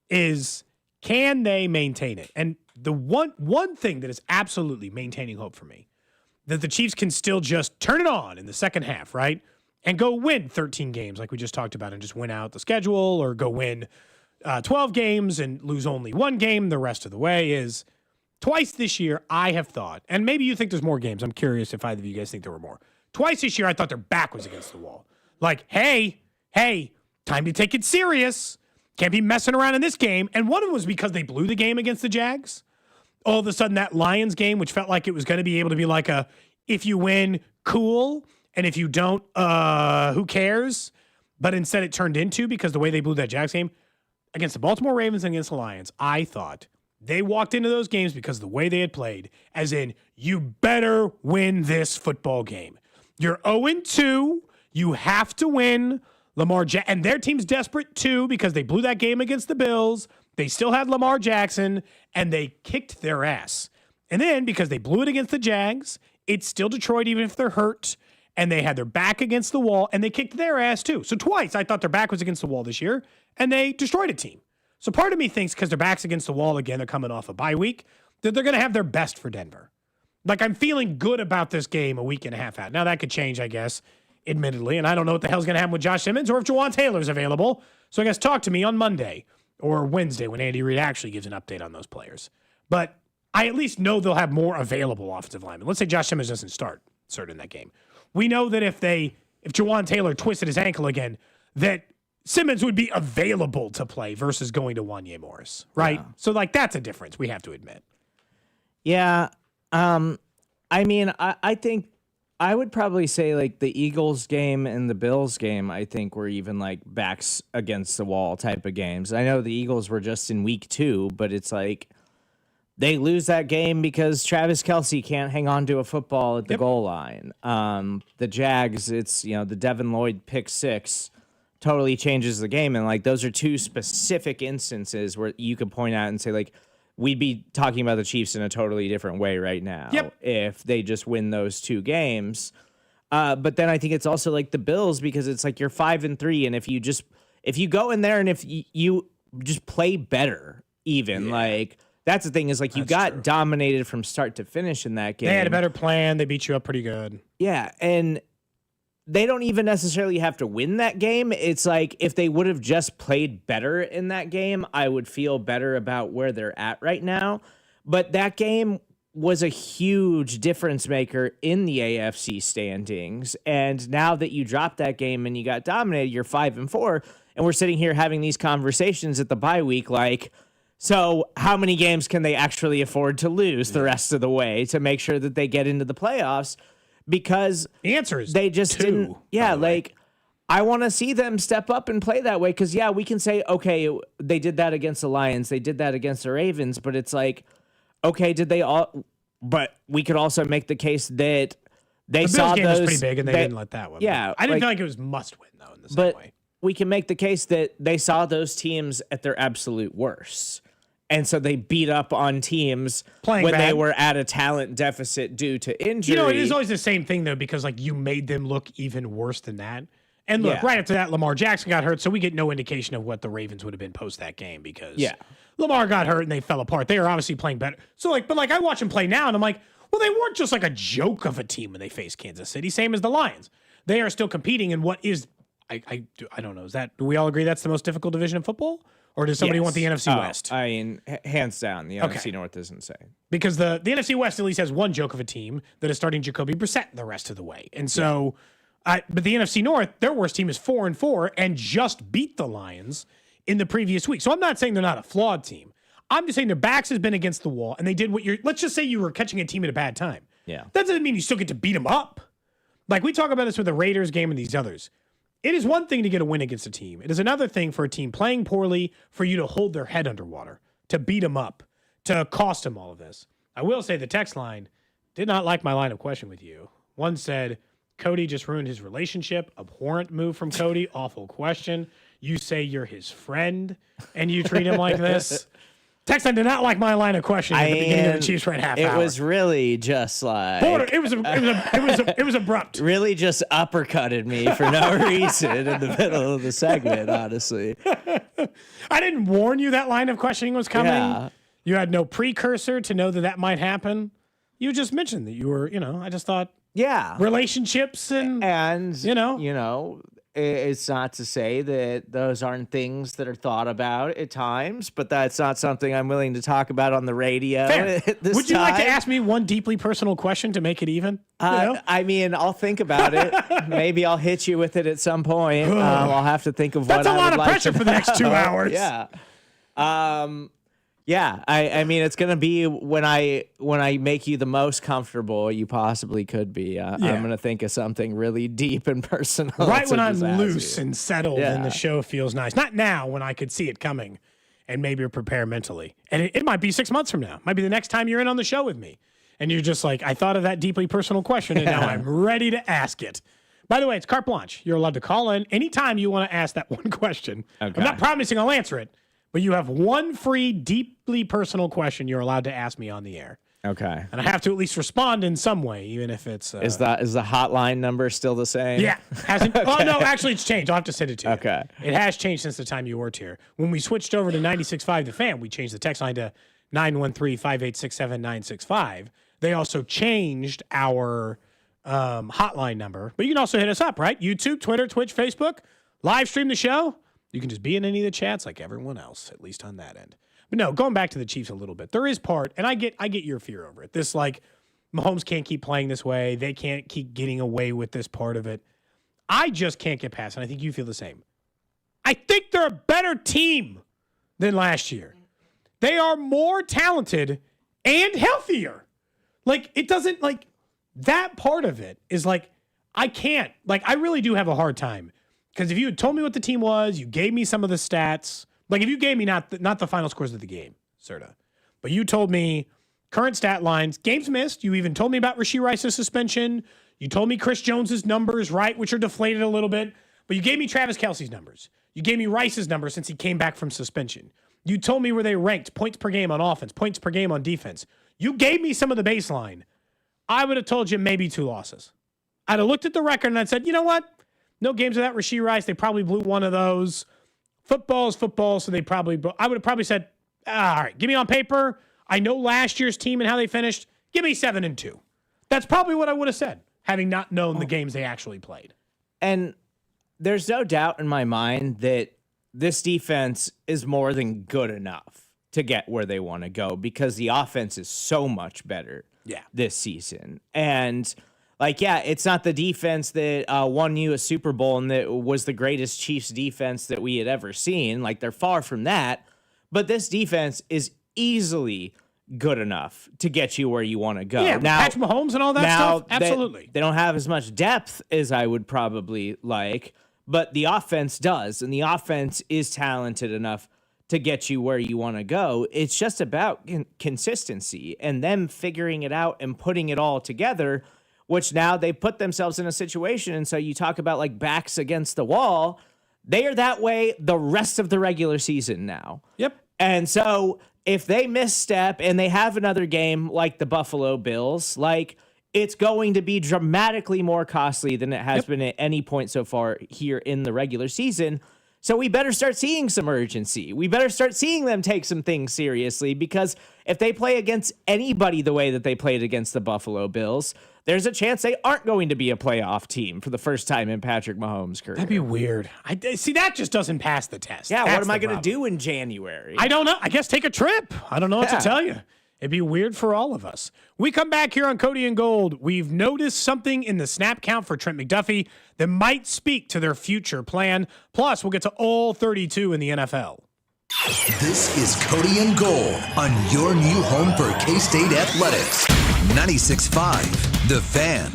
is can they maintain it? And the one thing that is absolutely maintaining hope for me, that the Chiefs can still just turn it on in the second half, right? And go win 13 games like we just talked about and just win out the schedule, or go win 12 games and lose only one game the rest of the way, is twice this year I have thought, and maybe you think there's more games. I'm curious if either of you guys think there were more. Twice this year I thought their back was against the wall. Like, hey, time to take it serious. Can't be messing around in this game. And one of them was because they blew the game against the Jags. All of a sudden, that Lions game, which felt like it was going to be able to be like a, if you win, cool, and if you don't, who cares? But instead it turned into, because the way they blew that Jags game, against the Baltimore Ravens and against the Lions, I thought they walked into those games because of the way they had played, as in, you better win this football game. You're 0-2, you have to win. And their team's desperate too because they blew that game against the Bills. They still had Lamar Jackson, and they kicked their ass. And then, because they blew it against the Jags, it's still Detroit even if they're hurt, and they had their back against the wall, and they kicked their ass too. So twice I thought their back was against the wall this year, and they destroyed a team. So part of me thinks because their back's against the wall again, they're coming off a bye week, that they're going to have their best for Denver. Like, I'm feeling good about this game a week and a half out. Now, that could change, I guess, admittedly, and I don't know what the hell's going to happen with Josh Simmons or if Jawan Taylor's available. So I guess talk to me on Monday or Wednesday when Andy Reid actually gives an update on those players. But I at least know they'll have more available offensive linemen. Let's say Josh Simmons doesn't start in that game. We know that if Jawan Taylor twisted his ankle again, that Simmons would be available to play versus going to Wanya Morris, right? Yeah. So, like, that's a difference we have to admit. Yeah. I mean, I think I would probably say like the Eagles game and the Bills game, I think were even like backs against the wall type of games. I know the Eagles were just in week 2, but it's like they lose that game because Travis Kelce can't hang on to a football at the goal line. The Jags, it's, the Devin Lloyd pick 6 totally changes the game. And like, those are two specific instances where you could point out and say like, we'd be talking about the Chiefs in a totally different way right now if they just win those 2 games. But then I think it's also like the Bills, because it's like you're 5-3, and if you go in there and if you just play better, even like that's the thing is like you got dominated from start to finish in that game. They had a better plan. They beat you up pretty good. Yeah, and they don't even necessarily have to win that game. It's like if they would have just played better in that game, I would feel better about where they're at right now. But that game was a huge difference maker in the AFC standings. And now that you dropped that game and you got dominated, you're 5-4. And we're sitting here having these conversations at the bye week like, so how many games can they actually afford to lose the rest of the way to make sure that they get into the playoffs? Because the answer is they just 2, didn't. Yeah, like I want to see them step up and play that way. Because we can say, okay, they did that against the Lions, they did that against the Ravens, but it's like, okay, did they all? But we could also make the case that they saw Bills game those was pretty big and they didn't let that one. Yeah, I didn't feel like it was must win though in the same way. We can make the case that they saw those teams at their absolute worst. And so they beat up on teams when they were at a talent deficit due to injury. It is always the same thing, though, because like you made them look even worse than that. And look, right after that, Lamar Jackson got hurt, so we get no indication of what the Ravens would have been post that game because Lamar got hurt and they fell apart. They are obviously playing better. So but I watch them play now and I'm like, well, they weren't just like a joke of a team when they faced Kansas City, same as the Lions. They are still competing in what is, I don't know, do we all agree that's the most difficult division in football? Or does somebody want the NFC West? I mean, hands down, the NFC North is insane. Because the NFC West at least has one joke of a team that is starting Jacoby Brissett the rest of the way. And so But the NFC North, their worst team is 4-4 and just beat the Lions in the previous week. So I'm not saying they're not a flawed team. I'm just saying their backs has been against the wall, and they did what let's just say you were catching a team at a bad time. Yeah. That doesn't mean you still get to beat them up. Like we talk about this with the Raiders game and these others. It is one thing to get a win against a team. It is another thing for a team playing poorly for you to hold their head underwater, to beat them up, to cost them all of this. I will say the text line did not like my line of question with you. One said, Cody just ruined his relationship. Abhorrent move from Cody. Awful question. You say you're his friend and you treat him like this. Text line did not like my line of questioning at the beginning of the Chiefs right half hour. It was really just like it was abrupt. Really just uppercutted me for no reason in the middle of the segment, honestly. I didn't warn you that line of questioning was coming. Yeah. You had no precursor to know that might happen. You just mentioned that you were, I just thought relationships and it's not to say that those aren't things that are thought about at times, but that's not something I'm willing to talk about on the radio. Would you like to ask me one deeply personal question to make it even? I mean, I'll think about it. Maybe I'll hit you with it at some point. I'll have to think of that's what I would like. That's a lot of pressure for the next 2 hours. Yeah. Yeah, I mean, it's gonna be when I make you the most comfortable you possibly could be. I'm gonna think of something really deep and personal. Right when I'm loose and settled and the show feels nice. Not now when I could see it coming and maybe prepare mentally. And it might be 6 months from now. Might be the next time you're in on the show with me. And you're just like, I thought of that deeply personal question and now I'm ready to ask it. By the way, it's carte blanche. You're allowed to call in anytime you want to ask that one question. Okay. I'm not promising I'll answer it. But you have one free, deeply personal question you're allowed to ask me on the air. Okay. And I have to at least respond in some way, even if it's... Is the hotline number still the same? Yeah. Hasn't. Okay. Oh, no, actually, it's changed. I'll have to send it to you. Okay. It has changed since the time you worked here. When we switched over to 96.5 The Fan, we changed the text line to 913-586-7965. They also changed our hotline number. But you can also hit us up, right? YouTube, Twitter, Twitch, Facebook. Live stream the show. You can just be in any of the chats like everyone else, at least on that end. But no, going back to the Chiefs a little bit, there is part, and I get your fear over it. This, like, Mahomes can't keep playing this way. They can't keep getting away with this part of it. I just can't get past, and I think you feel the same. I think they're a better team than last year. They are more talented and healthier. Like, it doesn't, like, that part of it is like, I can't. Like, I really do have a hard time. Because if you had told me what the team was, you gave me some of the stats. Like if you gave me not the final scores of the game, Serda, but you told me current stat lines, games missed. You even told me about Rashee Rice's suspension. You told me Chris Jones's numbers, right, which are deflated a little bit. But you gave me Travis Kelce's numbers. You gave me Rice's numbers since he came back from suspension. You told me where they ranked points per game on offense, points per game on defense. You gave me some of the baseline. I would have told you maybe 2 losses. I'd have looked at the record and I'd said, you know what? No games without Rashee Rice. They probably blew one of those. Football is football, so I would have probably said, all right, give me on paper. I know last year's team and how they finished. Give me 7-2. That's probably what I would have said, having not known the games they actually played. And there's no doubt in my mind that this defense is more than good enough to get where they want to go because the offense is so much better this season. And it's not the defense that won you a Super Bowl and that was the greatest Chiefs defense that we had ever seen. Like, they're far from that. But this defense is easily good enough to get you where you want to go. Yeah, now, Patrick Mahomes and all that stuff? Absolutely. They don't have as much depth as I would probably like, but the offense does. And the offense is talented enough to get you where you want to go. It's just about consistency and them figuring it out and putting it all together, which now they put themselves in a situation. And so you talk about like backs against the wall. They are that way the rest of the regular season now. Yep. And so if they misstep and they have another game like the Buffalo Bills, like it's going to be dramatically more costly than it has been at any point so far here in the regular season. So we better start seeing some urgency. We better start seeing them take some things seriously, because if they play against anybody the way that they played against the Buffalo Bills, there's a chance they aren't going to be a playoff team for the first time in Patrick Mahomes' career. That'd be weird. See, that just doesn't pass the test. Yeah, That's what am I the going to problem. do in January? I don't know. I guess take a trip. I don't know what to tell you. It'd be weird for all of us. We come back here on Cody and Gold. We've noticed something in the snap count for Trent McDuffie that might speak to their future plan. Plus, we'll get to all 32 in the NFL. This is Cody and Gold on your new home for K-State Athletics. 96.5, The Fan.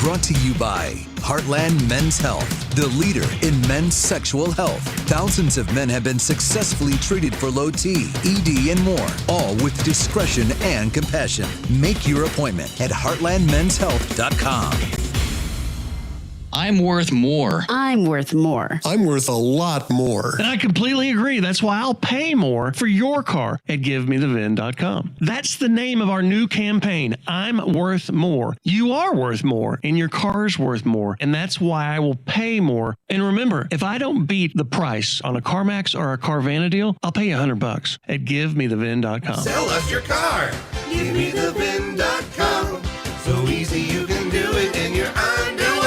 Brought to you by Heartland Men's Health, the leader in men's sexual health. Thousands of men have been successfully treated for low T, ED, and more, all with discretion and compassion. Make your appointment at heartlandmenshealth.com. I'm worth more. I'm worth more. I'm worth a lot more. And I completely agree. That's why I'll pay more for your car at GiveMeTheVin.com. That's the name of our new campaign. I'm worth more. You are worth more, and your car's worth more. And that's why I will pay more. And remember, if I don't beat the price on a CarMax or a Carvana deal, I'll pay you $100 at GiveMeTheVin.com. Sell us your car. GiveMeTheVin.com. So easy you can do it in your underwear.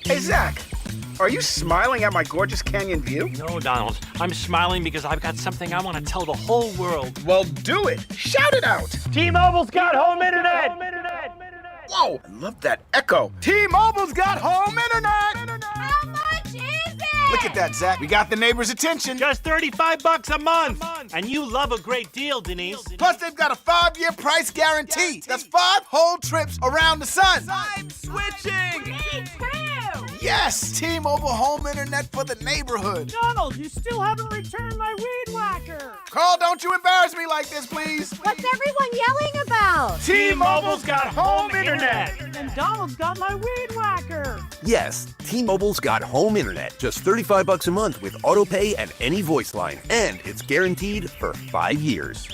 Hey, Zach, are you smiling at my gorgeous canyon view? No, Donald. I'm smiling because I've got something I want to tell the whole world. Well, do it. Shout it out. T-Mobile's got home internet. Whoa, I love that echo. T-Mobile's got home internet. How much is it? Look at that, Zach. We got the neighbor's attention. Just $35 a month. And you love a great deal, Denise. Plus, they've got a 5-year price guarantee. That's 5 whole trips around the sun. I'm switching. Me too. Yes, T-Mobile home internet for the neighborhood. Donald, you still haven't returned my weed whacker. Carl, don't you embarrass me like this, please. What's everyone yelling about? T-Mobile's got home internet. And Donald's got my weed whacker. Yes, T-Mobile's got home internet. Just $35 a month with auto pay and any voice line. And it's guaranteed for 5 years.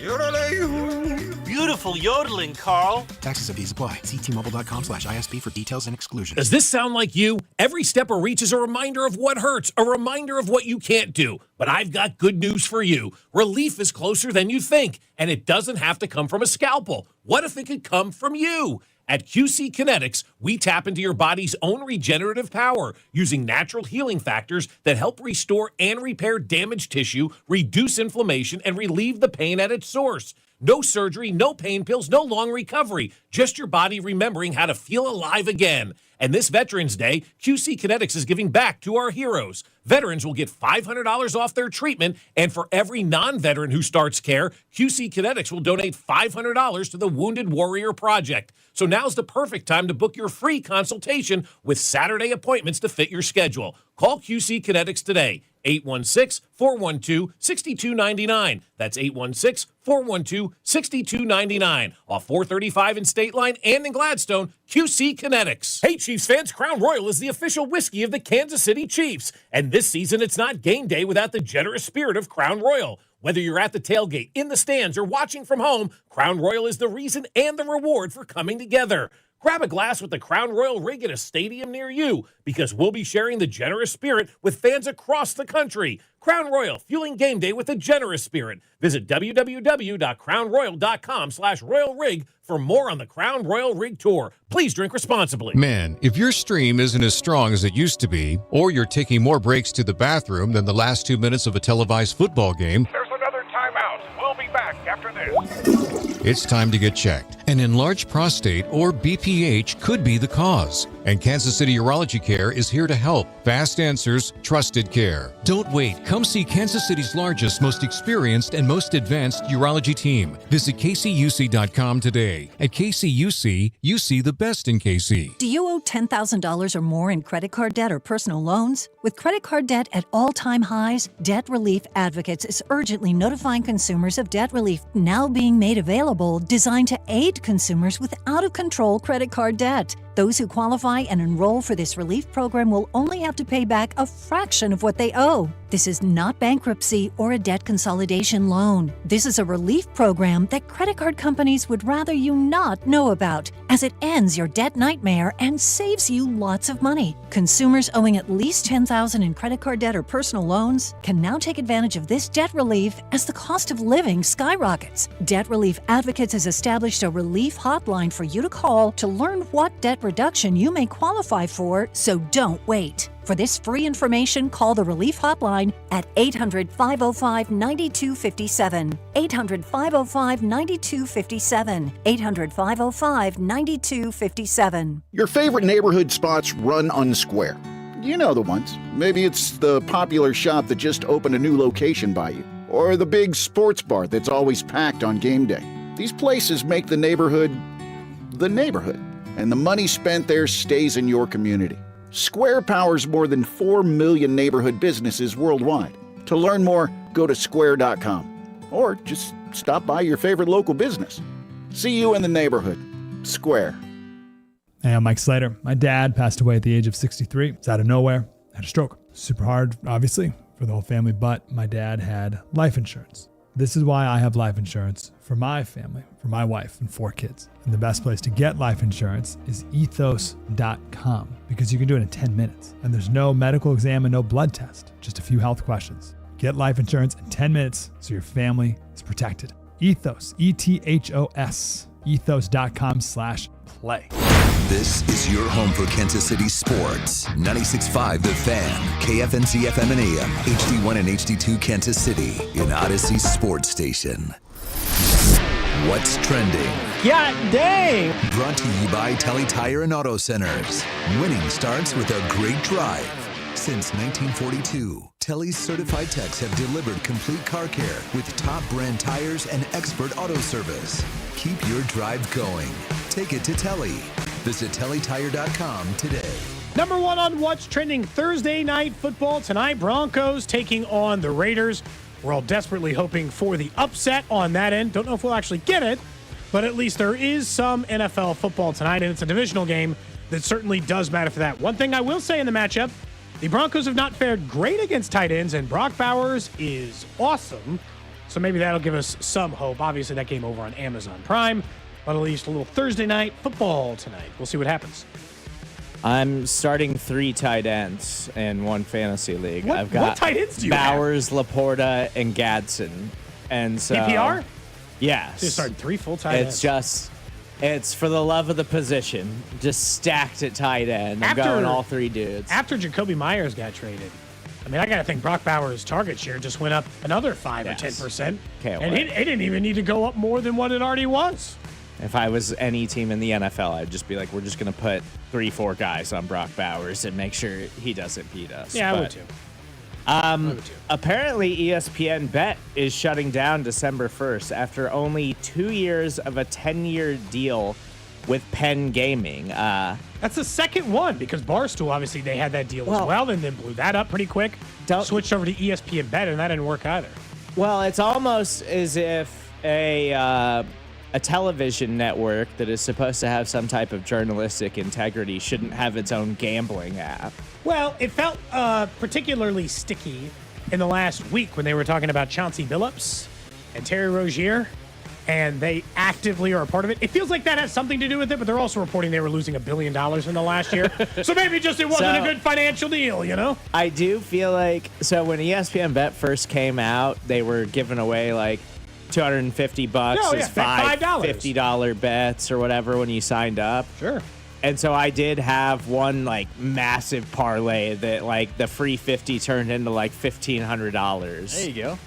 Beautiful yodeling, Carl. Taxes and fees apply. See T-Mobile.com/ISP for details and exclusions. Does this sound like you? Every step of reach is a reminder of what hurts, a reminder of what you can't do. But I've got good news for you. Relief is closer than you think, and it doesn't have to come from a scalpel. What if it could come from you? At QC Kinetics, we tap into your body's own regenerative power using natural healing factors that help restore and repair damaged tissue, reduce inflammation, and relieve the pain at its source. No surgery, no pain pills, no long recovery. Just your body remembering how to feel alive again. And this Veterans Day, QC Kinetics is giving back to our heroes. Veterans will get $500 off their treatment, and for every non-veteran who starts care, QC Kinetics will donate $500 to the Wounded Warrior Project. So now's the perfect time to book your free consultation with Saturday appointments to fit your schedule. Call QC Kinetics today, 816-412-6299. That's 816-412-6299. Off 435 in State Line and in Gladstone, QC Kinetics. Hey, Chiefs fans, Crown Royal is the official whiskey of the Kansas City Chiefs. And this season, it's not game day without the generous spirit of Crown Royal. Whether you're at the tailgate, in the stands, or watching from home, Crown Royal is the reason and the reward for coming together. Grab a glass with the Crown Royal rig at a stadium near you, because we'll be sharing the generous spirit with fans across the country. Crown Royal, fueling game day with a generous spirit. Visit www.crownroyal.com/royal rig for more on the Crown Royal Rig Tour. Please drink responsibly. Man, if your stream isn't as strong as it used to be, or you're taking more breaks to the bathroom than the last 2 minutes of a televised football game, There's another timeout. We'll be back after this. it's time to get checked. An enlarged prostate, or BPH, could be the cause. And Kansas City Urology Care is here to help. Fast answers, trusted care. Don't wait. Come see Kansas City's largest, most experienced, and most advanced urology team. Visit kcuc.com today. At KCUC, you see the best in KC. Do you owe $10,000 or more in credit card debt or personal loans? With credit card debt at all-time highs, Debt Relief Advocates is urgently notifying consumers of debt relief now being made available, designed to aid consumers with out-of-control credit card debt. Those who qualify and enroll for this relief program will only have to pay back a fraction of what they owe. This is not bankruptcy or a debt consolidation loan. This is a relief program that credit card companies would rather you not know about, as it ends your debt nightmare and saves you lots of money. Consumers owing at least $10,000 in credit card debt or personal loans can now take advantage of this debt relief as the cost of living skyrockets. Debt Relief Advocates has established a relief hotline for you to call to learn what debt reduction you may qualify for, so don't wait. For this free information, call the Relief Hotline at 800-505-9257. 800-505-9257. 800-505-9257. Your favorite neighborhood spots run unsquare. You know the ones. Maybe it's the popular shop that just opened a new location by you, or the big sports bar that's always packed on game day. These places make the neighborhood, and the money spent there stays in your community. Square powers more than 4 million neighborhood businesses worldwide. To learn more, go to square.com, or just stop by your favorite local business. See you in the neighborhood. Square. Hey, I'm Mike Slater. My dad passed away at the age of 63. It's out of nowhere. Had a stroke. Super hard, obviously, for the whole family, but my dad had life insurance. This is why I have life insurance for my family, for my wife and 4 kids. And the best place to get life insurance is ethos.com, because you can do it in 10 minutes. And there's no medical exam and no blood test, just a few health questions. Get life insurance in 10 minutes so your family is protected. Ethos, ETHOS, ethos.com/play. This is your home for Kansas City sports. 96.5 The Fan, KFNC FM and AM, HD1 and HD2 Kansas City, in Odyssey Sports Station. What's trending? God dang! Brought to you by Telly Tire and Auto Centers. Winning starts with a great drive. Since 1942, Telly's certified techs have delivered complete car care with top brand tires and expert auto service. Keep your drive going. Take it to Telly. Visit tellytire.com today. Number 1 on What's Trending Thursday night football tonight. Broncos taking on the Raiders. We're all desperately hoping for the upset on that end. Don't know if we'll actually get it, but at least there is some NFL football tonight, and it's a divisional game that certainly does matter for that. One thing I will say in the matchup, the Broncos have not fared great against tight ends, and Brock Bowers is awesome. So maybe that'll give us some hope. Obviously, that game over on Amazon Prime, but at least a little Thursday night football tonight. We'll see what happens. I'm starting 3 tight ends in one fantasy league. What tight ends do you Bowers, Laporta, and Gadsden. And so PPR? Yes. So you're starting 3 full tight ends. It's for the love of the position. Just stacked at tight end. I'm going all 3 dudes. After Jacoby Myers got traded, I mean, I got to think Brock Bowers' target share just went up another 5 or 10%. And he didn't even need to go up more than what it already was. If I was any team in the NFL, I'd just be like, we're just going to put 3-4 guys on Brock Bowers and make sure he doesn't beat us. Yeah, I would too. Apparently, ESPN Bet is shutting down December 1st after only 2 years of a 10-year deal with Penn Gaming. That's the second one, because Barstool, obviously, they had that deal as well, and then blew that up pretty quick. Switched over to ESPN Bet, and that didn't work either. Well, it's almost as if a television network that is supposed to have some type of journalistic integrity shouldn't have its own gambling app. Well, it felt particularly sticky in the last week when they were talking about Chauncey Billups and Terry Rozier, and they actively are a part of it. It feels like that has something to do with it, but they're also reporting they were losing $1 billion in the last year. So maybe just it wasn't a good financial deal, you know? I do feel like, so when ESPN Bet first came out, they were giving away like $250 as $5 $50 bets or whatever when you signed up. Sure. And so I did have one like massive parlay that like the free 50 turned into like $1,500. There you go.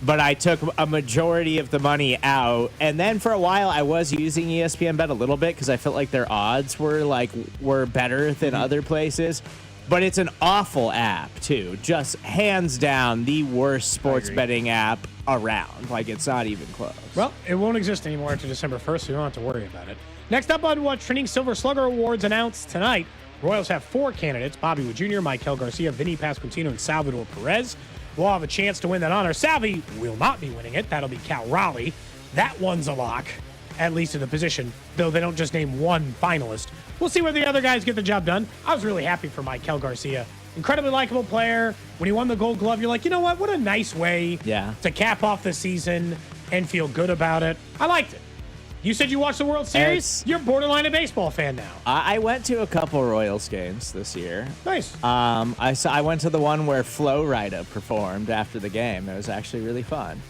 But I took a majority of the money out, and then for a while I was using ESPN Bet a little bit because I felt like their odds were better than other places. But it's an awful app too, just hands down the worst sports betting app around. Like it's not even close. Well, it won't exist anymore after December 1st, so you don't have to worry about it. Next up on What's Trending, Silver Slugger Awards announced tonight. Royals have 4 candidates: Bobby Wood Jr., Michael Garcia, Vinny Pasquantino, and Salvador Perez. We'll have a chance to win that honor. Salvi will not be winning it. That'll be Cal Raleigh. That one's a lock, at least in the position, though they don't just name one finalist. We'll see whether the other guys get the job done. I was really happy for Michael Garcia. Incredibly likable player. When he won the Gold Glove, you're like, you know what? What a nice way to cap off the season and feel good about it. I liked it. You said you watched the World Series? You're borderline a baseball fan now. I went to a couple Royals games this year. Nice. I went to the one where Flo Rida performed after the game. It was actually really fun.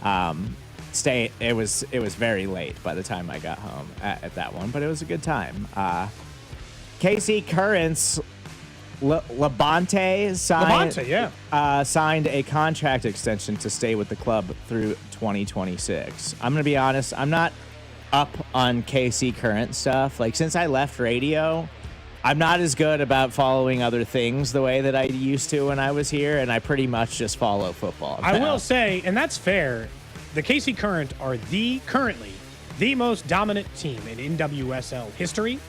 It was very late by the time I got home at that one, but it was a good time. Casey Currents Labonte yeah. Signed a contract extension to stay with the club through 2026. I'm going to be honest, I'm not up on KC current stuff. Like, since I left radio, I'm not as good about following other things the way that I used to when I was here, and I pretty much just follow football now. I will say, and that's fair, the KC Current are currently the most dominant team in NWSL history.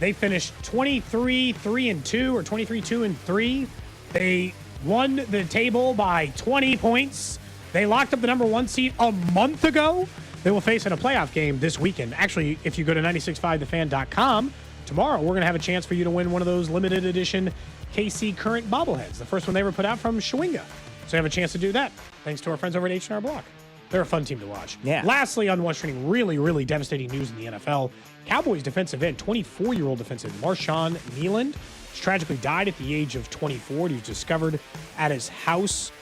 They finished 23-3-2 or 23-2-3. They won the table by 20 points. They locked up the number 1 seed a month ago. They will face in a playoff game this weekend. Actually, if you go to 965thefan.com, tomorrow we're going to have a chance for you to win one of those limited edition KC Current bobbleheads, the first one they ever put out from Schwinga. So you have a chance to do that thanks to our friends over at H&R Block. They're a fun team to watch. Yeah. Lastly, on One String, really, really devastating news in the NFL. Cowboys defensive end, 24-year-old defensive Marshawn Kneeland, tragically died at the age of 24. He was discovered at his house.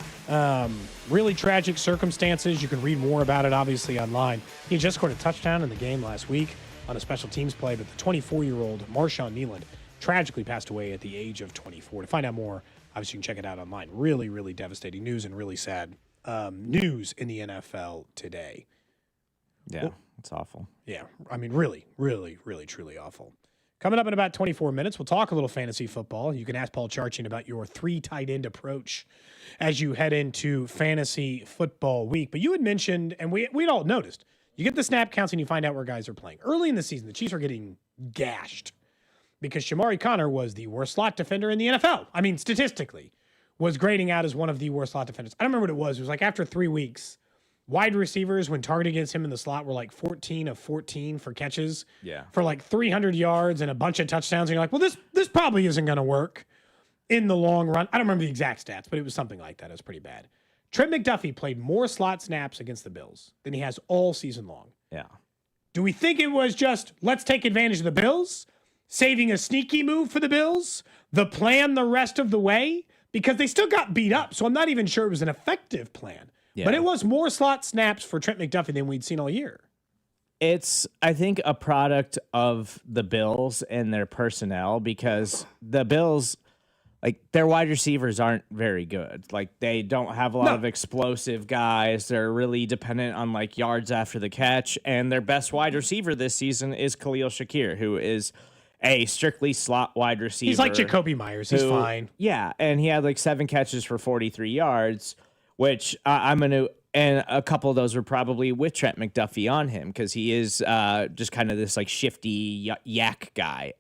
Really tragic circumstances. You can read more about it, obviously, online. He just scored a touchdown in the game last week on a special teams play, but the 24-year-old Marshawn Kneeland tragically passed away at the age of 24. To find out more, obviously, you can check it out online. Really, really devastating news and really sad news in the NFL today. Yeah, it's awful. Yeah, I mean, really, really, really, truly awful. Coming up in about 24 minutes, we'll talk a little fantasy football. You can ask Paul Charchian about your 3 tight end approach as you head into fantasy football week. But you had mentioned, and we'd all noticed, you get the snap counts and you find out where guys are playing. Early in the season, the Chiefs are getting gashed because Shamari Connor was the worst slot defender in the NFL. I mean, statistically, was grading out as one of the worst slot defenders. I don't remember what it was. It was like after 3 weeks, wide receivers, when targeted against him in the slot, were like 14 of 14 for catches. Yeah. For like 300 yards and a bunch of touchdowns. And you're like, well, this probably isn't going to work in the long run. I don't remember the exact stats, but it was something like that. It was pretty bad. Trent McDuffie played more slot snaps against the Bills than he has all season long. Yeah. Do we think it was just, let's take advantage of the Bills, saving a sneaky move for the Bills, the plan the rest of the way? Because they still got beat up, so I'm not even sure it was an effective plan. Yeah. But it was more slot snaps for Trent McDuffie than we'd seen all year. It's, I think, a product of the Bills and their personnel, because the Bills, like, their wide receivers aren't very good. Like, they don't have a lot of explosive guys. They're really dependent on, like, yards after the catch. And their best wide receiver this season is Khalil Shakir, who is a strictly slot wide receiver. He's like Jacoby Myers. He's fine. Yeah, and he had like 7 catches for 43 yards, which I'm going to, and a couple of those were probably with Trent McDuffie on him, because he is just kind of this like shifty yak guy.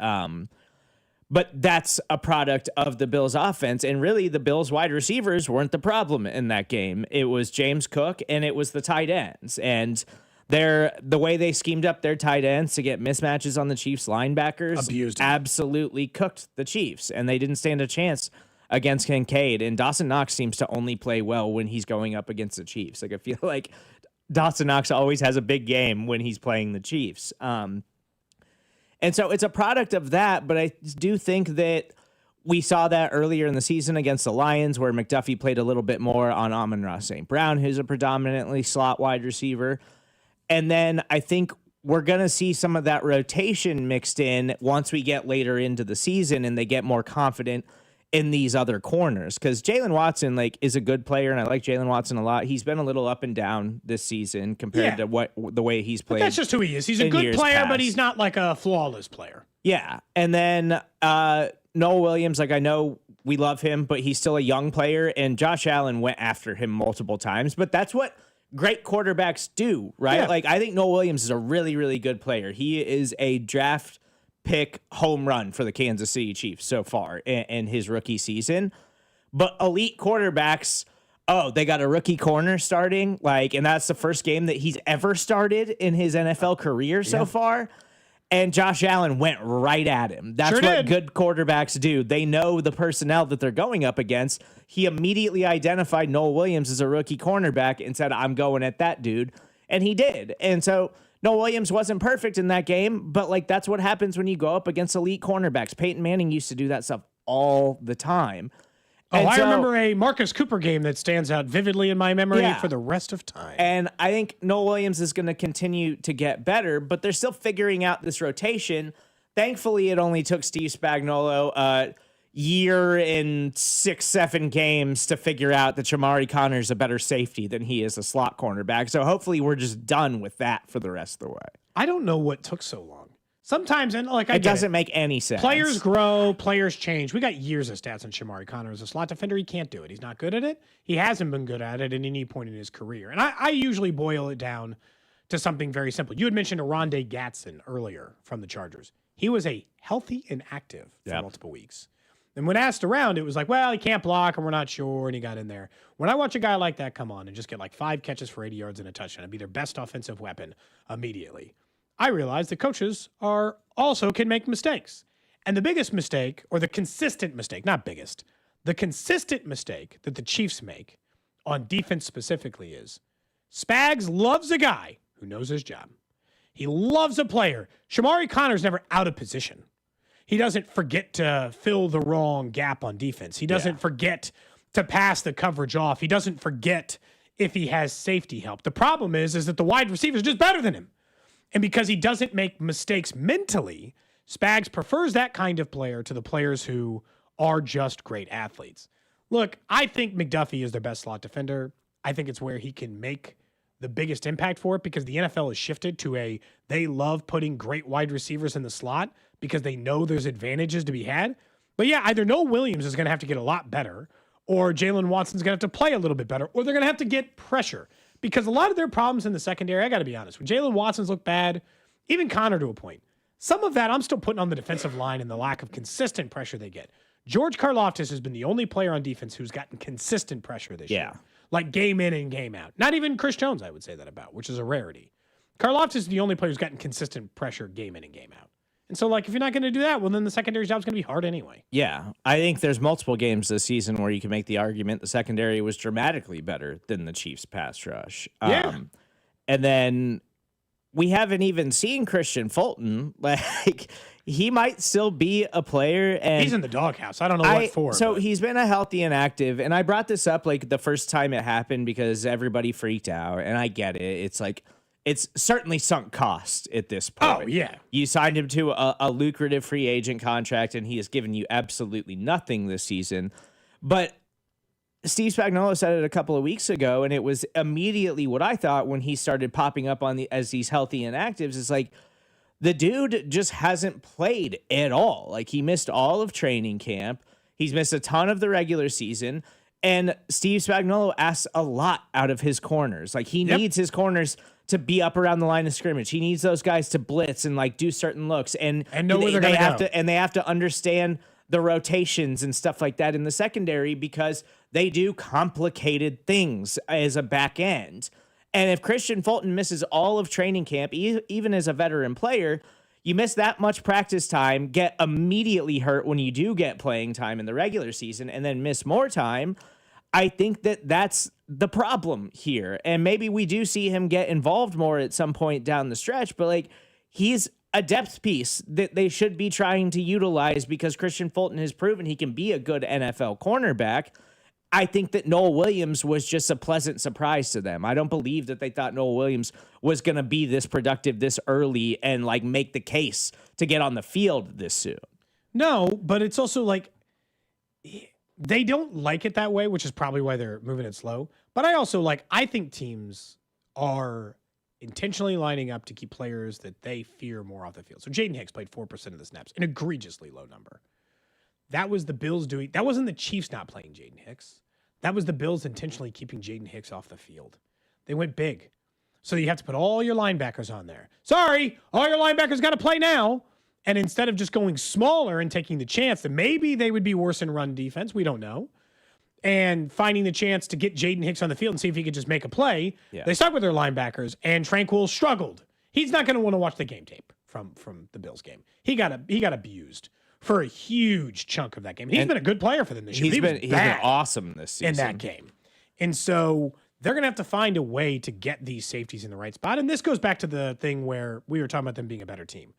But that's a product of the Bills offense, and really the Bills wide receivers weren't the problem in that game. It was James Cook and it was the tight ends, and the way they schemed up their tight ends to get mismatches on the Chiefs linebackers absolutely cooked the Chiefs, and they didn't stand a chance against Kincaid. And Dawson Knox seems to only play well when he's going up against the Chiefs. Like, I feel like Dawson Knox always has a big game when he's playing the Chiefs. And so it's a product of that, but I do think that we saw that earlier in the season against the Lions, where McDuffie played a little bit more on Amon-Ra St. Brown, who's a predominantly slot wide receiver. And then I think we're going to see some of that rotation mixed in once we get later into the season and they get more confident in these other corners. Because Jalen Watson, like, is a good player, and I like Jalen Watson a lot. He's been a little up and down this season compared to the way he's played. But that's just who he is. He's a good player, but he's not like a flawless player. Yeah. And then Noah Williams, like, I know we love him, but he's still a young player, and Josh Allen went after him multiple times. But that's what great quarterbacks do, right? Yeah. Like, I think Noah Williams is a really, really good player. He is a draft pick home run for the Kansas City Chiefs so far in his rookie season. But elite quarterbacks, they got a rookie corner starting, like, and that's the first game that he's ever started in his NFL career so far. And Josh Allen went right at him. That's what good quarterbacks do. They know the personnel that they're going up against. He immediately identified Noah Williams as a rookie cornerback and said, I'm going at that dude. And he did. And so Noah Williams wasn't perfect in that game, but like, that's what happens when you go up against elite cornerbacks. Peyton Manning used to do that stuff all the time. And I remember a Marcus Cooper game that stands out vividly in my memory for the rest of time. And I think Noah Williams is going to continue to get better, but they're still figuring out this rotation. Thankfully, it only took Steve Spagnuolo, year and 6-7 games to figure out that Shamari Connor's a better safety than he is a slot cornerback. So hopefully we're just done with that for the rest of the way. I don't know what took so long. Sometimes, and like, It doesn't make any sense. Players grow, players change. We got years of stats on Shamari Connor as a slot defender. He can't do it. He's not good at it. He hasn't been good at it at any point in his career. And I usually boil it down to something very simple. You had mentioned Aronde Gatson earlier from the Chargers. He was a healthy and active for multiple weeks. And when asked around, it was like, well, he can't block and we're not sure, and he got in there. When I watch a guy like that come on and just get like 5 catches for 80 yards and a touchdown and be their best offensive weapon immediately, I realize that coaches can make mistakes. And the biggest mistake, or the consistent mistake, not biggest, the consistent mistake that the Chiefs make on defense specifically is Spags loves a guy who knows his job. He loves a player. Shamari Connor's never out of position. He doesn't forget to fill the wrong gap on defense. He doesn't forget to pass the coverage off. He doesn't forget if he has safety help. The problem is that the wide receiver is just better than him. And because he doesn't make mistakes mentally, Spags prefers that kind of player to the players who are just great athletes. Look, I think McDuffie is their best slot defender. I think it's where he can make the biggest impact for it because the NFL has shifted to they love putting great wide receivers in the slot because they know there's advantages to be had. But yeah, either Noah Williams is going to have to get a lot better or Jalen Watson's going to have to play a little bit better or they're going to have to get pressure. Because a lot of their problems in the secondary, I got to be honest, when Jalen Watson's look bad, even Connor to a point, some of that I'm still putting on the defensive line and the lack of consistent pressure they get. George Karlaftis has been the only player on defense who's gotten consistent pressure this year. Like game in and game out. Not even Chris Jones, I would say that about, which is a rarity. Karlaftis is the only player who's gotten consistent pressure game in and game out. And so, like, if you're not going to do that, well, then the secondary job's going to be hard anyway. Yeah. I think there's multiple games this season where you can make the argument the secondary was dramatically better than the Chiefs' pass rush. And then we haven't even seen Christian Fulton. Like, he might still be a player. And he's in the doghouse. I don't know what for. So he's been a healthy and active. And I brought this up, like, the first time it happened because everybody freaked out. And I get it. It's like, it's certainly sunk cost at this point. Oh, yeah. You signed him to a lucrative free agent contract, and he has given you absolutely nothing this season. But Steve Spagnuolo said it a couple of weeks ago, and it was immediately what I thought when he started popping up as these healthy inactives. Is like, the dude just hasn't played at all. Like, he missed all of training camp. He's missed a ton of the regular season. And Steve Spagnuolo asks a lot out of his corners. Like, he needs his corners to be up around the line of scrimmage. He needs those guys to blitz and like do certain looks and know where they're going to go. And they have to understand the rotations and stuff like that in the secondary because they do complicated things as a back end. And if Christian Fulton misses all of training camp, even as a veteran player, you miss that much practice time, get immediately hurt when you do get playing time in the regular season, and then miss more time. I think that's the problem here. And maybe we do see him get involved more at some point down the stretch, but like, he's a depth piece that they should be trying to utilize because Christian Fulton has proven he can be a good NFL cornerback. I think that Noah Williams was just a pleasant surprise to them. I don't believe that they thought Noah Williams was going to be this productive this early and like make the case to get on the field this soon. No, but it's also like, they don't like it that way, which is probably why they're moving it slow. But I think teams are intentionally lining up to keep players that they fear more off the field. So Jaden Hicks played 4% of the snaps, an egregiously low number. That was the Bills doing. That wasn't the Chiefs not playing Jaden Hicks. That was the Bills intentionally keeping Jaden Hicks off the field. They went big. So you have to put all your linebackers on there. Sorry, all your linebackers got to play now. And instead of just going smaller and taking the chance that maybe they would be worse in run defense, we don't know, and finding the chance to get Jaden Hicks on the field and see if he could just make a play, they stuck with their linebackers, and Tranquill struggled. He's not going to want to watch the game tape from the Bills game. He got abused for a huge chunk of that game. He's been a good player for them this year. He's been awesome this season. In that game. And so they're going to have to find a way to get these safeties in the right spot. And this goes back to the thing where we were talking about them being a better team.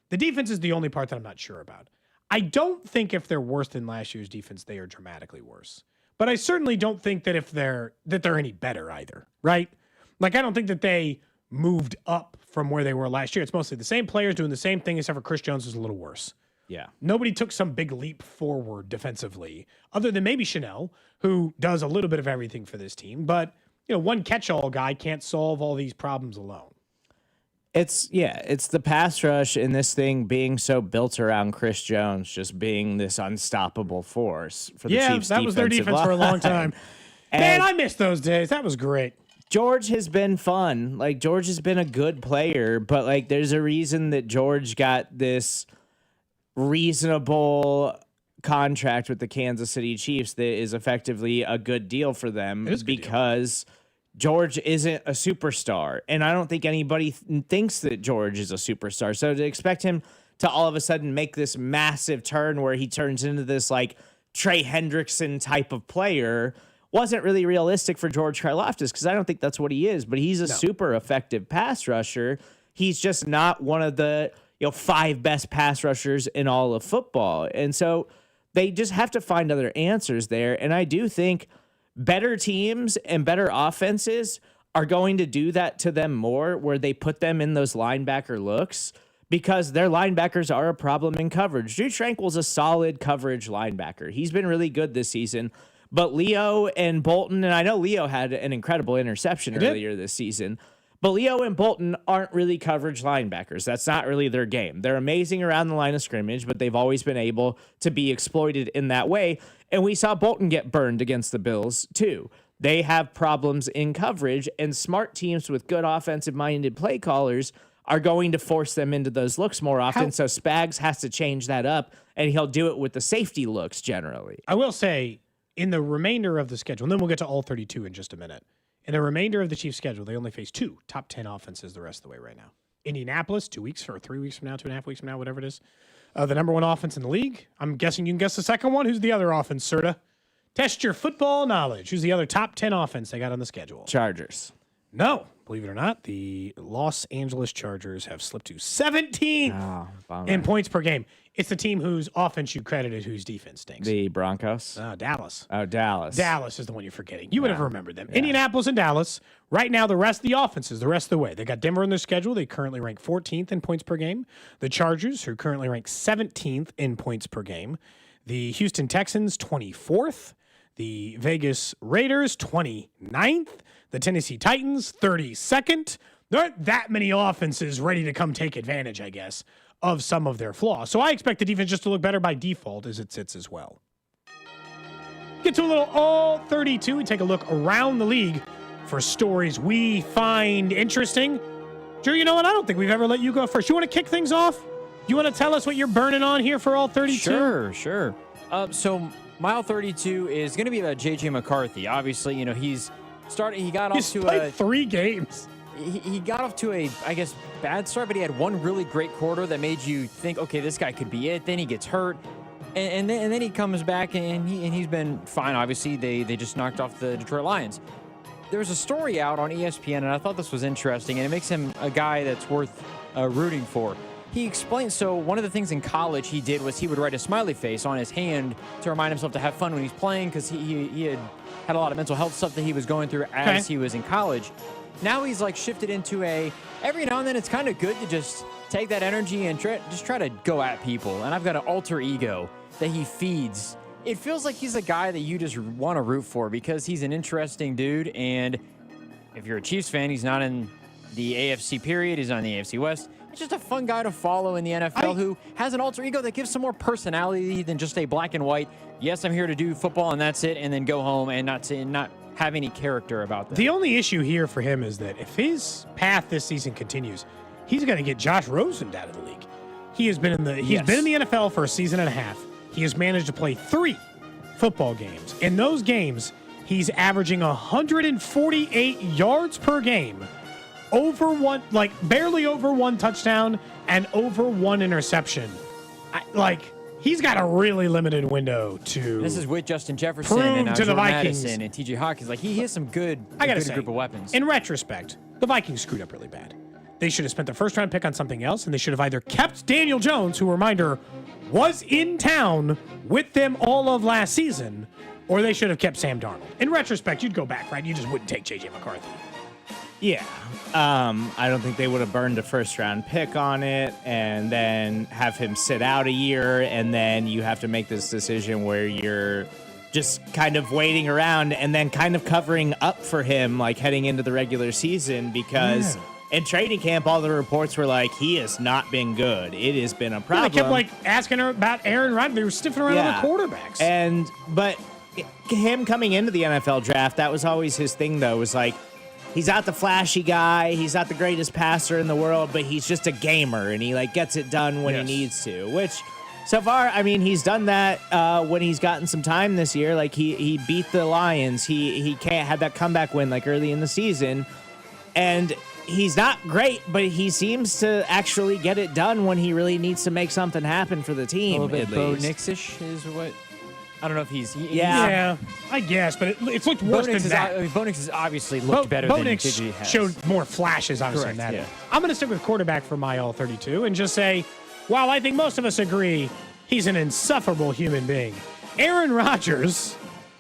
The defense is the only part that I'm not sure about. I don't think if they're worse than last year's defense, they are dramatically worse. But I certainly don't think that they're any better either, right? Like, I don't think that they moved up from where they were last year. It's mostly the same players doing the same thing, except for Chris Jones is a little worse. Yeah. Nobody took some big leap forward defensively, other than maybe Chanel, who does a little bit of everything for this team. But, one catch-all guy can't solve all these problems alone. It's the pass rush in this thing being so built around Chris Jones just being this unstoppable force for the Chiefs. Yeah, that was their defense for a long time. Man, I miss those days. That was great. George has been fun. Like, George has been a good player, but, like, there's a reason that George got this reasonable contract with the Kansas City Chiefs that is effectively a good deal for them because George isn't a superstar. And I don't think anybody thinks that George is a superstar. So to expect him to all of a sudden make this massive turn where he turns into this, like, Trey Hendrickson type of player wasn't really realistic for George Karlaftis, because I don't think that's what he is, but he's a super effective pass rusher. He's just not one of the 5 best pass rushers in all of football. And so they just have to find other answers there. And I do think better teams and better offenses are going to do that to them more, where they put them in those linebacker looks, because their linebackers are a problem in coverage. Drew Tranquil's a solid coverage linebacker. He's been really good this season. But Leo and Bolton, and I know Leo had an incredible interception earlier this season, but Leo and Bolton aren't really coverage linebackers. That's not really their game. They're amazing around the line of scrimmage, but they've always been able to be exploited in that way. And we saw Bolton get burned against the Bills, too. They have problems in coverage, and smart teams with good offensive-minded play callers are going to force them into those looks more often. So Spags has to change that up, and he'll do it with the safety looks generally. I will say, in the remainder of the schedule, and then we'll get to all 32 in just a minute. In the remainder of the Chiefs' schedule, they only face 2 top 10 offenses the rest of the way right now. Indianapolis, 2 weeks or 3 weeks from now, 2.5 weeks from now, whatever it is. The number 1 offense in the league. I'm guessing you can guess the second one. Who's the other offense, Serda? Test your football knowledge. Who's the other top 10 offense they got on the schedule? Chargers. No. Believe it or not, the Los Angeles Chargers have slipped to 17 in points per game. It's the team whose offense you credited, whose defense stinks. The Broncos? Dallas. Oh, Dallas. Dallas is the one you're forgetting. You would have remembered them. Yeah. Indianapolis and Dallas. Right now, the rest of the offenses, the rest of the way. They got Denver on their schedule. They currently rank 14th in points per game. The Chargers, who currently rank 17th in points per game. The Houston Texans, 24th. The Vegas Raiders, 29th. The Tennessee Titans, 32nd. There aren't that many offenses ready to come take advantage, I guess, of some of their flaws. So I expect the defense just to look better by default as it sits as well. Get to a little all 32 and take a look around the league for stories we find interesting. Drew, you know what? I don't think we've ever let you go first. You want to kick things off? You want to tell us what you're burning on here for all 32? Sure. So my all 32 is going to be about J.J. McCarthy. Obviously, he got off to played 3 games. He got off to a, I guess, bad start, but he had one really great quarter that made you think, okay, this guy could be it. Then he gets hurt, and then he comes back, and he's been fine. Obviously, they just knocked off the Detroit Lions. There was a story out on ESPN, and I thought this was interesting, and it makes him a guy that's worth rooting for. He explained, so one of the things in college he did was he would write a smiley face on his hand to remind himself to have fun when he's playing, because he had a lot of mental health stuff that he was going through as he was in college. Now he's shifted into every now and then it's kind of good to just take that energy and try to go at people. And I've got an alter ego that he feeds. It feels like he's a guy that you just want to root for because he's an interesting dude. And if you're a Chiefs fan, he's not in the AFC period. He's not in the AFC West. He's just a fun guy to follow in the NFL who has an alter ego that gives some more personality than just a black and white, yes, I'm here to do football and that's it, and then go home and not have any character about that. The only issue here for him is that if his path this season continues, he's going to get Josh Rosen out of the league. He has been in the been in the NFL for a season and a half. He has managed to play 3 football games. In those games, he's averaging 148 yards per game, barely over 1 touchdown and over 1 interception. He's got a really limited window to. This is with Justin Jefferson and to the Vikings Madison and T.J. Hawkins. He has some good. I gotta say, group of weapons. In retrospect, the Vikings screwed up really bad. They should have spent their first round pick on something else, and they should have either kept Daniel Jones, who, reminder, was in town with them all of last season, or they should have kept Sam Darnold. In retrospect, you'd go back, right? You just wouldn't take J.J. McCarthy. Yeah. I don't think they would have burned a first-round pick on it and then have him sit out a year, and then you have to make this decision where you're just kind of waiting around and then kind of covering up for him, like heading into the regular season, because in training camp, all the reports were like, he has not been good. It has been a problem. They kept like asking her about Aaron Rodgers. They were stiffing around other quarterbacks. But him coming into the NFL draft, that was always his thing, though, was like, he's not the flashy guy. He's not the greatest passer in the world, but he's just a gamer, and he like gets it done when he needs to, which so far, I mean, he's done that when he's gotten some time this year. Like he beat the Lions. He can't have that comeback win like early in the season, and he's not great, but he seems to actually get it done when he really needs to make something happen for the team. A little bit at Bo least. Nix-ish is what. I don't know if he's. Yeah, I guess, but it's looked worse than that. Bo Nix has obviously looked better Bo than Nix Digi has. showed more flashes, obviously, in that. Yeah. I'm going to stick with quarterback for my all 32 and just say, while I think most of us agree he's an insufferable human being, Aaron Rodgers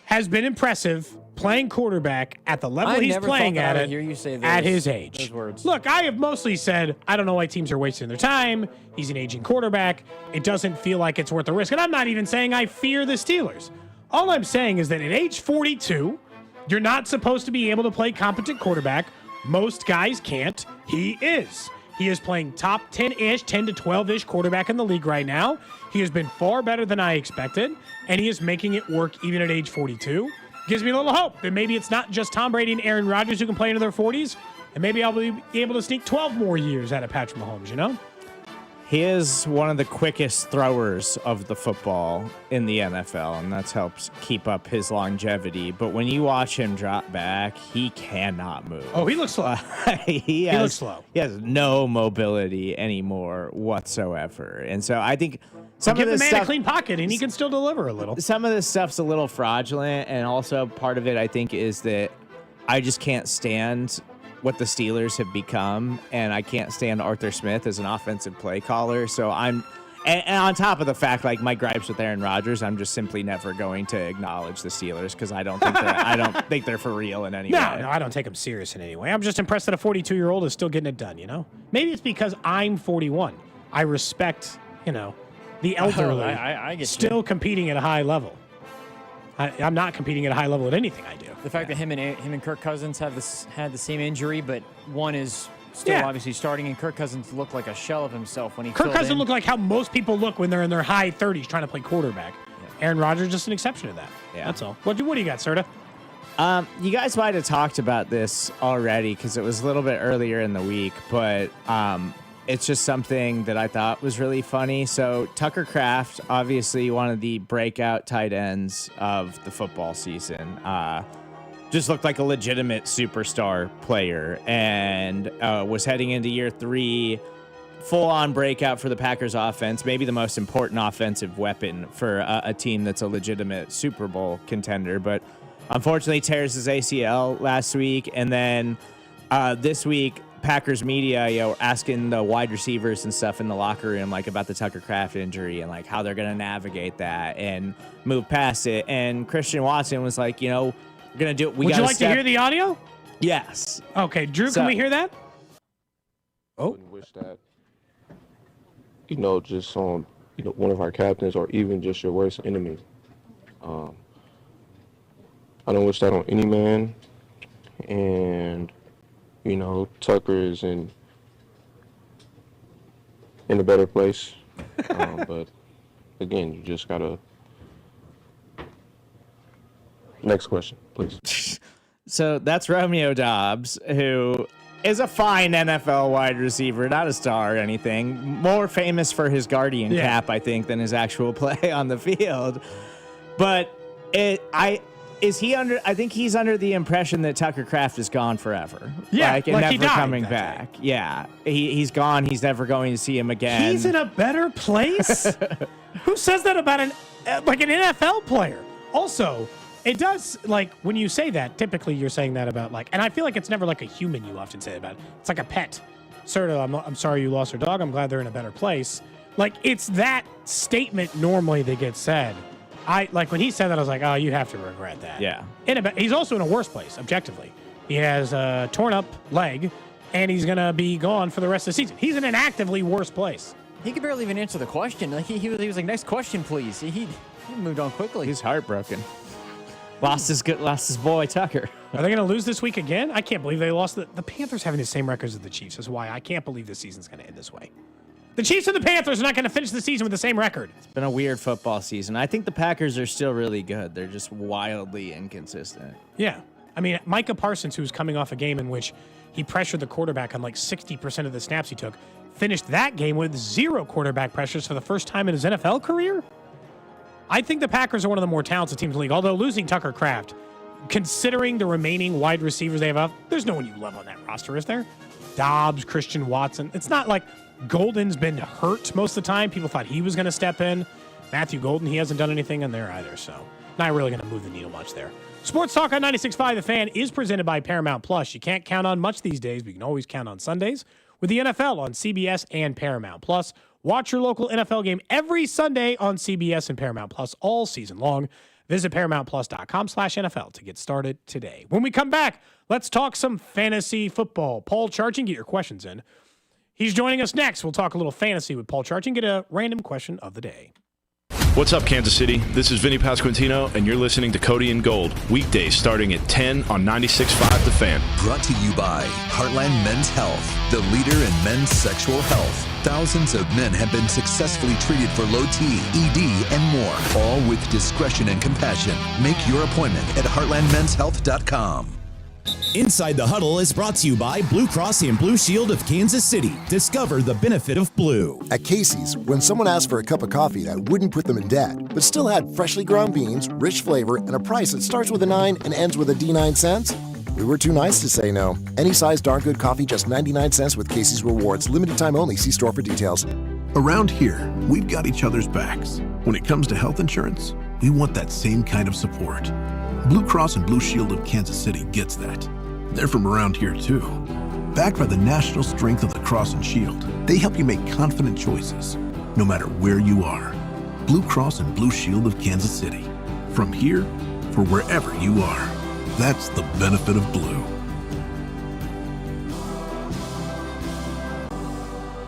has been impressive playing quarterback at the level he's playing at it at his age. Those words. Look, I have mostly said, I don't know why teams are wasting their time. He's an aging quarterback. It doesn't feel like it's worth the risk. And I'm not even saying I fear the Steelers. All I'm saying is that at age 42, you're not supposed to be able to play competent quarterback. Most guys can't. He is. He is playing top 10-ish, 10 to 12-ish quarterback in the league right now. He has been far better than I expected, and he is making it work even at age 42. Gives me a little hope that maybe it's not just Tom Brady and Aaron Rodgers who can play into their 40s, and maybe I'll be able to sneak 12 more years out of Patrick Mahomes, you know? He is one of the quickest throwers of the football in the NFL, and that's helped keep up his longevity. But when you watch him drop back, he cannot move. Oh, he looks slow. He looks slow. He has no mobility anymore whatsoever. And so I think give the man a clean pocket, and he can still deliver a little. Some of this stuff's a little fraudulent, and also part of it, I think, is that I just can't stand what the Steelers have become, and I can't stand Arthur Smith as an offensive play caller. So and on top of the fact, like my gripes with Aaron Rodgers, I'm just simply never going to acknowledge the Steelers because I don't think they're for real in any way. No, I don't take them serious in any way. I'm just impressed that a 42-year-old is still getting it done. You know, maybe it's because I'm 41. I respect, the elderly. I get still competing at a high level. I'm not competing at a high level at anything I do. The fact that him and Kirk Cousins had the same injury, but one is still obviously starting, and Kirk Cousins looked like a shell of himself when he Kirk Cousins looked like how most people look when they're in their high 30s trying to play quarterback. Yeah. Aaron Rodgers just an exception to that. Yeah. That's all. What do you got, Serda? You guys might have talked about this already because it was a little bit earlier in the week, but it's just something that I thought was really funny. So Tucker Kraft, obviously one of the breakout tight ends of the football season, just looked like a legitimate superstar player and was heading into year 3, full-on breakout for the Packers offense, maybe the most important offensive weapon for a team that's a legitimate Super Bowl contender. But unfortunately tears his ACL last week, and then this week, Packers media, asking the wide receivers and stuff in the locker room, like about the Tucker Kraft injury and like how they're going to navigate that and move past it. And Christian Watson was like, we're going to do it. Would you like to hear the audio? Yes. Okay, Drew, can we hear that? I wouldn't wish that, just on, one of our captains or even just your worst enemy. I don't wish that on any man. And Tucker is in a better place. But again, you just gotta. Next question, please. So that's Romeo Doubs, who is a fine NFL wide receiver, not a star or anything. More famous for his Guardian cap, I think, than his actual play on the field. But I think he's under the impression that Tucker Kraft is gone forever. Yeah, and like he never died coming back. Yeah, he's gone. He's never going to see him again. He's in a better place? Who says that about an NFL player? Also, it does, when you say that, typically you're saying that about, and I feel like it's never like a human you often say about. It's like a pet. Serda, I'm sorry you lost your dog. I'm glad they're in a better place. It's that statement normally that gets said. When he said that, I was like, oh, you have to regret that. Yeah. He's also in a worse place, objectively. He has a torn up leg, and he's going to be gone for the rest of the season. He's in an actively worse place. He could barely even answer the question. Like he was like, next question, please. He moved on quickly. He's heartbroken. Lost his boy Tucker. Are they going to lose this week again? I can't believe they lost. The Panthers having the same records as the Chiefs is why I can't believe this season's going to end this way. The Chiefs and the Panthers are not going to finish the season with the same record. It's been a weird football season. I think the Packers are still really good. They're just wildly inconsistent. Yeah. I mean, Micah Parsons, who's coming off a game in which he pressured the quarterback on like 60% of the snaps he took, finished that game with 0 quarterback pressures for the first time in his NFL career. I think the Packers are one of the more talented teams in the league, although losing Tucker Kraft, considering the remaining wide receivers they have up, there's no one you love on that roster, is there? Dobbs, Christian Watson. It's not like Golden's been hurt most of the time. People thought he was going to step in. Matthew Golden, he hasn't done anything in there either, so not really going to move the needle much there. Sports Talk on 96.5 The Fan is presented by Paramount Plus. You can't count on much these days, but you can always count on Sundays with the NFL on CBS and Paramount Plus. Watch your local NFL game every Sunday on CBS and Paramount Plus all season long. Visit ParamountPlus.com/NFL to get started today. When we come back, let's talk some fantasy football. Paul Charch, get your questions in. He's joining us next. We'll talk a little fantasy with Paul Charch and get a random question of the day. What's up, Kansas City? This is Vinny Pasquantino, and you're listening to Cody and Gold, weekdays starting at 10 on 96.5 The Fan. Brought to you by Heartland Men's Health, the leader in men's sexual health. Thousands of men have been successfully treated for low T, ED, and more, all with discretion and compassion. Make your appointment at heartlandmenshealth.com. Inside the Huddle is brought to you by Blue Cross and Blue Shield of Kansas City. Discover the benefit of blue. At Casey's, when someone asked for a cup of coffee that wouldn't put them in debt, but still had freshly ground beans, rich flavor, and a price that starts with a 9 and ends with a D9 cents, we were too nice to say no. Any size darn good coffee, just 99 cents with Casey's Rewards. Limited time only. See store for details. Around here, we've got each other's backs. When it comes to health insurance, we want that same kind of support. Blue Cross and Blue Shield of Kansas City gets that. They're from around here too. Backed by the national strength of the Cross and Shield, they help you make confident choices, no matter where you are. Blue Cross and Blue Shield of Kansas City. From here, for wherever you are. That's the benefit of blue.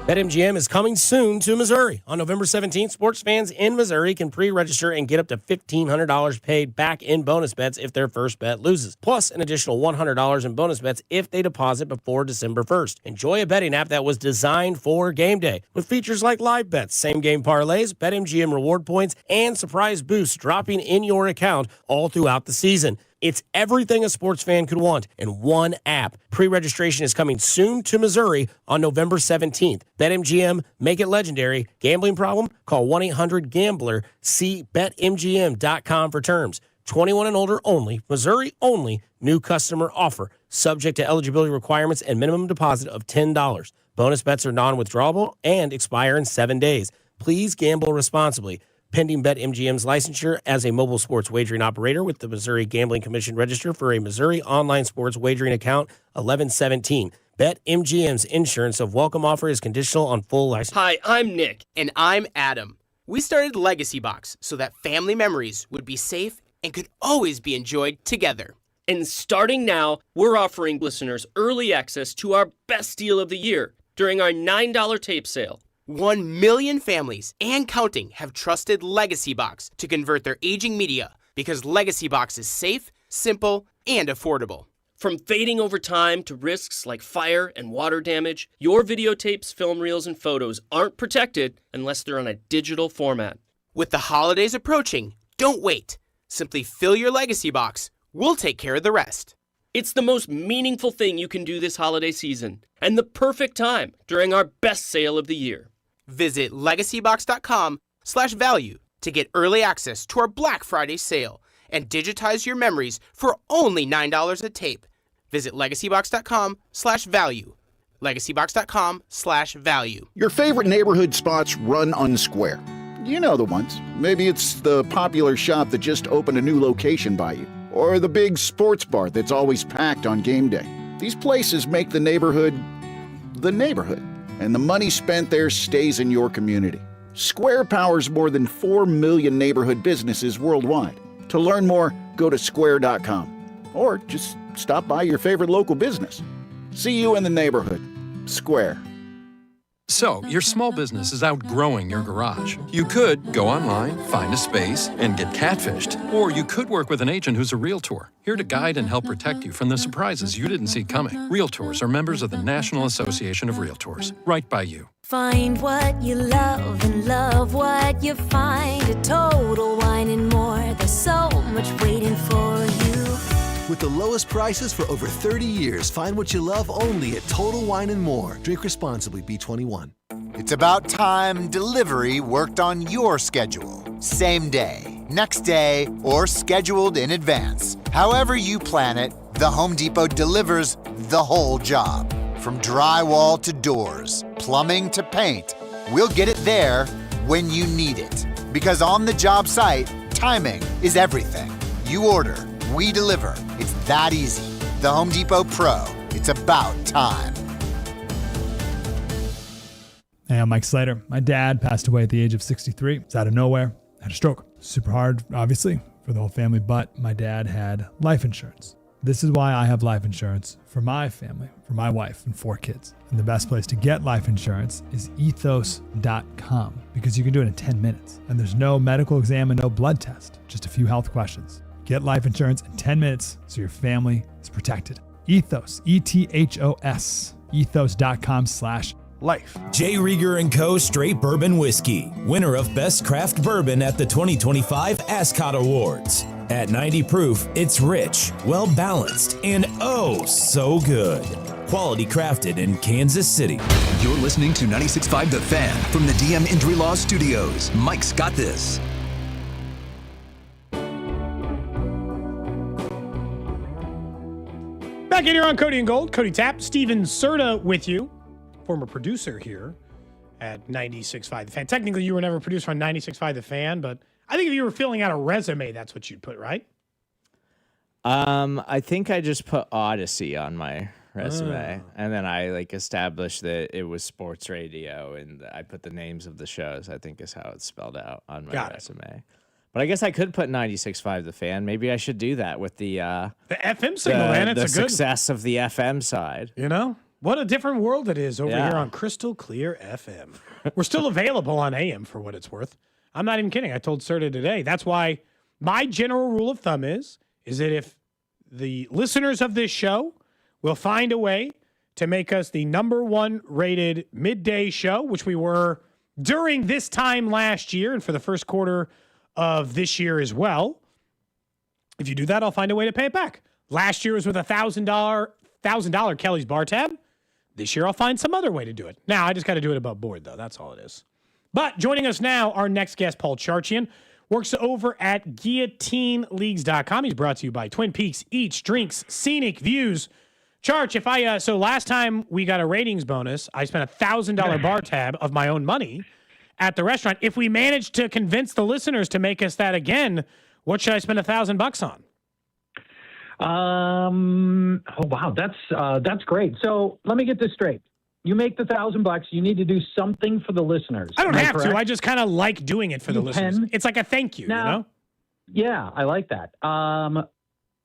BetMGM is coming soon to Missouri. On November 17th, sports fans in Missouri can pre-register and get up to $1,500 paid back in bonus bets if their first bet loses, plus an additional $100 in bonus bets if they deposit before December 1st. Enjoy a betting app that was designed for game day, with features like live bets, same-game parlays, BetMGM reward points, and surprise boosts dropping in your account all throughout the season. It's everything a sports fan could want in one app. Pre-registration is coming soon to Missouri on November 17th. BetMGM, make it legendary. Gambling problem? Call 1-800-GAMBLER. See BetMGM.com for terms. 21 and older only. Missouri only. New customer offer. Subject to eligibility requirements and minimum deposit of $10. Bonus bets are non-withdrawable and expire in 7 days. Please gamble responsibly. Pending BetMGM's licensure as a mobile sports wagering operator with the Missouri Gambling Commission register for a Missouri online sports wagering account 1117. BetMGM's insurance of welcome offer is conditional on full license. Hi, I'm Nick. And I'm Adam. We started Legacy Box so that family memories would be safe and could always be enjoyed together. And starting now, we're offering listeners early access to our best deal of the year during our $9 tape sale. 1 million families and counting have trusted Legacy Box to convert their aging media because Legacy Box is safe, simple, and affordable. From fading over time to risks like fire and water damage, your videotapes, film reels, and photos aren't protected unless they're on a digital format. With the holidays approaching, don't wait. Simply fill your Legacy Box. We'll take care of the rest. It's the most meaningful thing you can do this holiday season and the perfect time during our best sale of the year. Visit legacybox.com/value to get early access to our Black Friday sale and digitize your memories for only $9 a tape. Visit legacybox.com/value. legacybox.com/value. Your favorite neighborhood spots run unsquare. You know the ones. Maybe it's the popular shop that just opened a new location by you, or the big sports bar that's always packed on game day. These places make the neighborhood, and the money spent there stays in your community. Square powers more than 4 million neighborhood businesses worldwide. To learn more, go to square.com. or just stop by your favorite local business. See you in the neighborhood. Square. So, your small business is outgrowing your garage. You could go online, find a space, and get catfished. Or you could work with an agent who's a realtor, here to guide and help protect you from the surprises you didn't see coming. Realtors are members of the National Association of Realtors, right by you. Find what you love and love what you find at Total Wine and More. There's so much waiting for you. With the lowest prices for over 30 years, find what you love only at Total Wine and More. Drink responsibly, B21. It's about time delivery worked on your schedule. Same day, next day, or scheduled in advance. However you plan it, the Home Depot delivers the whole job. From drywall to doors, plumbing to paint, we'll get it there when you need it. Because on the job site, timing is everything. You order, we deliver. It's that easy. The Home Depot Pro. It's about time. Hey, I'm Mike Slater. My dad passed away at the age of 63. It's out of nowhere. Had a stroke. Super hard, obviously, for the whole family, but my dad had life insurance. This is why I have life insurance for my family, for my wife and 4 kids. And the best place to get life insurance is ethos.com, because you can do it in 10 minutes. And there's no medical exam and no blood test, just a few health questions. Get life insurance in 10 minutes so your family is protected. Ethos, E-T-H-O-S, ethos.com/life. J. Rieger & Co. Straight Bourbon Whiskey, winner of Best Craft Bourbon at the 2025 Ascot Awards. At 90 proof, it's rich, well-balanced, and oh so good. Quality crafted in Kansas City. You're listening to 96.5 The Fan from the DM Injury Law Studios. Mike's got this. Back in here on Cody and Gold, Cody Tapp, Steven Serda with you, former producer here at 96.5 The Fan. Technically, you were never a producer on 96.5 The Fan, but I think if you were filling out a resume, that's what you'd put, right? I think I just put Odyssey on my resume, and then I established that it was sports radio, and I put the names of the shows. I think is how it's spelled out on my resume. But I guess I could put 96.5 The Fan. Maybe I should do that with the FM signal, man. It's the a good success of the FM side. You know, what a different world it is over here on Crystal Clear FM. We're still available on AM for what it's worth. I'm not even kidding. I told Serda today. That's why my general rule of thumb is that if the listeners of this show will find a way to make us the #1 rated midday show, which we were during this time last year and for the first quarter of this year as well. If you do that, I'll find a way to pay it back. Last year was with a $1,000 Kelly's Bar Tab. This year I'll find some other way to do it. Now I just got to do it above board though. That's all it is. But joining us now, our next guest, Paul Charchian, works over at GuillotineLeagues.com. He's brought to you by Twin Peaks Eats, Drinks, Scenic Views. Charch, so last time we got a ratings bonus, I spent a $1,000 bar tab of my own money at the restaurant. If we manage to convince the listeners to make us that again, what should I spend $1,000 on? Oh wow, that's great. So let me get this straight. You make the $1,000. You need to do something for the listeners. I don't have to. I just kind of like doing it for the listeners. It's like a thank you, now, you know? Yeah, I like that.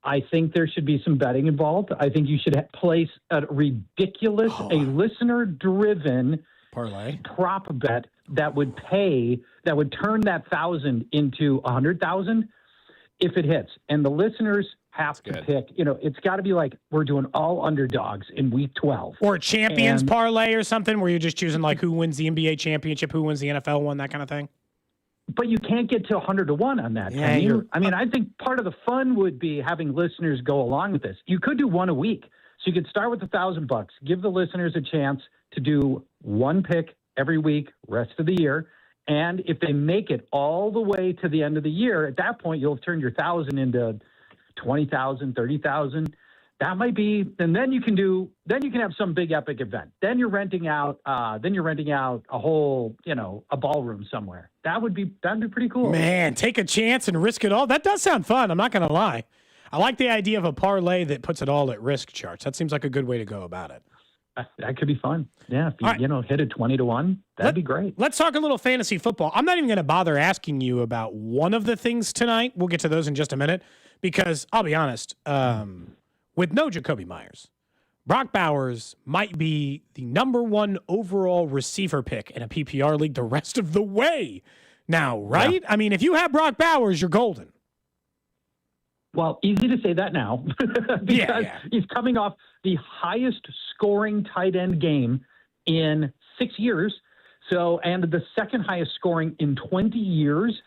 I think there should be some betting involved. I think you should place a ridiculous, a listener-driven parlay prop bet that would turn that 1,000 into 100,000 if it hits. And the listeners have to pick, it's got to be like we're doing all underdogs in week 12. Or a champions parlay or something where you're just choosing like who wins the NBA championship, who wins the NFL one, that kind of thing. But you can't get to 100-1 on that. Yeah, I think part of the fun would be having listeners go along with this. You could do one a week. So you could start with $1,000, give the listeners a chance to do one pick every week, rest of the year. And if they make it all the way to the end of the year, at that point, you'll have turned your 1,000 into 20,000, 30,000. That might be, and then you can have some big epic event. Then you're renting out a whole, a ballroom somewhere. That'd be pretty cool. Man, take a chance and risk it all. That does sound fun. I'm not going to lie. I like the idea of a parlay that puts it all at risk, Charch. That seems like a good way to go about it. That could be fun. Yeah, if you hit it 20-1, that'd be great. Let's talk a little fantasy football. I'm not even going to bother asking you about one of the things tonight. We'll get to those in just a minute because I'll be honest, with no Jacoby Myers, Brock Bowers might be the number 1 overall receiver pick in a PPR league the rest of the way now, right? Yeah. I mean, if you have Brock Bowers, you're golden. Well, easy to say that now because he's coming off the highest scoring tight end game in 6 years. So, and the second highest scoring in 20 years.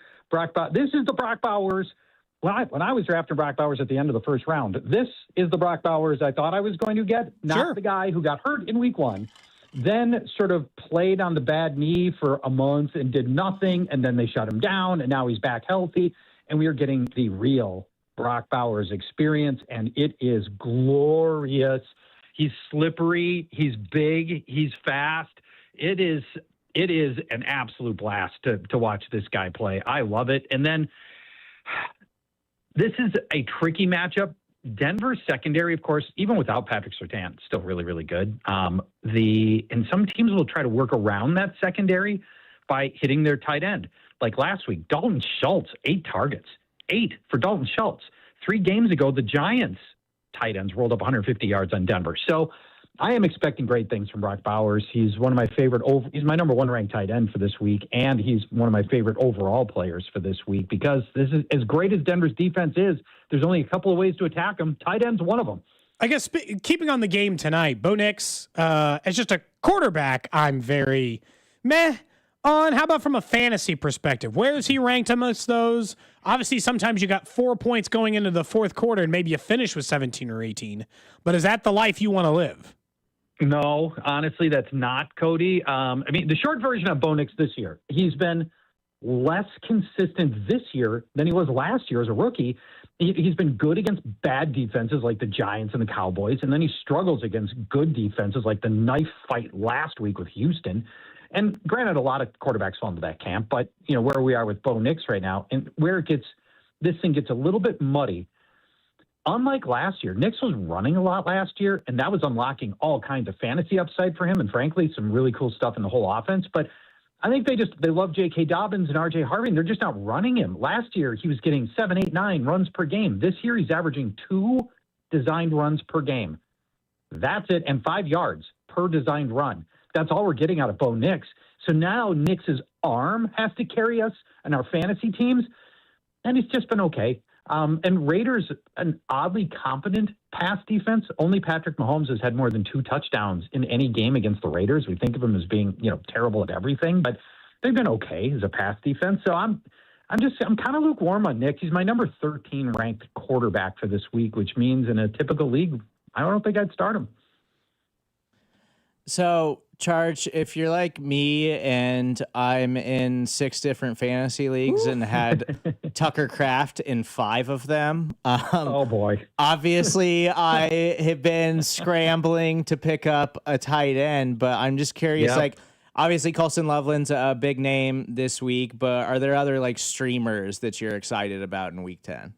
This is the Brock Bowers. When I was drafting Brock Bowers at the end of the first round, this is the Brock Bowers I thought I was going to get, not the guy who got hurt in week 1, then sort of played on the bad knee for a month and did nothing, and then they shut him down, and now he's back healthy, and we are getting the real Brock Bowers experience, and it is glorious. He's slippery, he's big, he's fast. It is an absolute blast to watch this guy play. I love it. And then this is a tricky matchup. Denver's secondary, of course, even without Patrick Surtain, still really, really good. And some teams will try to work around that secondary by hitting their tight end. Like last week, Dalton Schultz, 8 targets. 8 for Dalton Schultz. 3 games ago, the Giants tight ends rolled up 150 yards on Denver. So I am expecting great things from Brock Bowers. He's one of my favorite. He's my number 1 ranked tight end for this week, and he's one of my favorite overall players for this week because this is as great as Denver's defense is. There's only a couple of ways to attack them. Tight end's one of them. I guess keeping on the game tonight, Bo Nix, as just a quarterback, I'm very meh on. How about from a fantasy perspective? Where is he ranked amongst those? Obviously, sometimes you got 4 points going into the fourth quarter and maybe you finish with 17 or 18. But is that the life you want to live? No, honestly, that's not, Cody. I mean, the short version of Bo Nix this year, he's been less consistent this year than he was last year as a rookie. He's been good against bad defenses like the Giants and the Cowboys, and then he struggles against good defenses like the knife fight last week with Houston. And granted, a lot of quarterbacks fall into that camp, but you know where we are with Bo Nix right now, and where this thing gets a little bit muddy. Unlike last year, Nix was running a lot last year, and that was unlocking all kinds of fantasy upside for him, and frankly, some really cool stuff in the whole offense. But I think they love J.K. Dobbins and R.J. Harvey, and they're just not running him. Last year, he was getting 7, 8, 9 runs per game. This year, he's averaging 2 designed runs per game. That's it, and 5 yards per designed run. That's all we're getting out of Bo Nix. So now Nix's arm has to carry us and our fantasy teams, and he's just been okay. And Raiders, an oddly competent pass defense. Only Patrick Mahomes has had more than 2 touchdowns in any game against the Raiders. We think of him as being, terrible at everything, but they've been okay as a pass defense. So I'm kind of lukewarm on Nick. He's my number 13 ranked quarterback for this week, which means in a typical league, I don't think I'd start him. So, Charch, if you're like me and I'm in 6 different fantasy leagues and had Tucker Kraft in 5 of them, oh boy! Obviously, I have been scrambling to pick up a tight end, but I'm just curious. Like, obviously, Colson Loveland's a big name this week, but are there other like streamers that you're excited about in Week 10?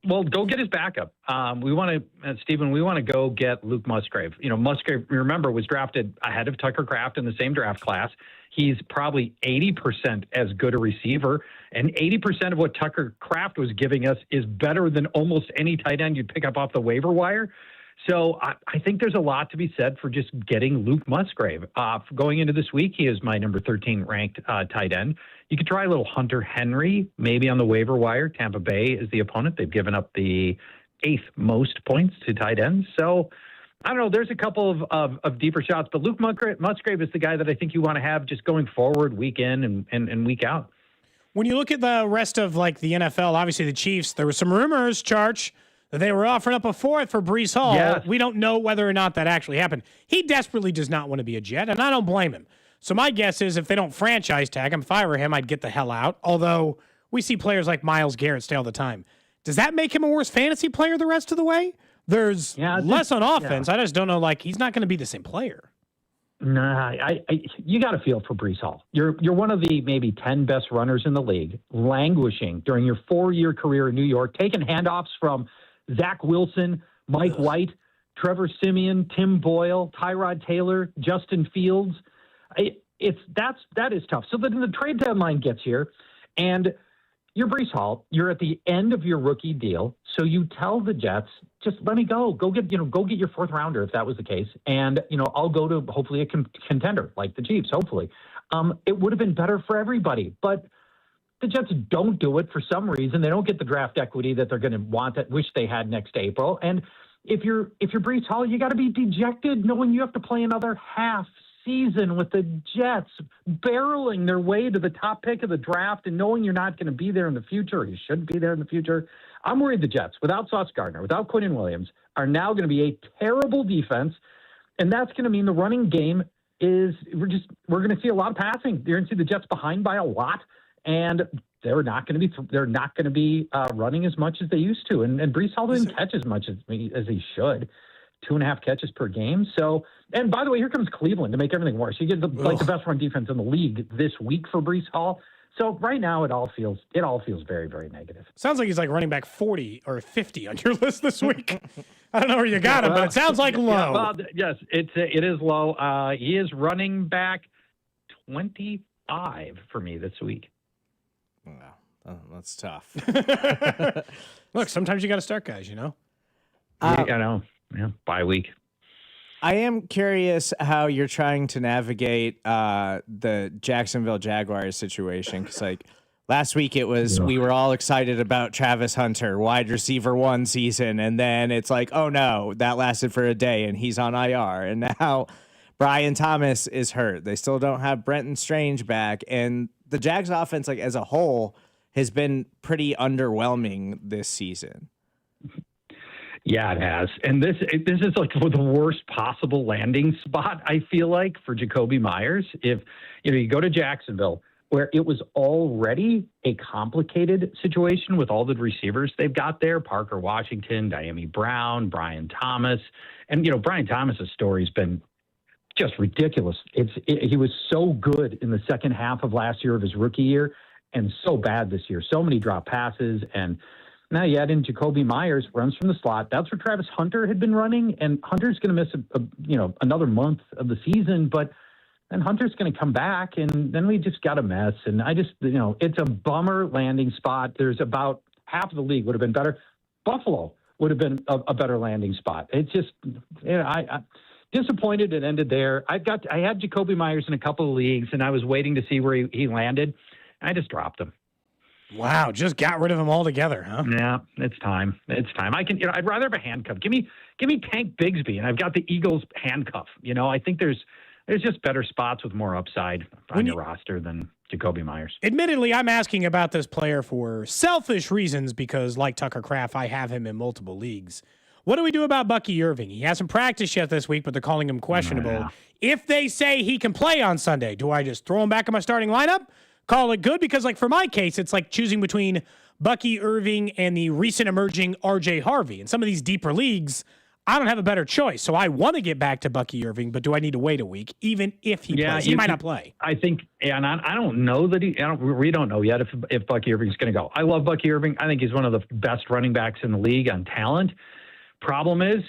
Well, go get his backup. We want to, Stephen, we want to go get Luke Musgrave. Musgrave, remember, was drafted ahead of Tucker Kraft in the same draft class. He's probably 80% as good a receiver, and 80% of what Tucker Kraft was giving us is better than almost any tight end you'd pick up off the waiver wire. So I think there's a lot to be said for just getting Luke Musgrave. Going into this week, he is my number 13 ranked tight end. You could try a little Hunter Henry, maybe on the waiver wire. Tampa Bay is the opponent. They've given up the 8th most points to tight ends. So I don't know. There's a couple of deeper shots, but Luke Musgrave is the guy that I think you want to have just going forward week in and week out. When you look at the rest of like the NFL, obviously the Chiefs, there were some rumors, Charch, that they were offering up a 4th for Breece Hall. Yes. We don't know whether or not that actually happened. He desperately does not want to be a Jet, and I don't blame him. So my guess is if they don't franchise tag him, if I were him, I'd get the hell out. Although we see players like Myles Garrett stay all the time. Does that make him a worse fantasy player the rest of the way? There's less on offense. Yeah. I just don't know. Like, he's not going to be the same player. Nah, you got to feel for Breece Hall. You're one of the maybe 10 best runners in the league, languishing during your 4-year career in New York, taking handoffs from Zach Wilson, Mike White, Trevor Siemian, Tim Boyle, Tyrod Taylor, Justin Fields. That is tough. So then the trade deadline gets here, and you're Breece Hall. You're at the end of your rookie deal, so you tell the Jets, just let me go. Go get your fourth rounder if that was the case, and I'll go to hopefully a contender like the Chiefs. Hopefully, it would have been better for everybody, but the Jets don't do it for some reason. They don't get the draft equity that they're going to want, that wish they had next April. And if you're Breece Hall, you got to be dejected knowing you have to play another half season with the Jets barreling their way to the top pick of the draft and knowing you're not going to be there in the future, or you shouldn't be there in the future. I'm worried the Jets, without Sauce Gardner, without Quinn Williams, are now going to be a terrible defense, and that's going to mean the running game is we're going to see a lot of passing. You're going to see the Jets behind by a lot, and they're not going to be running as much as they used to. And Breece Hall didn't catch as much as he should. 2.5 catches per game. So, and by the way, here comes Cleveland to make everything worse. You get the best run defense in the league this week for Breece Hall. So right now it all feels very, very negative. Sounds like he's like running back 40 or 50 on your list this week. I don't know where you got him, but it sounds like low. Yeah, well, yes, it is low. He is running back 25 for me this week. Wow, that's tough. Look, sometimes you got to start guys, I know. Yeah, bye week. I am curious how you're trying to navigate the Jacksonville Jaguars situation, because last week it was we were all excited about Travis Hunter, wide receiver 1 season, and then it's like, oh no, that lasted for a day and he's on IR, and now Brian Thomas is hurt. They still don't have Brenton Strange back, and the Jags offense as a whole has been pretty underwhelming this season. Yeah, it has. And this is like the worst possible landing spot, I feel like, for Jacoby Myers. If you go to Jacksonville, where it was already a complicated situation with all the receivers they've got there, Parker Washington, Diami Brown, Brian Thomas. And, Brian Thomas's story has been just ridiculous. He was so good in the second half of last year of his rookie year and so bad this year. So many drop passes, and now you add in Jacoby Myers, runs from the slot. That's where Travis Hunter had been running, and Hunter's going to miss another month of the season, but then Hunter's going to come back, and then we just got a mess. And I just, it's a bummer landing spot. There's about half of the league would have been better. Buffalo would have been a better landing spot. It's just, I disappointed it ended there. I had Jacoby Myers in a couple of leagues, and I was waiting to see where he landed. I just dropped him. Wow, just got rid of him altogether, huh? Yeah, it's time. I'd rather have a handcuff. Give me Tank Bigsby, and I've got the Eagles handcuff. I think there's just better spots with more upside on your roster than Jacoby Myers. Admittedly, I'm asking about this player for selfish reasons because, like Tucker Kraft, I have him in multiple leagues. What do we do about Bucky Irving? He hasn't practiced yet this week, but they're calling him questionable. Yeah. If they say he can play on Sunday, do I just throw him back in my starting lineup? Call it good? Because, for my case, it's like choosing between Bucky Irving and the recent emerging R.J. Harvey. In some of these deeper leagues, I don't have a better choice. So I want to get back to Bucky Irving, but do I need to wait a week, even if he plays? He might not play. I think, and I don't know that we don't know yet if Bucky Irving's going to go. I love Bucky Irving. I think he's one of the best running backs in the league on talent. Problem is,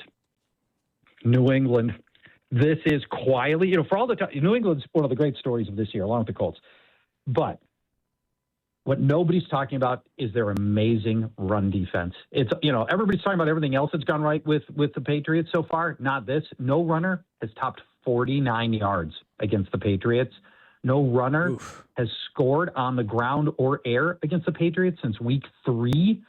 New England. This is quietly, for all the time, New England's one of the great stories of this year, along with the Colts. But what nobody's talking about is their amazing run defense. It's, everybody's talking about everything else that's gone right with the Patriots so far. Not this. No runner has topped 49 yards against the Patriots. No runner has scored on the ground or air against the Patriots since week 3.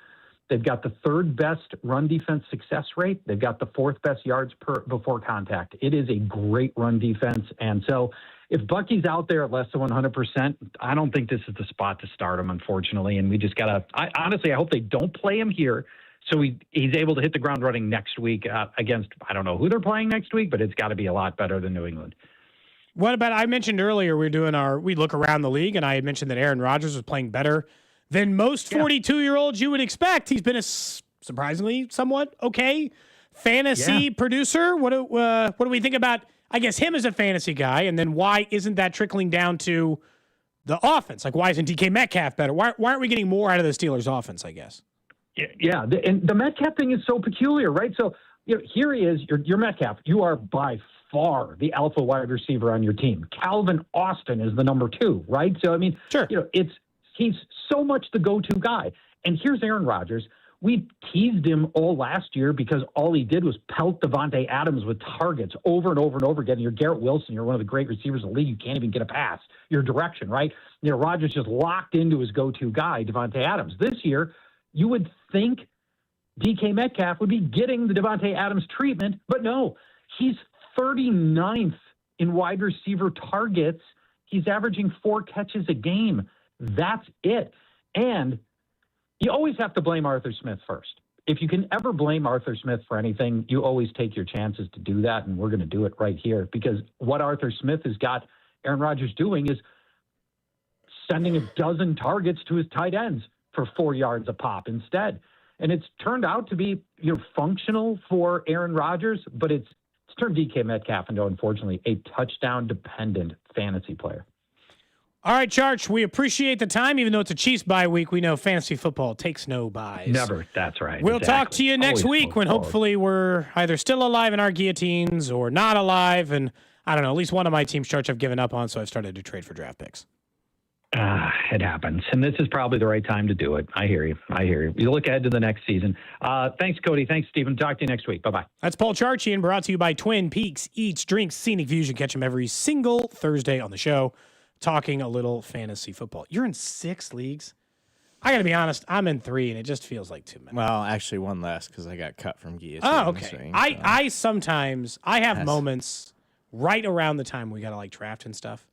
They've got the 3rd best run defense success rate. They've got the 4th best yards before contact. It is a great run defense. And so if Bucky's out there at less than 100%, I don't think this is the spot to start him, unfortunately. And we just got to, honestly, I hope they don't play him here so he's able to hit the ground running next week against, I don't know who they're playing next week, but it's got to be a lot better than New England. What about, I mentioned earlier, we look around the league, and I had mentioned that Aaron Rodgers was playing better than most 42-year-olds you would expect. He's been a surprisingly somewhat okay fantasy producer. What do we think about, I guess, him as a fantasy guy, and then why isn't that trickling down to the offense? Why isn't DK Metcalf better? Why aren't we getting more out of the Steelers' offense, I guess? Yeah, and the Metcalf thing is so peculiar, right? So here he is, your Metcalf. You are by far the alpha wide receiver on your team. Calvin Austin is the number 2, right? So, sure. He's so much the go-to guy. And here's Aaron Rodgers. We teased him all last year because all he did was pelt Davante Adams with targets over and over and over again. You're Garrett Wilson. You're one of the great receivers in the league. You can't even get a pass. Your direction, right? Rodgers just locked into his go-to guy, Davante Adams. This year, you would think DK Metcalf would be getting the Davante Adams treatment, but no. He's 39th in wide receiver targets. He's averaging 4 catches a game. That's it. And you always have to blame Arthur Smith first. If you can ever blame Arthur Smith for anything, you always take your chances to do that, and we're going to do it right here because what Arthur Smith has got Aaron Rodgers doing is sending a dozen targets to his tight ends for 4 yards a pop instead. And it's turned out to be functional for Aaron Rodgers, but it's turned DK Metcalf into, unfortunately, a touchdown-dependent fantasy player. All right, Charch, we appreciate the time. Even though it's a Chiefs bye week, we know fantasy football takes no byes. Never. That's right. We'll talk to you next week when hopefully we're either still alive in our guillotines or not alive. And I don't know, at least one of my teams, Charch, I've given up on, so I've started to trade for draft picks. It happens. And this is probably the right time to do it. I hear you. You look ahead to the next season. Thanks, Cody. Thanks, Stephen. Talk to you next week. Bye-bye. That's Paul Charchian, brought to you by Twin Peaks Eats, Drinks, Scenic Views. You catch him every single Thursday on the show, talking a little fantasy football. You're in 6 leagues? I got to be honest, I'm in 3, and it just feels like too many. Well, actually one less because I got cut from guillotine. Oh, okay. Swing, I sometimes, I have moments right around the time we got to like draft and stuff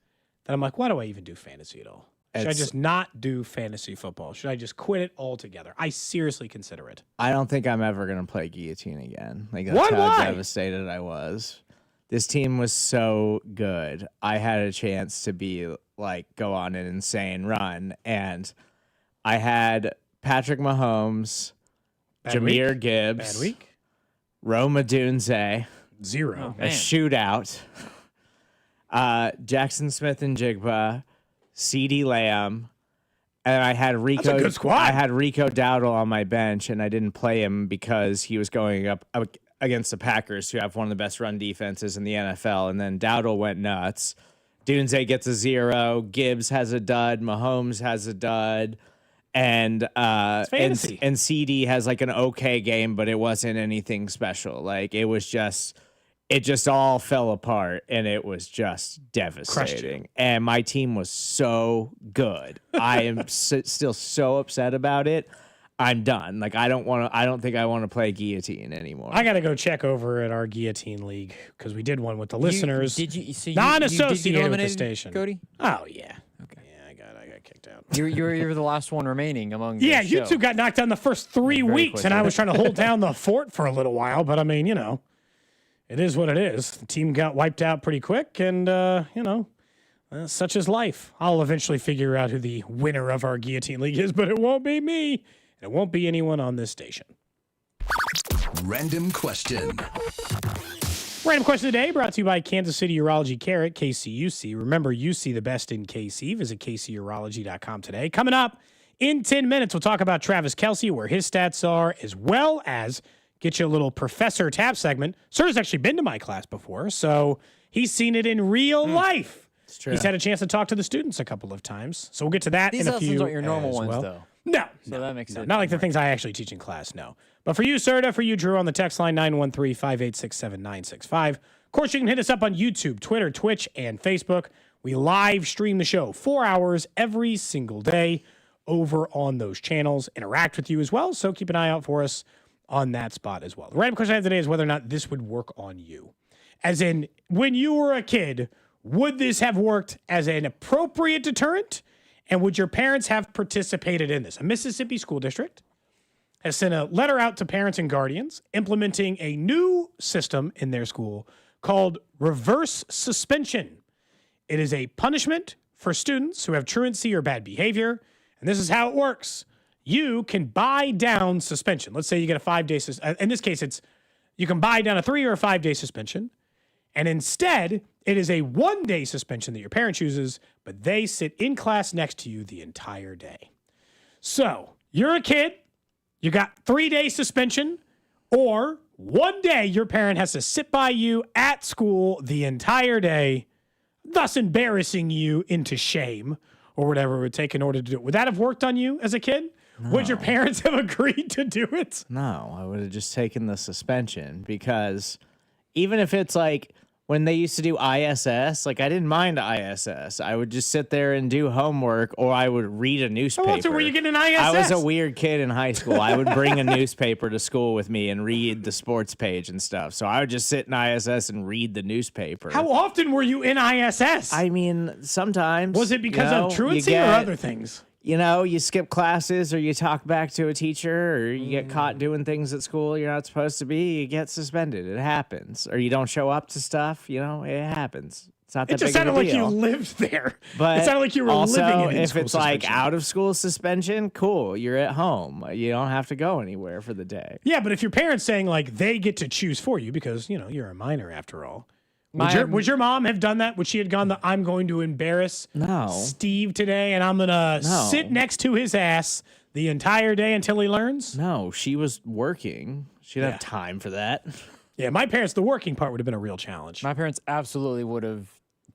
that I'm like, why do I even do fantasy at all? Should I just not do fantasy football? Should I just quit it altogether? I seriously consider it. I don't think I'm ever going to play guillotine again. Like, that's What? how Why? devastated I was. This team was so good. I had a chance to be like, go on an insane run. And I had Patrick Mahomes, Jahmyr Gibbs, Bad week. Rome Odunze, 0. a shootout, Jackson Smith and Jigba, CeeDee Lamb, and I had Rico. That's a good squad. I had Rico Dowdle on my bench, and I didn't play him because he was going up against the Packers, who have one of the best run defenses in the NFL. And then Dowdle went nuts. Dunze gets a 0. Gibbs has a dud. Mahomes has a dud. And CD has like an okay game, but it wasn't anything special. Like it just all fell apart, and it was just devastating. And my team was so good. I am still so upset about it. I'm done. Like I don't think I want to play guillotine anymore. I got to go check over at our guillotine league because we did one with the listeners. Did you non-associated with the station? Cody? Oh yeah. Okay. Yeah, I got kicked out. You're the last one remaining among. Yeah, the you show. two got knocked down the first 3 weeks, and I was trying to hold down the fort for a little while. But I mean, it is what it is. The team got wiped out pretty quick, and such is life. I'll eventually figure out who the winner of our guillotine league is, but it won't be me. It won't be anyone on this station. Random question. Random question of the day brought to you by Kansas City Urology Care at KCUC. Remember, you see the best in KC. Visit kcurology.com today. Coming up in 10 minutes, we'll talk about Travis Kelce, where his stats are, as well as get you a little Professor Tap segment. Serda's actually been to my class before, so he's seen it in real life. It's true. He's had a chance to talk to the students a couple of times. So we'll get to that These in a few. aren't your normal ones, well. though. No. So that makes sense. Not like the things I actually teach in class, no. But for you, Serda, for you, Drew, on the text line 913-586-7965. Of course, you can hit us up on YouTube, Twitter, Twitch, and Facebook. We live stream the show 4 hours every single day over on those channels. Interact with you as well, so keep an eye out for us on that spot as well. The random question I have today is whether or not this would work on you. As in, when you were a kid, would this have worked as an appropriate deterrent? And would your parents have participated in this? A Mississippi school district has sent a letter out to parents and guardians implementing a new system in their school called reverse suspension. It is a punishment for students who have truancy or bad behavior. And this is how it works. You can buy down suspension. Let's say you get a 5-day suspension. In this case, you can buy down a 3 or a 5-day suspension. And instead, it is a 1-day suspension that your parent chooses, but they sit in class next to you the entire day. So you're a kid, you got 3-day suspension, or 1 day your parent has to sit by you at school the entire day, thus embarrassing you into shame. or whatever it would take in order to do it. Would that have worked on you as a kid? No. Would your parents have agreed to do it? No, I would have just taken the suspension because even if it's like when they used to do ISS, like I didn't mind ISS. I would just sit there and do homework or I would read a newspaper. Oh, so were you getting an ISS? I was a weird kid in high school. I would bring a newspaper to school with me and read the sports page and stuff. So I would just sit in ISS and read the newspaper. How often were you in ISS? I mean, sometimes. Was it because of truancy or other things? You skip classes or you talk back to a teacher or you get caught doing things at school you're not supposed to be, you get suspended. It happens. Or you don't show up to stuff, it happens. It's not that It just big of a sounded like deal. you lived there. But it sounded like you were also, living in if school it's like suspension. out of school suspension, cool. You're at home. You don't have to go anywhere for the day. Yeah, but if your parents saying like they get to choose for you because, you're a minor after all. Would your mom have done that? Would she have gone I'm going to embarrass Steve today and I'm going to sit next to his ass the entire day until he learns? No, she was working. She didn't have time for that. Yeah, my parents, the working part would have been a real challenge. My parents absolutely would have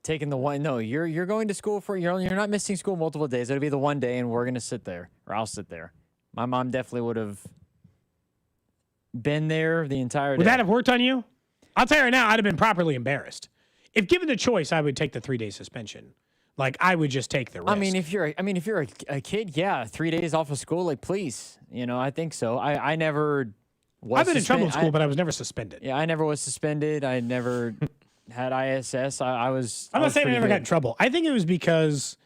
taken the one. No, you're going to school you're not missing school multiple days. It'll be the one day and we're going to sit there or I'll sit there. My mom definitely would have been there the entire day. Would that have worked on you? I'll tell you right now, I'd have been properly embarrassed. If given the choice, I would take the 3-day suspension. Like I would just take the risk. I mean, if you're a kid, 3 days off of school, like please, I think so. I never was. I've been in trouble in school, but I was never suspended. Yeah, I never was suspended. I never had ISS. I'm not saying I never got in trouble. I think it was because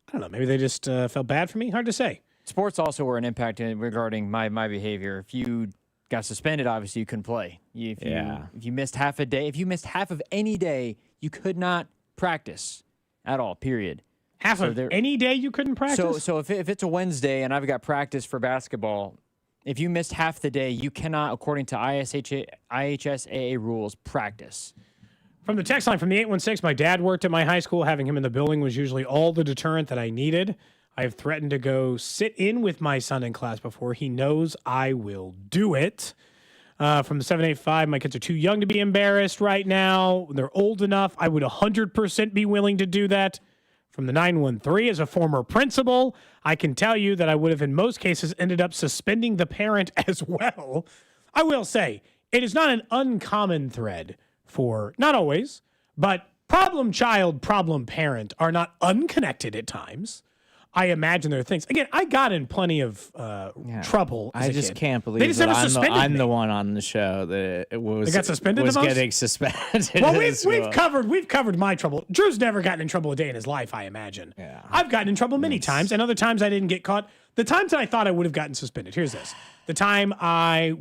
I don't know. Maybe they just felt bad for me. Hard to say. Sports also were an impact regarding my behavior. If you got suspended, obviously you couldn't play. If you missed half a day, if you missed half of any day, you could not practice at all, period. Half of any day you couldn't practice? So if it's a Wednesday and I've got practice for basketball, if you missed half the day, you cannot, according to IHSAA rules, practice. From the text line from the 816, my dad worked at my high school. Having him in the building was usually all the deterrent that I needed. I have threatened to go sit in with my son in class before he knows I will do it. From the 785, my kids are too young to be embarrassed right now. They're old enough. I would 100% be willing to do that. From the 913, as a former principal, I can tell you that I would have in most cases ended up suspending the parent as well. I will say, it is not an uncommon thread for, not always, but problem child, problem parent are not unconnected at times. I imagine there are things. Again, I got in plenty of trouble as I a just kid. can't believe They just that never suspended I'm me. the one on the show that it was. They got suspended Was the most? getting suspended. Well, in school. we've covered my trouble. Drew's never gotten in trouble a day in his life, I imagine. Yeah. I've gotten in trouble many times, and other times I didn't get caught. The times that I thought I would have gotten suspended. Here's this. The time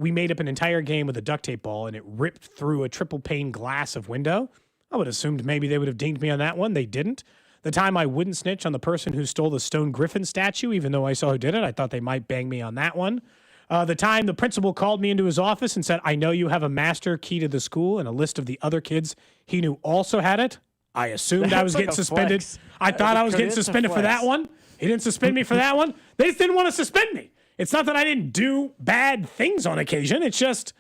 we made up an entire game with a duct tape ball and it ripped through a triple pane glass of window. I would have assumed maybe they would have dinged me on that one. They didn't. The time I wouldn't snitch on the person who stole the stone griffin statue, even though I saw who did it, I thought they might bang me on that one. The time the principal called me into his office and said, I know you have a master key to the school and a list of the other kids he knew also had it. I assumed I was getting suspended. Flex. I thought I was getting It's a suspended for flex. that one. He didn't suspend me for that one. They just didn't want to suspend me. It's not that I didn't do bad things on occasion. It's just,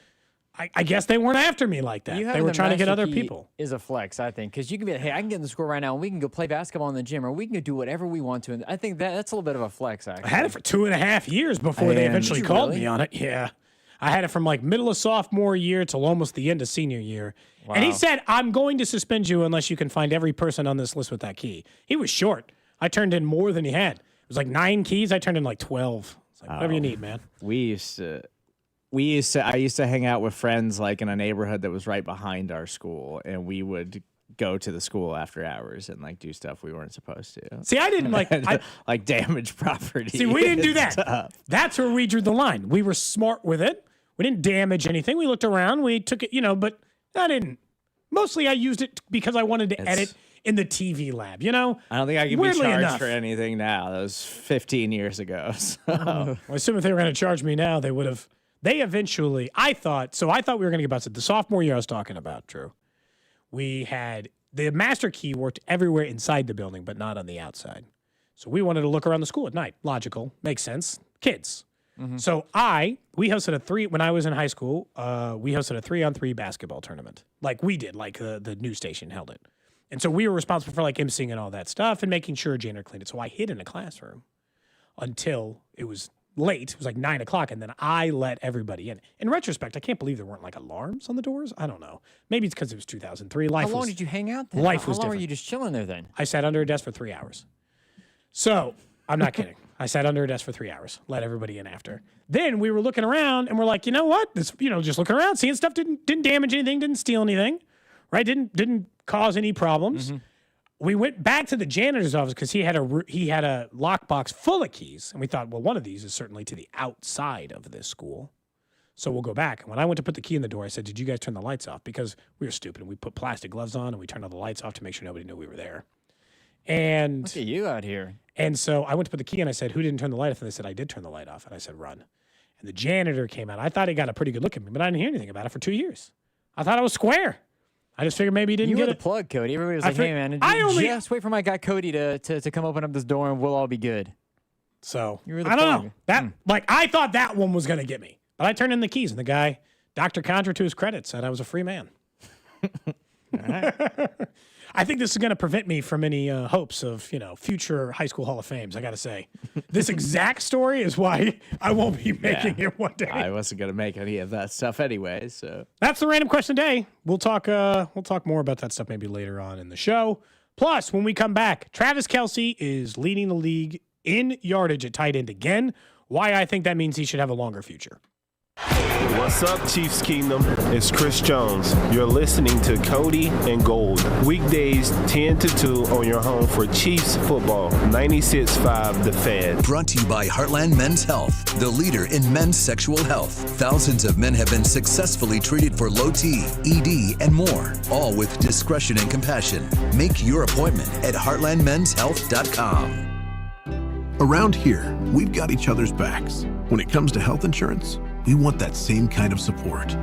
I guess they weren't after me like that. They were trying to get other people. Is a flex, I think, because you can be like, hey, I can get in the school right now and we can go play basketball in the gym or we can go do whatever we want to. And I think that's a little bit of a flex, actually. I had it for 2.5 years before they eventually Did you called really? me on it. Yeah. I had it from like middle of sophomore year till almost the end of senior year. And he Wow. said, I'm going to suspend you unless you can find every person on this list with that key. He was short. I turned in more than he had. It was like 9 keys. I turned in like 12. It's like, whatever you need, man. I used to hang out with friends like in a neighborhood that was right behind our school, and we would go to the school after hours and like do stuff we weren't supposed to. See, I didn't like like damage property. See, we didn't do and that. stuff. That's where we drew the line. We were smart with it. We didn't damage anything. We looked around. We took it, but I didn't. Mostly I used it because I wanted to edit in the TV lab, I don't think I can be Weirdly charged enough. for anything now. That was 15 years ago. So. Well, I assume if they were going to charge me now, they would have. They eventually, I thought we were going to get busted. The sophomore year I was talking about, Drew, we had the master key worked everywhere inside the building, but not on the outside. So we wanted to look around the school at night. Logical. Makes sense. Kids. Mm-hmm. So we hosted when I was in high school, we hosted a 3-on-3 basketball tournament. Like we did, like the news station held it. And so we were responsible for like emceeing and all that stuff and making sure a janitor cleaned it. So I hid in a classroom until it was late. It was like 9 o'clock, and then I let everybody in. In retrospect, I can't believe there weren't like alarms on the doors. I don't know. Maybe it's because it was 2003. How long did you hang out there? Life How was long different. were you just chilling there then? I sat under a desk for 3 hours. So I'm not kidding. I sat under a desk for 3 hours, let everybody in after. Then we were looking around and we're like, you know what? This, just looking around, seeing stuff didn't damage anything, didn't steal anything, right? Didn't cause any problems. Mm-hmm. We went back to the janitor's office because he had a lockbox full of keys, and we thought, well, one of these is certainly to the outside of this school, so we'll go back. And when I went to put the key in the door, I said, "Did you guys turn the lights off?" Because we were stupid and we put plastic gloves on and we turned all the lights off to make sure nobody knew we were there. And Look at you out here. And so I went to put the key in. I said, "Who didn't turn the light off?" And they said, "I did turn the light off." And I said, "Run." And the janitor came out. I thought he got a pretty good look at me, but I didn't hear anything about it for 2 years. I thought I was square. I just figured maybe he didn't You get were it. the plug, Cody. Everybody was like, hey, man, just wait for my guy Cody to come open up this door and we'll all be good. So, You were the I don't plug. know. I thought that one was going to get me. But I turned in the keys, and the guy, Dr. Contra, to his credit, said I was a free man. I think this is going to prevent me from any hopes of, future high school Hall of Fames, I got to say. This exact story is why I won't be making it one day. I wasn't going to make any of that stuff anyway, so. That's the random question today. We'll talk more about that stuff maybe later on in the show. Plus, when we come back, Travis Kelce is leading the league in yardage at tight end again. Why I think that means he should have a longer future. What's up, Chiefs Kingdom? It's Chris Jones. You're listening to Cody and Gold. Weekdays 10 to 2 on your home for Chiefs football. 96.5 The Fan. Brought to you by Heartland Men's Health, the leader in men's sexual health. Thousands of men have been successfully treated for low T, ED, and more, all with discretion and compassion. Make your appointment at heartlandmenshealth.com. Around here, we've got each other's backs. When it comes to health insurance, we want that same kind of support.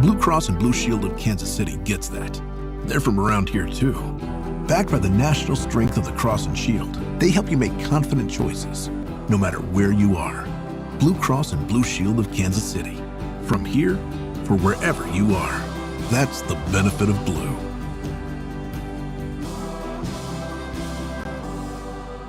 Blue Cross and Blue Shield of Kansas City gets that. They're from around here too. Backed by the national strength of the Cross and Shield, they help you make confident choices, no matter where you are. Blue Cross and Blue Shield of Kansas City. From here, for wherever you are. That's the benefit of blue.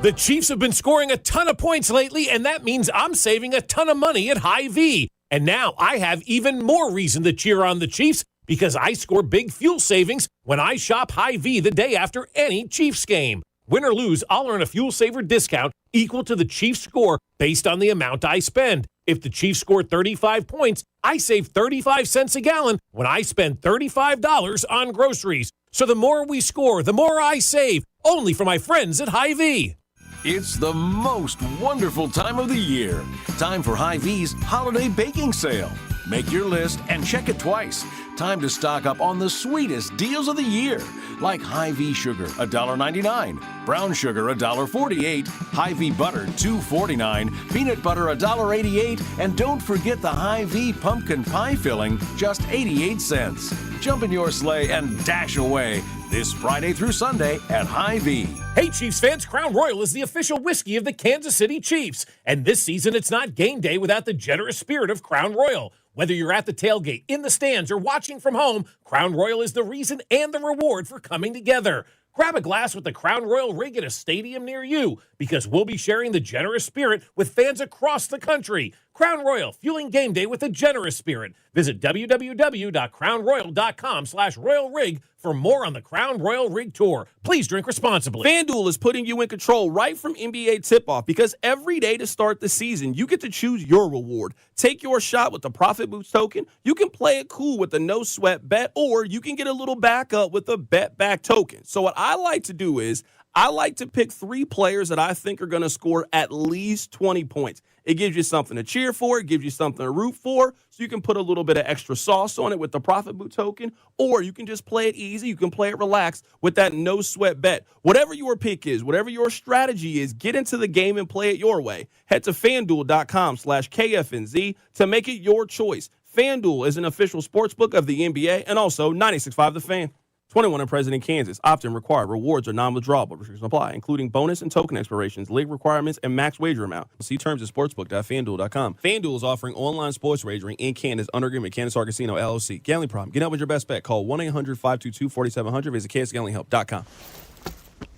The Chiefs have been scoring a ton of points lately, and that means I'm saving a ton of money at Hy-Vee. And now I have even more reason to cheer on the Chiefs because I score big fuel savings when I shop Hy-Vee the day after any Chiefs game. Win or lose, I'll earn a fuel saver discount equal to the Chiefs score based on the amount I spend. If the Chiefs score 35 points, I save 35 cents a gallon when I spend $35 on groceries. So the more we score, the more I save, only for my friends at Hy-Vee. It's the most wonderful time of the year. Time for Hy-Vee's holiday baking sale. Make your list and check it twice. Time to stock up on the sweetest deals of the year, like Hy-Vee sugar, $1.99, brown sugar, $1.48, Hy-Vee butter, $2.49, peanut butter, $1.88, and don't forget the Hy-Vee pumpkin pie filling, just 88 cents. Jump in your sleigh and dash away this Friday through Sunday at Hy-Vee. Hey, Chiefs fans, Crown Royal is the official whiskey of the Kansas City Chiefs. And this season, it's not game day without the generous spirit of Crown Royal. Whether you're at the tailgate, in the stands, or watching from home, Crown Royal is the reason and the reward for coming together. Grab a glass with the Crown Royal rig at a stadium near you, because we'll be sharing the generous spirit with fans across the country. Crown Royal, fueling game day with a generous spirit. Visit www.crownroyal.com/Royal Rig for more on the Crown Royal Rig Tour. Please drink responsibly. FanDuel is putting you in control right from NBA tip-off because every day to start the season, you get to choose your reward. Take your shot with the Profit Boost token. You can play it cool with the no sweat bet, or you can get a little backup with the bet back token. So what I like to do is I like to pick 3 players that I think are going to score at least 20 points. It gives you something to cheer for. It gives you something to root for. So you can put a little bit of extra sauce on it with the Profit Boot token, or you can just play it easy. You can play it relaxed with that no sweat bet. Whatever your pick is, whatever your strategy is, get into the game and play it your way. Head to FanDuel.com/KFNZ to make it your choice. FanDuel is an official sportsbook of the NBA and also 96.5 The Fan. 21 and present in Kansas. Opt-in required. Rewards are non-withdrawable. Restrictions apply, including bonus and token expirations, league requirements, and max wager amount. See terms at sportsbook.fanduel.com. FanDuel is offering online sports wagering in Kansas under agreement with Kansas Star Casino, LLC. Gambling problem? Get out with your best bet. Call 1-800-522-4700. Visit kansasgamblinghelp.com.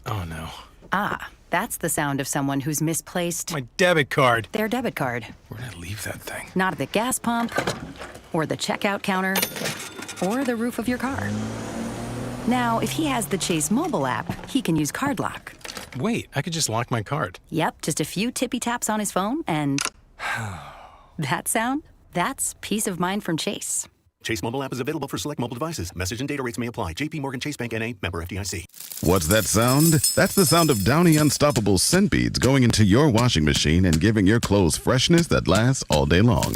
Oh, no. Ah, that's the sound of someone who's misplaced My debit card. their debit card. Where'd I leave that thing? Not at the gas pump, or the checkout counter, or the roof of your car. Now, if he has the Chase mobile app, he can use Card Lock. Wait, I could just lock my card. Yep, just a few tippy taps on his phone, and that sound? That's peace of mind from Chase. Chase mobile app is available for select mobile devices. Message and data rates may apply. JP Morgan Chase Bank N.A. member FDIC. What's that sound? That's the sound of Downy Unstoppable scent beads going into your washing machine and giving your clothes freshness that lasts all day long.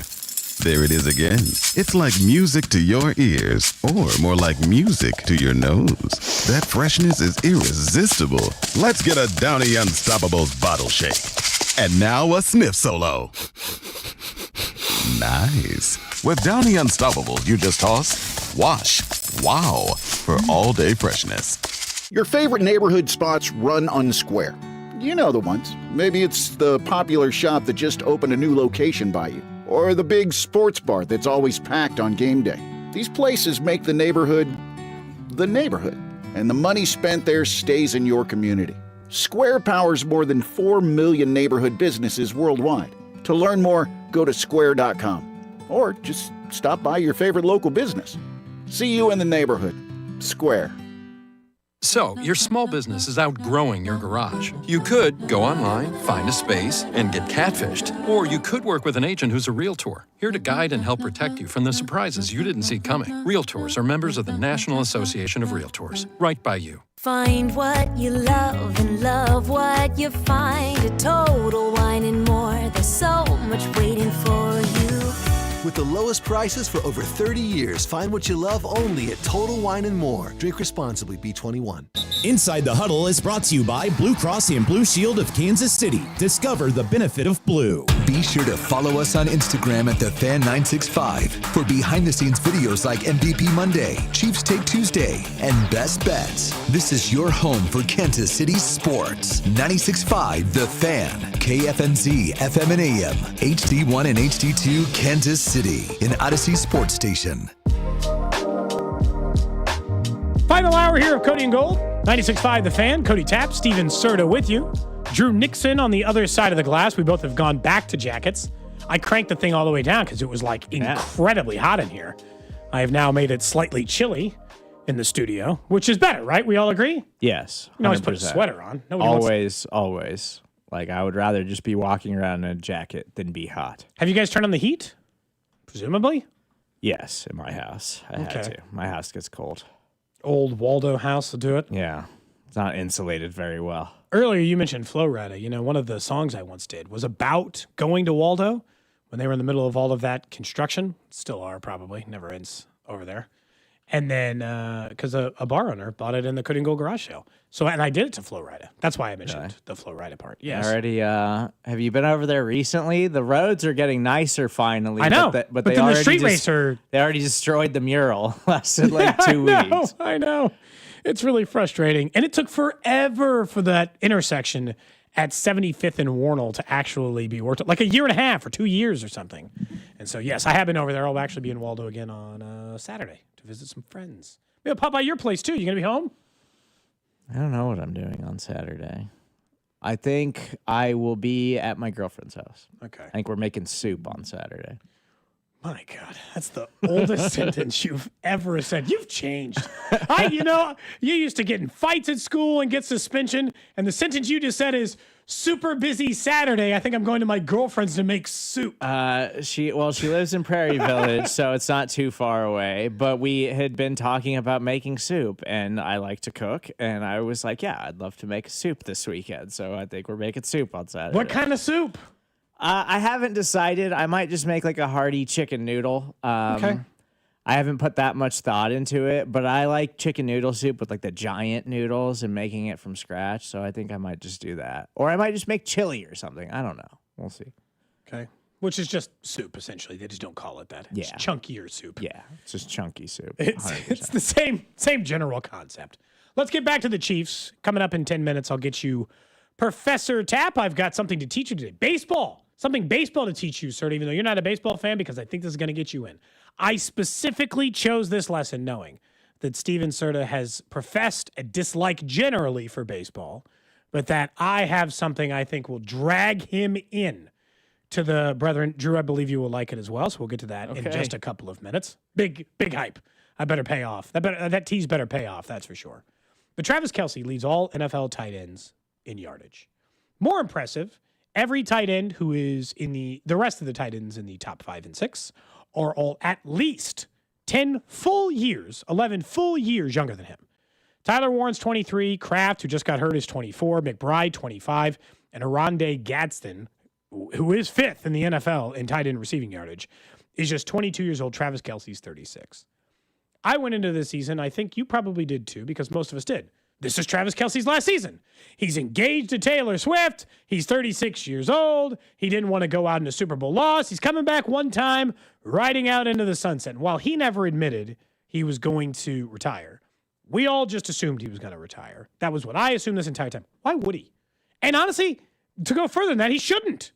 There it is again. It's like music to your ears, or more like music to your nose. That freshness is irresistible. Let's get a Downy Unstoppables bottle shake. And now a sniff solo. Nice. With Downy Unstoppables, you just toss, wash, wow, for all-day freshness. Your favorite neighborhood spots run unsquare. You know the ones. Maybe it's the popular shop that just opened a new location by you, or the big sports bar that's always packed on game day. These places make the neighborhood, and the money spent there stays in your community. Square powers more than 4 million neighborhood businesses worldwide. To learn more, go to square.com, or just stop by your favorite local business. See you in the neighborhood. Square. So, your small business is outgrowing your garage. You could go online, find a space, and get catfished. Or you could work with an agent who's a realtor, here to guide and help protect you from the surprises you didn't see coming. Realtors are members of the National Association of Realtors, right by you. Find what you love and love what you find. A Total Wine and More. There's so much waiting for you. With the lowest prices for over 30 years, find what you love only at Total Wine & More. Drink responsibly, B21. Inside the Huddle is brought to you by Blue Cross and Blue Shield of Kansas City. Discover the benefit of blue. Be sure to follow us on Instagram at TheFan965 for behind-the-scenes videos like MVP Monday, Chiefs Take Tuesday, and Best Bets. This is your home for Kansas City sports. 96.5 The Fan, KFNZ, FM and AM, HD1 and HD2, Kansas City, an Odyssey sports station. Final hour here of Cody and Gold. 96.5 The Fan. Cody Tapp, Steven Serda with you. Drew Nixon on the other side of the glass. We both have gone back to jackets. I cranked the thing all the way down because it was like incredibly hot in here. I have now made it slightly chilly in the studio, which is better, right? We all agree? Yes. 100%. You can always put a sweater on. Always. Like, I would rather just be walking around in a jacket than be hot. Have you guys turned on the heat? Presumably? Yes, in my house. I had to. My house gets cold. Old Waldo house will do it? Yeah. It's not insulated very well. Earlier, you mentioned Florida. You know, one of the songs I once did was about going to Waldo when they were in the middle of all of that construction. Still are, probably. Never ends over there. And then, because a bar owner bought it in the Cody Gold garage sale. So, and I did it to Florida. That's why I mentioned the Florida part. Yes. Already, have you been over there recently? The roads are getting nicer finally. I know. But then the street racer. They already destroyed the mural. Lasted like 2 weeks. I know. It's really frustrating. And it took forever for that intersection at 75th and Warnell to actually be worked on. Like a year and a half or 2 years or something. And so, yes, I have been over there. I'll actually be in Waldo again on Saturday to visit some friends. Maybe I'll pop by your place, too. You going to be home? I don't know what I'm doing on Saturday. I think I will be at my girlfriend's house. Okay. I think we're making soup on Saturday. My God, that's the oldest sentence you've ever said. You've changed. You used to get in fights at school and get suspension, and the sentence you just said is super busy Saturday. I think I'm going to my girlfriend's to make soup. She lives in Prairie Village, so it's not too far away. But we had been talking about making soup, and I like to cook, and I was like, yeah, I'd love to make a soup this weekend. So I think we're making soup on Saturday. What kind of soup? I haven't decided. I might just make like a hearty chicken noodle. Okay. I haven't put that much thought into it, but I like chicken noodle soup with like the giant noodles and making it from scratch. So I think I might just do that. Or I might just make chili or something. I don't know. We'll see. Okay. which is just soup, essentially. They just don't call it that. It's Yeah. chunkier soup. Yeah, it's just chunky soup. It's the same general concept. Let's get back to the Chiefs. Coming up in 10 minutes, I'll get you Professor Tapp. I've got something to teach you today. Baseball. Something baseball to teach you, sir, even though you're not a baseball fan, because I think this is going to get you in. I specifically chose this lesson knowing that Steven Serda has professed a dislike generally for baseball, but that I have something I think will drag him in to the brethren. Drew, I believe you will like it as well, so we'll get to that in just a couple of minutes. Big hype. I better pay off. That tease better pay off, that's for sure. But Travis Kelce leads all NFL tight ends in yardage. More impressive, every tight end who is in the rest of the tight ends in the top 5 and 6 are all at least 11 full years younger than him. Tyler Warren's 23, Kraft, who just got hurt, is 24, McBride, 25, and Arondé Gadsden, who is 5th in the NFL in tight end receiving yardage, is just 22 years old. Travis Kelce's 36. I went into this season, I think you probably did too, because most of us did. This is Travis Kelce's last season. He's engaged to Taylor Swift. He's 36 years old. He didn't want to go out in a Super Bowl loss. He's coming back one time, riding out into the sunset. And while he never admitted he was going to retire, we all just assumed he was going to retire. That was what I assumed this entire time. Why would he? And honestly, to go further than that, he shouldn't.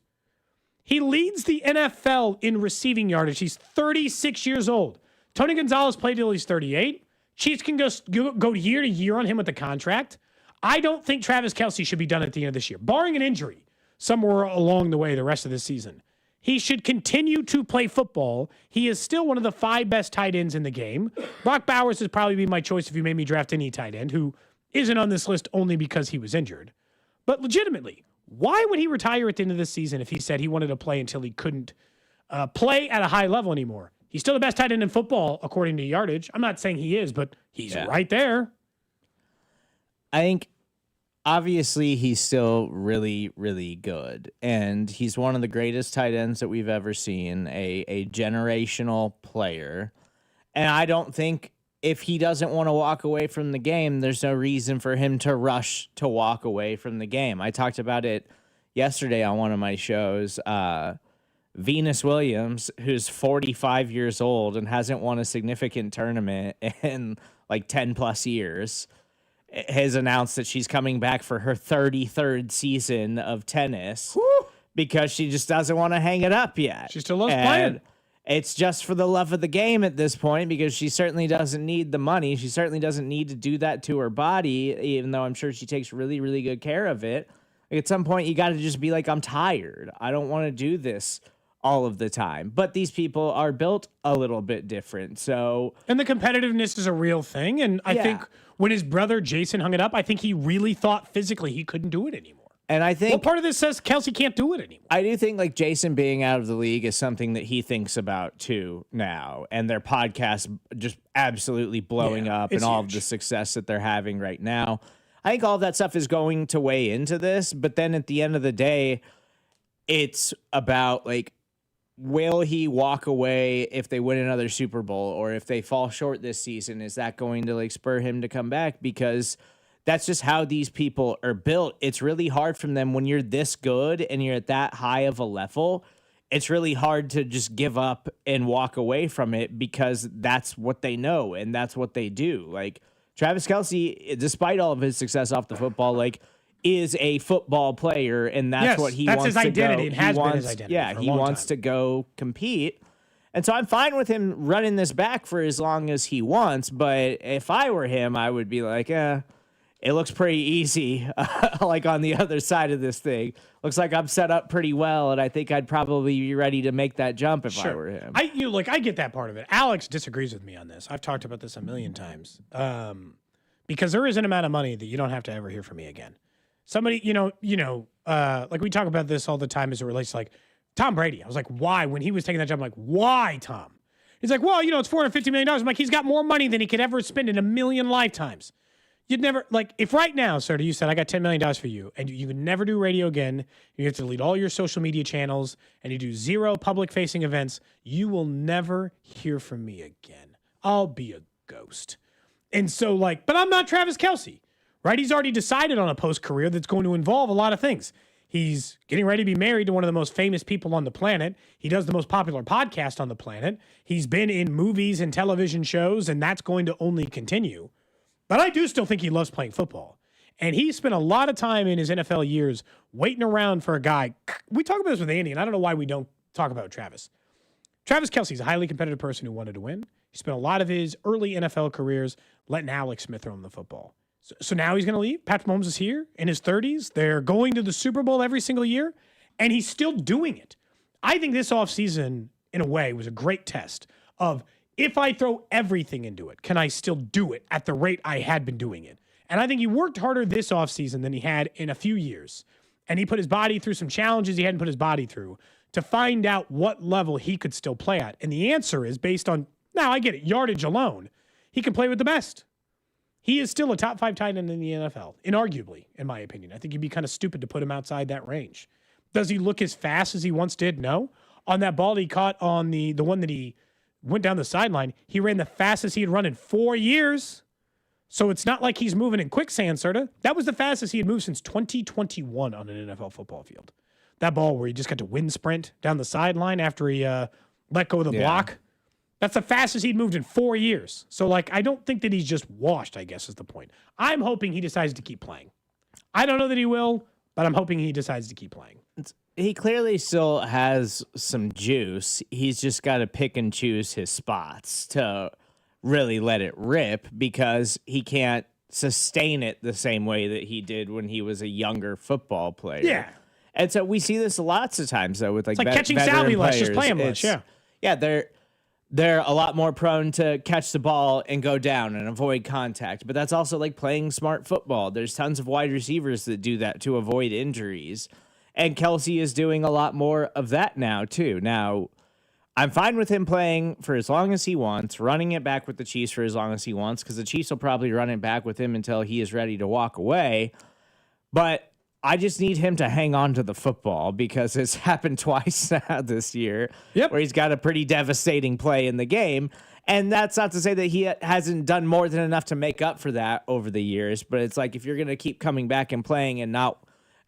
He leads the NFL in receiving yardage. He's 36 years old. Tony Gonzalez played till he's 38. Chiefs can go year to year on him with the contract. I don't think Travis Kelce should be done at the end of this year, barring an injury somewhere along the way the rest of the season. He should continue to play football. He is still one of the 5 best tight ends in the game. Brock Bowers would probably be my choice if you made me draft any tight end, who isn't on this list only because he was injured. But legitimately, why would he retire at the end of this season if he said he wanted to play until he couldn't play at a high level anymore? He's still the best tight end in football, according to yardage. I'm not saying he is, but he's right there. I think, obviously, he's still really, really good. And he's one of the greatest tight ends that we've ever seen, a generational player. And I don't think if he doesn't want to walk away from the game, there's no reason for him to rush to walk away from the game. I talked about it yesterday on one of my shows. Venus Williams, who's 45 years old and hasn't won a significant tournament in like 10 plus years, has announced that she's coming back for her 33rd season of tennis because she just doesn't want to hang it up yet. She still loves playing. It's just for the love of the game at this point, because she certainly doesn't need the money. She certainly doesn't need to do that to her body, even though I'm sure she takes really, really good care of it. At some point, you got to just be like, I'm tired. I don't want to do this all of the time. But these people are built a little bit different. And the competitiveness is a real thing. And I think when his brother Jason hung it up, I think he really thought physically he couldn't do it anymore. And I think what part of this says Kelce can't do it anymore? I do think like Jason being out of the league is something that he thinks about too now. And their podcast just absolutely blowing up and all of the success that they're having right now. I think all of that stuff is going to weigh into this. But then at the end of the day, it's about like, will he walk away if they win another Super Bowl, or if they fall short this season? Is that going to like spur him to come back? Because that's just how these people are built. It's really hard from them when you're this good and you're at that high of a level. It's really hard to just give up and walk away from it, because that's what they know and that's what they do. Like Travis Kelce, despite all of his success off the football, like is a football player, and that's what he wants his to identity go. And has been his identity. Yeah, for a he long wants time. to go compete. And so I'm fine with him running this back for as long as he wants. But if I were him, I would be like, it looks pretty easy, like on the other side of this thing. Looks like I'm set up pretty well, and I think I'd probably be ready to make that jump if I were him. I get that part of it. Alex disagrees with me on this. I've talked about this a million times. Because there is an amount of money that you don't have to ever hear from me again. Somebody, like we talk about this all the time as it relates to like Tom Brady. I was like, why? When he was taking that job, I'm like, why, Tom? He's like, well, it's $450 million. I'm like, he's got more money than he could ever spend in a million lifetimes. You'd never, like, if right now, Serda, you said, I got $10 million for you, and you can never do radio again, you have to delete all your social media channels, and you do 0 public-facing events, you will never hear from me again. I'll be a ghost. And so, like, but I'm not Travis Kelce, right? He's already decided on a post-career that's going to involve a lot of things. He's getting ready to be married to one of the most famous people on the planet. He does the most popular podcast on the planet. He's been in movies and television shows, and that's going to only continue. But I do still think he loves playing football. And he spent a lot of time in his NFL years waiting around for a guy. We talk about this with Andy, and I don't know why we don't talk about Travis. Travis Kelce's a highly competitive person who wanted to win. He spent a lot of his early NFL careers letting Alex Smith throw him the football. So now he's going to leave. Patrick Mahomes is here in his 30s. They're going to the Super Bowl every single year, and he's still doing it. I think this offseason, in a way, was a great test of if I throw everything into it, can I still do it at the rate I had been doing it? And I think he worked harder this offseason than he had in a few years. And he put his body through some challenges he hadn't put his body through to find out what level he could still play at. And the answer is based on, now I get it, yardage alone. He can play with the best. He is still a top 5 tight end in the NFL, inarguably, in my opinion. I think you'd be kind of stupid to put him outside that range. Does he look as fast as he once did? No. On that ball he caught on the one that he went down the sideline, he ran the fastest he had run in 4 years. So it's not like he's moving in quicksand, Serda. That was the fastest he had moved since 2021 on an NFL football field. That ball where he just got to wind sprint down the sideline after he let go of the block. That's the fastest he'd moved in 4 years. So, I don't think that he's just washed, I guess is the point. I'm hoping he decides to keep playing. I don't know that he will, but I'm hoping he decides to keep playing. He clearly still has some juice. He's just got to pick and choose his spots to really let it rip because he can't sustain it the same way that he did when he was a younger football player. Yeah. And so we see this lots of times, though, with it's like catching Salvi less, just playing less, yeah. Yeah, they're a lot more prone to catch the ball and go down and avoid contact. But that's also like playing smart football. There's tons of wide receivers that do that to avoid injuries. And Kelce is doing a lot more of that now, too. Now, I'm fine with him playing for as long as he wants, running it back with the Chiefs for as long as he wants, because the Chiefs will probably run it back with him until he is ready to walk away. But I just need him to hang on to the football because it's happened twice now this year where he's got a pretty devastating play in the game. And that's not to say that he hasn't done more than enough to make up for that over the years. But it's like if you're going to keep coming back and playing and not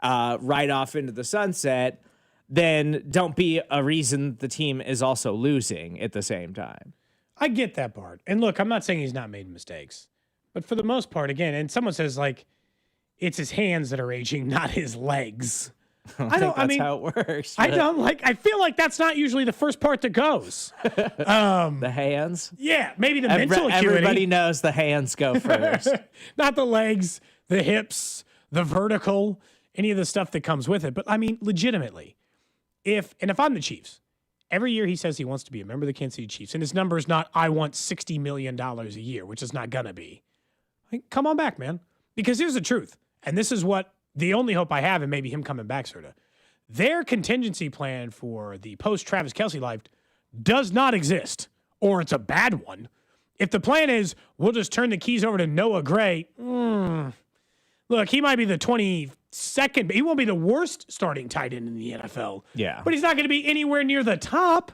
ride off into the sunset, then don't be a reason the team is also losing at the same time. I get that part. And look, I'm not saying he's not made mistakes. But for the most part, again, and someone says, it's his hands that are aging, not his legs. I mean, how it works. I feel like that's not usually the first part that goes. The hands? Yeah, maybe the mental acuity. Everybody knows the hands go first. Not the legs, the hips, the vertical, any of the stuff that comes with it. But I mean, legitimately, if I'm the Chiefs, every year he says he wants to be a member of the Kansas City Chiefs, and his number is not, I want $60 million a year, which is not going to be. Come on back, man. Because here's the truth. And this is what the only hope I have in maybe him coming back, Serda. Their contingency plan for the post-Travis Kelce life does not exist, or it's a bad one. If the plan is, we'll just turn the keys over to Noah Gray, look, he might be the 22nd, but he won't be the worst starting tight end in the NFL. Yeah. But he's not going to be anywhere near the top.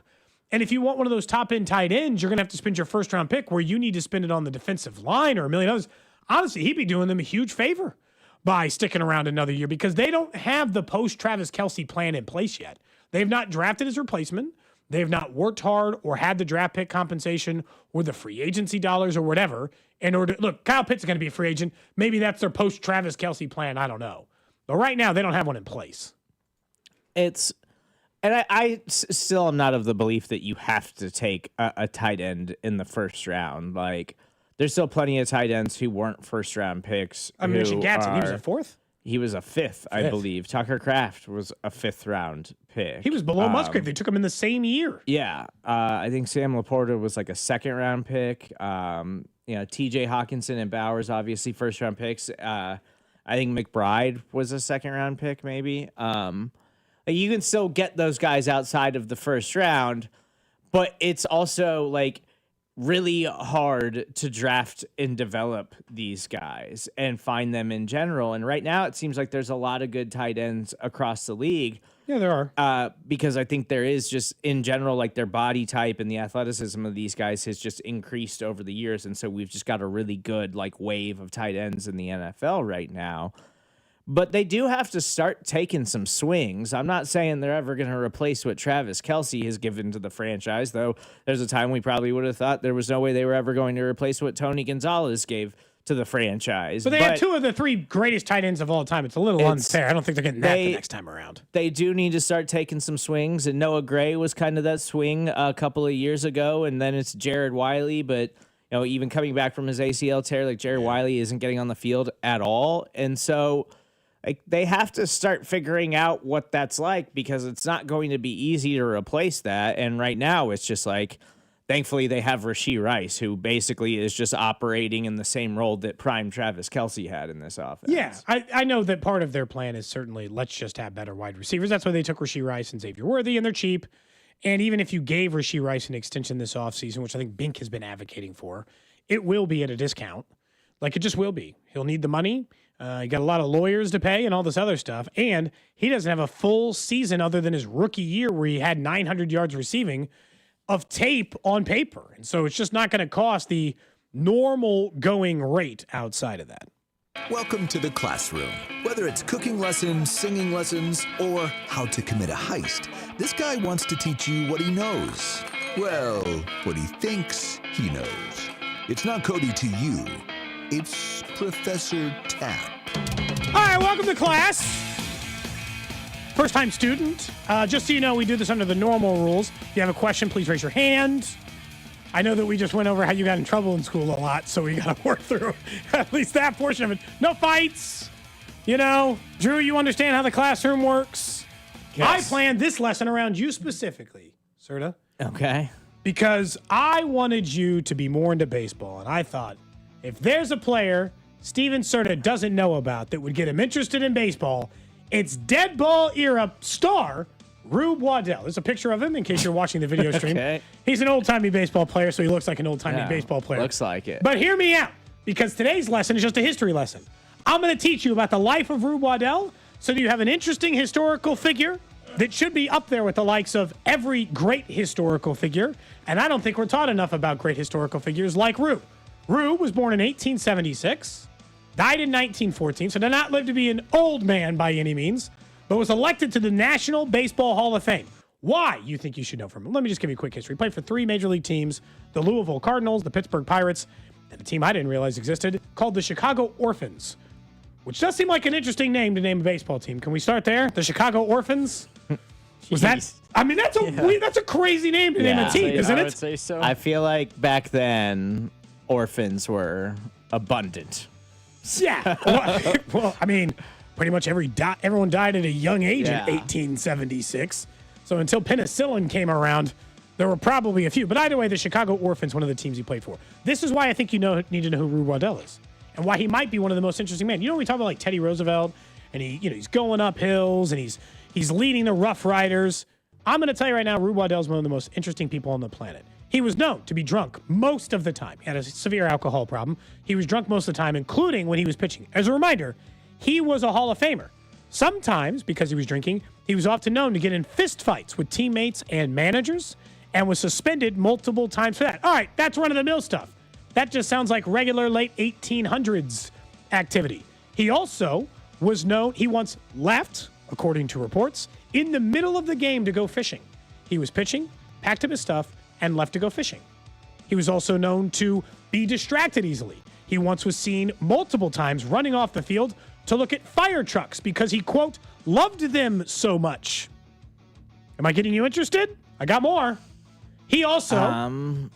And if you want one of those top-end tight ends, you're going to have to spend your first-round pick where you need to spend it on the defensive line or $1 million. Honestly, he'd be doing them a huge favor by sticking around another year because they don't have the post-Travis Kelce plan in place yet. They've not drafted his replacement. They've not worked hard or had the draft pick compensation or the free agency dollars or whatever in order. Look, Kyle Pitts is going to be a free agent. Maybe that's their post-Travis Kelce plan. I don't know. But right now, they don't have one in place. And I still am not of the belief that you have to take a tight end in the first round. There's still plenty of tight ends who weren't first-round picks. I mentioned Gatson. He was a fourth? He was a fifth, I believe. Tucker Kraft was a fifth-round pick. He was below Musgrave. They took him in the same year. Yeah. I think Sam Laporta was a second-round pick. T.J. Hawkinson and Bowers, obviously, first-round picks. I think McBride was a second-round pick, maybe. You can still get those guys outside of the first round, but it's also really hard to draft and develop these guys and find them in general. And right now it seems like there's a lot of good tight ends across the league. Yeah, there are. Because I think there is just in general, their body type and the athleticism of these guys has just increased over the years. And so we've just got a really good wave of tight ends in the NFL right now. But they do have to start taking some swings. I'm not saying they're ever going to replace what Travis Kelce has given to the franchise, though there's a time we probably would have thought there was no way they were ever going to replace what Tony Gonzalez gave to the franchise. But they had 2 of the 3 greatest tight ends of all time. It's a little unfair. I don't think they're getting that the next time around. They do need to start taking some swings, and Noah Gray was kind of that swing a couple of years ago, and then it's Jared Wiley, but even coming back from his ACL tear, like Jared Wiley isn't getting on the field at all. And so they have to start figuring out what that's like, because it's not going to be easy to replace that. And right now it's just like, thankfully they have Rashee Rice, who basically is just operating in the same role that prime Travis Kelce had in this offense. Yeah, I know that part of their plan is certainly let's just have better wide receivers. That's why they took Rashee Rice and Xavier Worthy, and they're cheap. And even if you gave Rashee Rice an extension this offseason, which I think Bink has been advocating for, it will be at a discount. Like, it just will be. He'll need the money. You got a lot of lawyers to pay and all this other stuff. And he doesn't have a full season other than his rookie year where he had 900 yards receiving of tape on paper. And so it's just not going to cost the normal going rate outside of that. Welcome to the classroom. Whether it's cooking lessons, singing lessons, or how to commit a heist, this guy wants to teach you what he knows. Well, what he thinks he knows. It's not Cody to you. It's Professor Tap. All right, welcome to class. First-time student. Just so you know, we do this under the normal rules. If you have a question, please raise your hand. I know that we just went over how you got in trouble in school a lot, so we got to work through at least that portion of it. No fights. Drew, you understand how the classroom works? Yes. I planned this lesson around you specifically, Serda. Okay. Because I wanted you to be more into baseball, and I thought, if there's a player Steven Serda doesn't know about that would get him interested in baseball, it's dead ball era star Rube Waddell. There's a picture of him in case you're watching the video stream. Okay. He's an old-timey baseball player, so he looks like an old-timey baseball player. Looks like it. But hear me out, because today's lesson is just a history lesson. I'm going to teach you about the life of Rube Waddell so that you have an interesting historical figure that should be up there with the likes of every great historical figure. And I don't think we're taught enough about great historical figures like Rube. Rube was born in 1876, died in 1914, so did not live to be an old man by any means, but was elected to the National Baseball Hall of Fame. Why, you think you should know from him? Let me just give you a quick history. He played for 3 major league teams, the Louisville Cardinals, the Pittsburgh Pirates, and a team I didn't realize existed called the Chicago Orphans, which does seem like an interesting name to name a baseball team. Can we start there? The Chicago Orphans? Was that? I mean, that's a crazy name to name a team, isn't it? I would say so. I feel like back then, orphans were abundant. Yeah. Well, I mean, pretty much everyone died at a young age in 1876. So until penicillin came around, there were probably a few. But either way, the Chicago Orphans, one of the teams he played for. This is why I think need to know who Rube Waddell is, and why he might be one of the most interesting men. We talk about like Teddy Roosevelt, and he's going up hills, and he's leading the Rough Riders. I'm going to tell you right now, Rube Waddell is one of the most interesting people on the planet. He was known to be drunk most of the time. He had a severe alcohol problem. He was drunk most of the time, including when he was pitching. As a reminder, he was a Hall of Famer. Sometimes, because he was drinking, he was often known to get in fist fights with teammates and managers and was suspended multiple times for that. All right, that's run-of-the-mill stuff. That just sounds like regular late 1800s activity. He also was known, he once left, according to reports, in the middle of the game to go fishing. He was pitching, packed up his stuff, and left to go fishing. He was also known to be distracted easily. He once was seen multiple times running off the field to look at fire trucks because he, quote, loved them so much. Am I getting you interested? I got more. He also...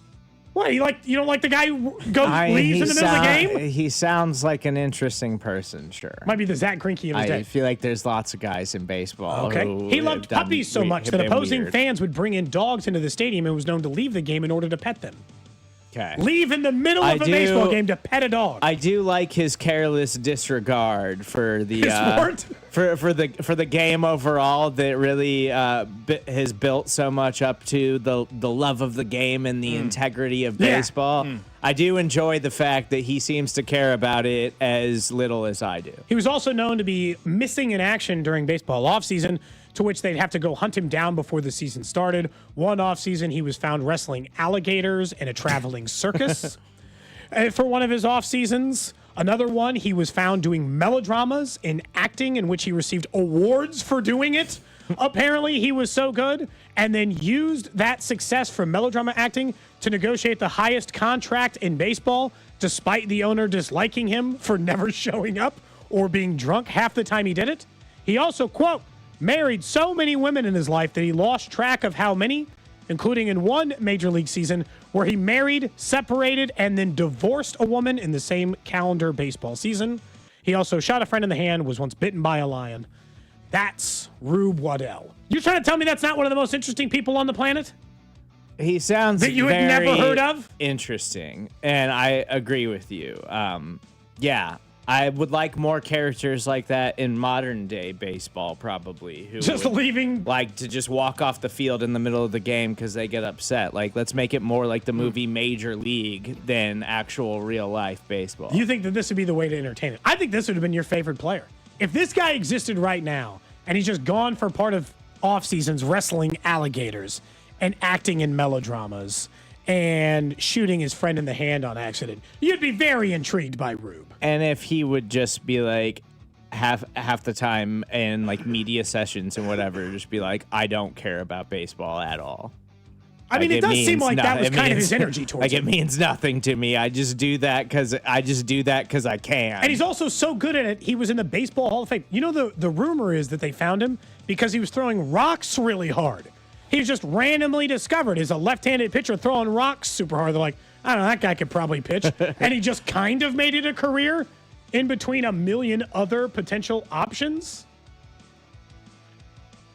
What, you don't like the guy who leaves in the middle of the game? He sounds like an interesting person, sure. Might be the Zach Greinke of his day. I feel like there's lots of guys in baseball. Okay. He loved puppies so much that opposing fans would bring in dogs into the stadium and was known to leave the game in order to pet them. Okay. Leave in the middle of a baseball game to pet a dog. I do like his careless disregard for the for the game overall that really has built so much up to the love of the game and the integrity of baseball. I do enjoy the fact that he seems to care about it as little as I do. He was also known to be missing in action during baseball offseason, to which they'd have to go hunt him down before the season started. One offseason, he was found wrestling alligators in a traveling circus for one of his off seasons. Another one, he was found doing melodramas in acting in which he received awards for doing it. Apparently, he was so good, and then used that success from melodrama acting to negotiate the highest contract in baseball, despite the owner disliking him for never showing up or being drunk half the time he did it. He also, quote, married so many women in his life that he lost track of how many, including in one major league season where he married, separated, and then divorced a woman in the same calendar baseball season. He also shot a friend in the hand, was once bitten by a lion. That's Rube Waddell. You trying to tell me that's not one of the most interesting people on the planet? He sounds that you had never heard of? Interesting, and I agree with you. Yeah, I would like more characters like that in modern day baseball, probably. Who just would leaving, like to just walk off the field in the middle of the game because they get upset. Like, let's make it more like the movie Major League than actual real life baseball. You think that this would be the way to entertain it? I think this would have been your favorite player. If this guy existed right now and he's just gone for part of off seasons wrestling alligators and acting in melodramas and shooting his friend in the hand on accident, you'd be very intrigued by Rube. And if he would just be like half the time in like media sessions and whatever, just be like, I don't care about baseball at all. I mean, it does seem like that was kind of his energy towards like it. It means nothing to me. I just do that because I can. And he's also so good at it. He was in the Baseball Hall of Fame. You know, the rumor is that they found him because he was throwing rocks really hard. He was just randomly discovered as a left-handed pitcher throwing rocks super hard. They're like, I don't know, that guy could probably pitch. And he just kind of made it a career in between a million other potential options.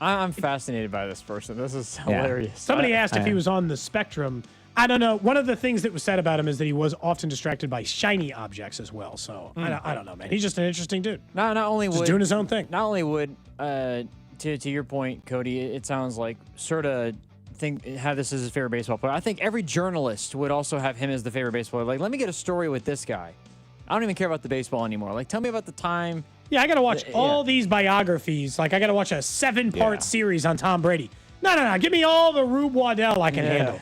I'm fascinated by this person. This is hilarious. Somebody asked if he was on the spectrum. I don't know. One of the things that was said about him is that he was often distracted by shiny objects as well. So I don't know, man. He's just an interesting dude. Not only just would doing his own thing. Not only would to your point, Cody, it sounds like Serda have this as his favorite baseball player. I think every journalist would also have him as the favorite baseball player. Like, let me get a story with this guy. I don't even care about the baseball anymore. Like, tell me about the time. Yeah, I got to watch all these biographies. Like, I got to watch a 7-part series on Tom Brady. No. Give me all the Rube Waddell I can handle.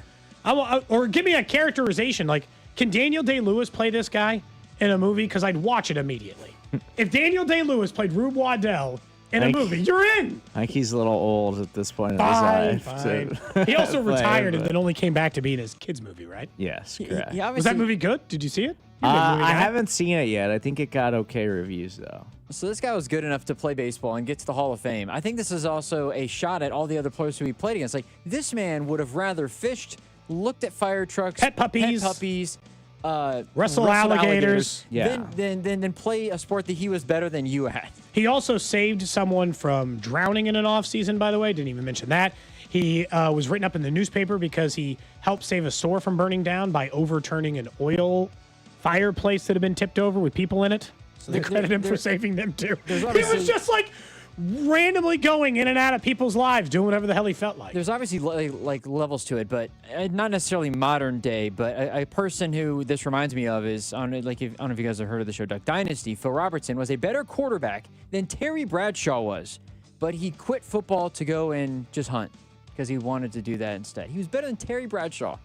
Or give me a characterization. Like, can Daniel Day-Lewis play this guy in a movie? Because I'd watch it immediately. If Daniel Day-Lewis played Rube Waddell in a movie, you're in. I think he's a little old at this point in his life. Fine. He also retired and then only came back to be in his kids' movie, right? Yes, correct. Was that movie good? Did you see it? I haven't seen it yet. I think it got okay reviews, though. So this guy was good enough to play baseball and get to the Hall of Fame. I think this is also a shot at all the other players who he played against. Like, this man would have rather fished, looked at fire trucks, pet puppies, wrestle alligators, than play a sport that he was better than you at. He also saved someone from drowning in an off season, by the way. Didn't even mention that. He was written up in the newspaper because he helped save a store from burning down by overturning an oil fireplace that had been tipped over with people in it. So they credit him for saving them too. He was just like randomly going in and out of people's lives, doing whatever the hell he felt like. There's obviously like levels to it, but not necessarily modern day. But a person who this reminds me of is I don't know if you guys have heard of the show Duck Dynasty. Phil Robertson was a better quarterback than Terry Bradshaw was, but he quit football to go and just hunt because he wanted to do that instead. He was better than Terry Bradshaw.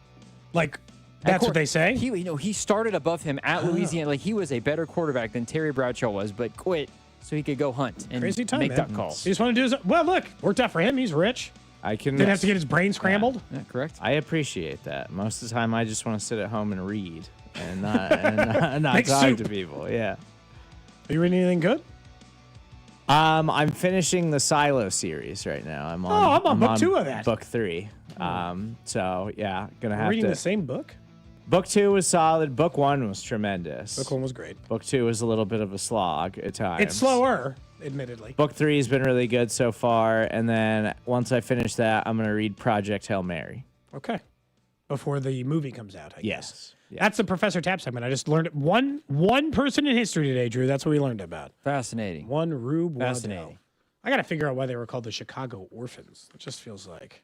Like. That's what they say? He started above him at Louisiana. Like, he was a better quarterback than Terry Bradshaw was, but quit so he could go hunt and Crazy time, make man. duck calls. He just want to do his... Well, look, worked out for him. He's rich. Didn't have to get his brain scrambled. Yeah, correct. I appreciate that. Most of the time, I just want to sit at home and read and not talk to people. Yeah. Are you reading anything good? I'm finishing the Silo series right now. I'm on book 2 of that. Book 3. So yeah, gonna have reading to the same book. Book 2 was solid. Book 1 was tremendous. Book 1 was great. Book 2 was a little bit of a slog at times. It's slower, admittedly. Book 3 has been really good so far, and then once I finish that, I'm gonna read Project Hail Mary. Okay. Before the movie comes out, I guess. Yes. Yeah. That's the Professor Tap segment. I just learned one person in history today, Drew. That's what we learned about. Fascinating. One Rube Waddell. Fascinating. I got to figure out why they were called the Chicago Orphans. It just feels like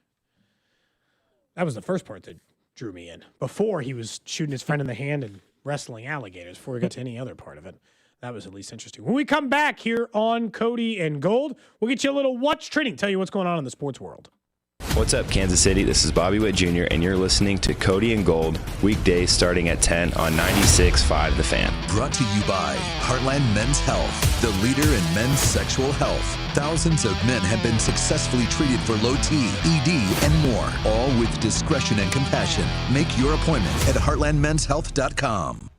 that was the first part that drew me in. Before he was shooting his friend in the hand and wrestling alligators, before we got to any other part of it. That was at least interesting. When we come back here on Cody and Gold, we'll get you a little What's Trending, tell you what's going on in the sports world. What's up, Kansas City? This is Bobby Witt Jr., and you're listening to Cody and Gold, weekdays starting at 10 on 96.5 The Fan. Brought to you by Heartland Men's Health, the leader in men's sexual health. Thousands of men have been successfully treated for low T, ED, and more, all with discretion and compassion. Make your appointment at heartlandmenshealth.com.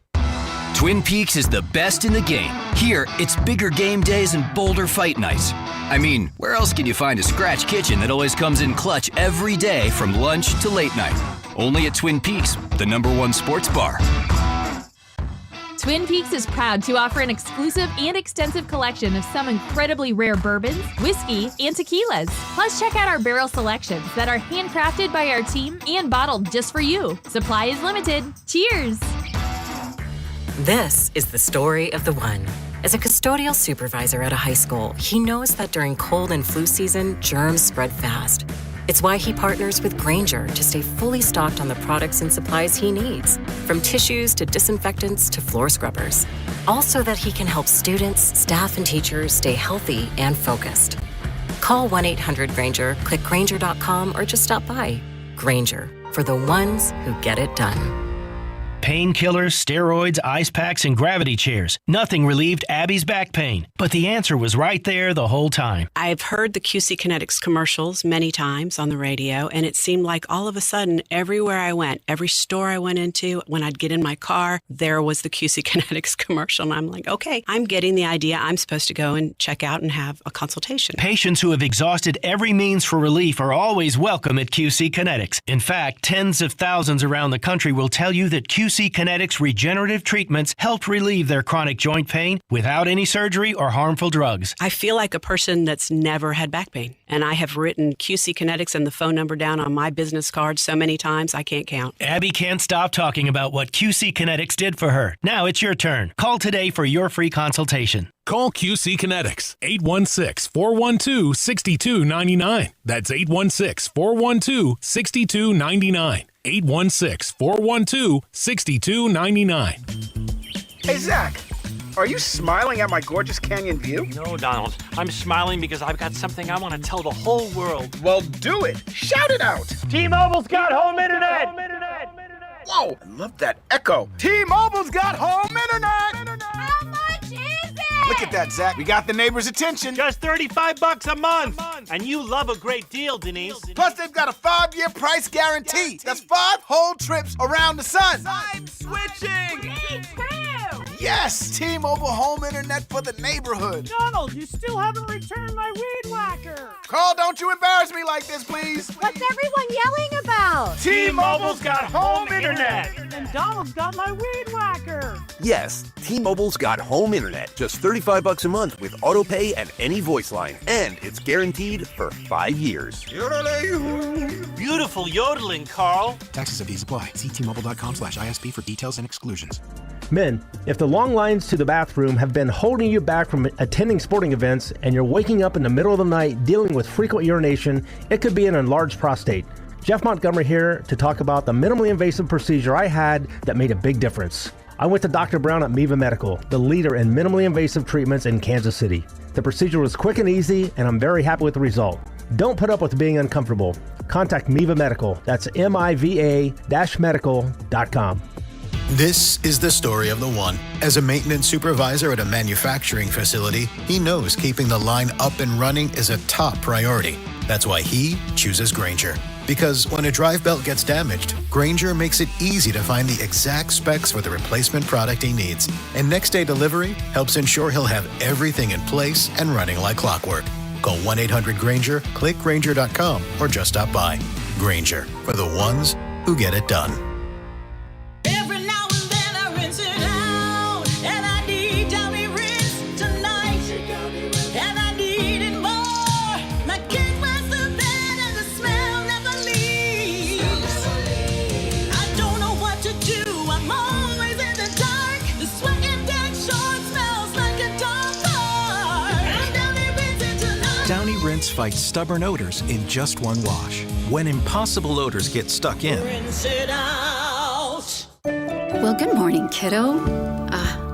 Twin Peaks is the best in the game. Here, it's bigger game days and bolder fight nights. I mean, where else can you find a scratch kitchen that always comes in clutch every day from lunch to late night? Only at Twin Peaks, the #1 sports bar. Twin Peaks is proud to offer an exclusive and extensive collection of some incredibly rare bourbons, whiskey, and tequilas. Plus, check out our barrel selections that are handcrafted by our team and bottled just for you. Supply is limited. Cheers! This is the story of the one. As a custodial supervisor at a high school, he knows that during cold and flu season, germs spread fast. It's why he partners with Grainger to stay fully stocked on the products and supplies he needs, from tissues to disinfectants to floor scrubbers. All so that he can help students, staff, and teachers stay healthy and focused. Call 1-800-GRAINGER, click Grainger.com, or just stop by. Grainger, for the ones who get it done. Painkillers, steroids, ice packs, and gravity chairs. Nothing relieved Abby's back pain. But the answer was right there the whole time. I've heard the QC Kinetics commercials many times on the radio, and it seemed like all of a sudden, everywhere I went, every store I went into, when I'd get in my car, there was the QC Kinetics commercial. And I'm like, okay, I'm getting the idea. I'm supposed to go and check out and have a consultation. Patients who have exhausted every means for relief are always welcome at QC Kinetics. In fact, tens of thousands around the country will tell you that QC Kinetics regenerative treatments helped relieve their chronic joint pain without any surgery or harmful drugs. I feel like a person that's never had back pain. And I have written QC Kinetics and the phone number down on my business card so many times I can't count. Abby can't stop talking about what QC Kinetics did for her. Now it's your turn. Call today for your free consultation. Call QC Kinetics, 816-412-6299. That's 816-412-6299. 816-412-6299. Hey, Zach, are you smiling at my gorgeous canyon view? No, Donald. I'm smiling because I've got something I want to tell the whole world. Well, do it. Shout it out. T-Mobile's got home internet. Whoa, I love that echo. T-Mobile's got home internet. How much is it? Look at that, Zach. We got the neighbors' attention. Just $35 a month. And you love a great deal, Denise. Plus, they've got a 5-year price guarantee. That's 5 whole trips around the sun. I'm switching. Me too. Yes, T-Mobile home internet for the neighborhood. Donald, you still haven't returned my weed whacker. Carl, don't you embarrass me like this, please. What's everyone yelling about? T-Mobile's got home internet. And Donald's got my weed whacker. Yes, T-Mobile's got home internet. Just $35 a month with auto pay and any voice line. And it's guaranteed for 5 years. Beautiful yodeling, Carl. Taxes and fees apply. See T-Mobile.com/ISP for details and exclusions. Men, if the long lines to the bathroom have been holding you back from attending sporting events and you're waking up in the middle of the night dealing with frequent urination, it could be an enlarged prostate. Jeff Montgomery here to talk about the minimally invasive procedure I had that made a big difference. I went to Dr. Brown at Miva Medical, the leader in minimally invasive treatments in Kansas City. The procedure was quick and easy, and I'm very happy with the result. Don't put up with being uncomfortable. Contact Miva Medical. That's MIVA-medical.com. This is the story of the one. As a maintenance supervisor at a manufacturing facility, he knows keeping the line up and running is a top priority. That's why he chooses Grainger. Because when a drive belt gets damaged, Grainger makes it easy to find the exact specs for the replacement product he needs. And next day delivery helps ensure he'll have everything in place and running like clockwork. Call 1-800-GRAINGER, click Grainger.com, or just stop by. Grainger, for the ones who get it done. Downy Rinse fights stubborn odors in just one wash. When impossible odors get stuck in. Rinse it out. Well, good morning, kiddo.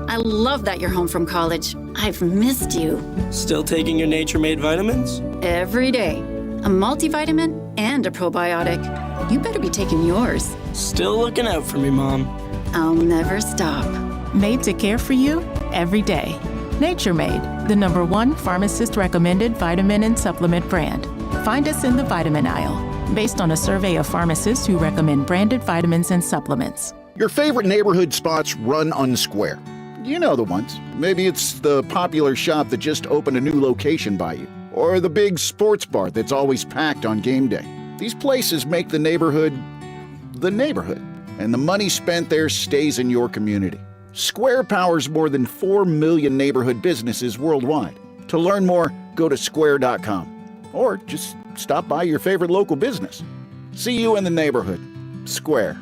I love that you're home from college. I've missed you. Still taking your Nature Made vitamins? Every day. A multivitamin and a probiotic. You better be taking yours. Still looking out for me, Mom. I'll never stop. Made to care for you every day. Nature Made, the #1 pharmacist-recommended vitamin and supplement brand. Find us in the vitamin aisle, based on a survey of pharmacists who recommend branded vitamins and supplements. Your favorite neighborhood spots run unsquare. You know the ones. Maybe it's the popular shop that just opened a new location by you, or the big sports bar that's always packed on game day. These places make the neighborhood, and the money spent there stays in your community. Square powers more than 4 million neighborhood businesses worldwide. To learn more, go to square.com, or just stop by your favorite local business. See you in the neighborhood. Square.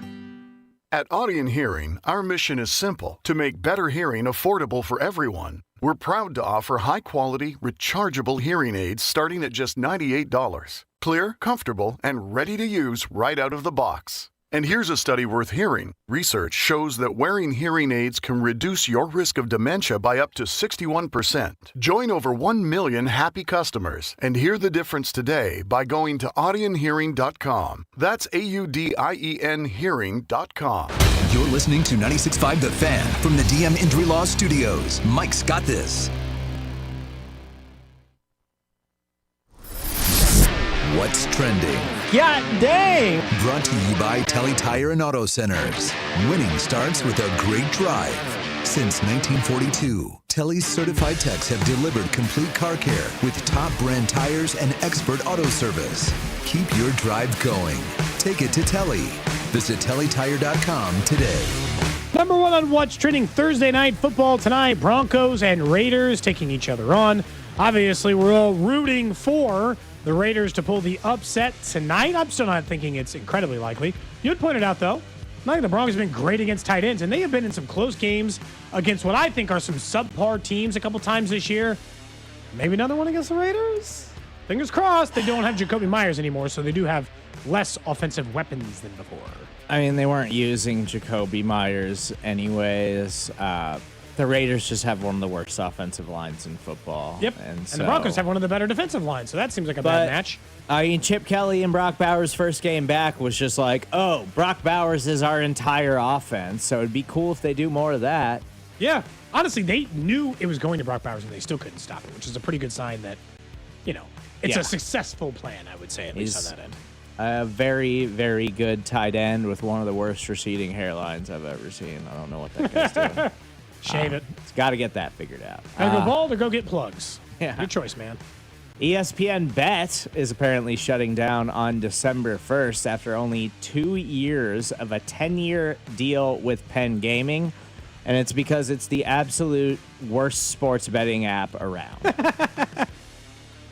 At Audion Hearing, our mission is simple: to make better hearing affordable for everyone. We're proud to offer high-quality, rechargeable hearing aids starting at just $98. Clear, comfortable, and ready to use right out of the box. And here's a study worth hearing. Research shows that wearing hearing aids can reduce your risk of dementia by up to 61%. Join over 1 million happy customers and hear the difference today by going to audionhearing.com. That's AUDIEN hearing.com. You're listening to 96.5 The Fan from the DM Injury Law Studios. Mike's got this. What's trending? God dang! Brought to you by Telly Tire and Auto Centers. Winning starts with a great drive. Since 1942, Telly's certified techs have delivered complete car care with top brand tires and expert auto service. Keep your drive going. Take it to Telly. Visit TellyTire.com today. #1 on What's Trending Thursday night football tonight. Broncos and Raiders taking each other on. Obviously, we're all rooting for the Raiders to pull the upset tonight. I'm still not thinking it's incredibly likely. You had pointed out, though, the Broncos have been great against tight ends, and they have been in some close games against what I think are some subpar teams a couple times this year. Maybe another one against the Raiders? Fingers crossed. They don't have Jacoby Myers anymore, so they do have less offensive weapons than before. I mean, they weren't using Jacoby Myers anyways. The Raiders just have one of the worst offensive lines in football. Yep, and the Broncos have one of the better defensive lines, so that seems like a bad match. I mean, Chip Kelly and Brock Bowers' first game back was just like, oh, Brock Bowers is our entire offense, so it'd be cool if they do more of that. Yeah, honestly, they knew it was going to Brock Bowers, and they still couldn't stop it, which is a pretty good sign that, it's a successful plan, I would say, at least on that end. A very, very good tight end with one of the worst receding hairlines I've ever seen. I don't know what that guy's doing. Shave it. It's got to get that figured out. Gotta go bald or go get plugs. Yeah. Your choice, man. ESPN Bet is apparently shutting down on December 1st after only 2 years of a 10-year deal with Penn Gaming. And it's because it's the absolute worst sports betting app around.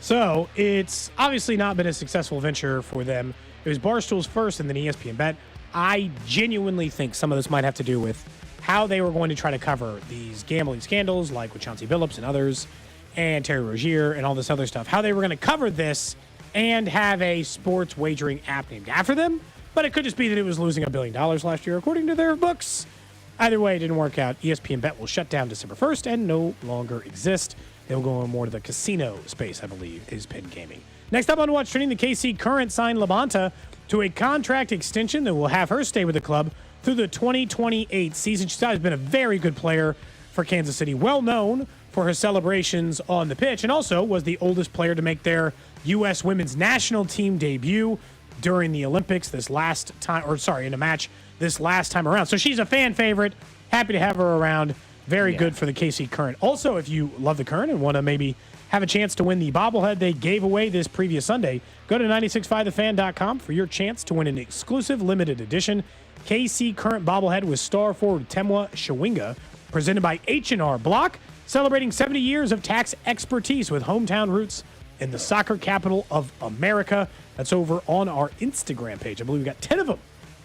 So it's obviously not been a successful venture for them. It was Barstool's first and then ESPN Bet. I genuinely think some of this might have to do with how they were going to try to cover these gambling scandals like with Chauncey Billups and others and Terry Rozier and all this other stuff. How they were going to cover this and have a sports wagering app named after them. But it could just be that it was losing $1 billion last year, according to their books. Either way, it didn't work out. ESPN Bet will shut down December 1st and no longer exist. They'll go on more to the casino space, I believe, is Penn Gaming. Next up on What's Trending, the KC Current signed LaBonta to a contract extension that will have her stay with the club through the 2028 season. She's always been a very good player for Kansas City, well known for her celebrations on the pitch, and also was the oldest player to make their U.S. women's national team debut during the Olympics in a match this last time around. So she's a fan favorite. Happy to have her around. Very good for the KC Current. Also, if you love the Current and want to maybe have a chance to win the bobblehead they gave away this previous Sunday, go to 965thefan.com for your chance to win an exclusive limited edition KC Current bobblehead with star forward Temwa Shawinga, presented by H&R Block, celebrating 70 years of tax expertise with hometown roots in the soccer capital of America. That's over on our Instagram page. I believe we've got 10 of them,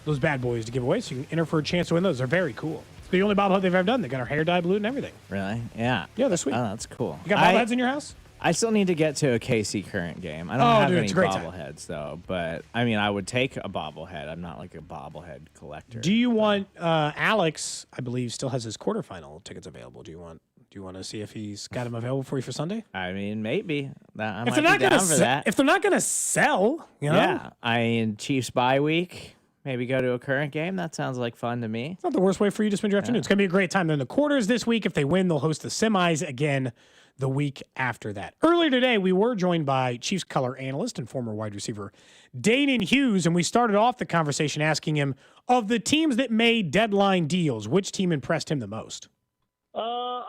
those bad boys, to give away, so you can enter for a chance to win those. They're very cool. It's the only bobblehead they've ever done. They got our hair dyed blue and everything. Really? Yeah. Yeah, they're sweet. Oh, that's cool. You got bobbleheads in your house? I still need to get to a KC Current game. I don't have any bobbleheads, though. But, I mean, I would take a bobblehead. I'm not like a bobblehead collector. Do you want Alex, I believe, still has his quarterfinal tickets available. Do you want Do you want to see if he's got him available for you for Sunday? I mean, maybe. I If might be down for that. if they're not going to sell, you know, Yeah. I mean, Chiefs bye week. Maybe go to a current game. That sounds like fun to me. it's not the worst way for you to spend your afternoon. It's going to be a great time. Then the quarters this week. If they win, they'll host the semis again the week after that. Earlier today, we were joined by Chiefs color analyst and former wide receiver Danan Hughes, and we started off the conversation asking him, of the teams that made deadline deals, which team impressed him the most?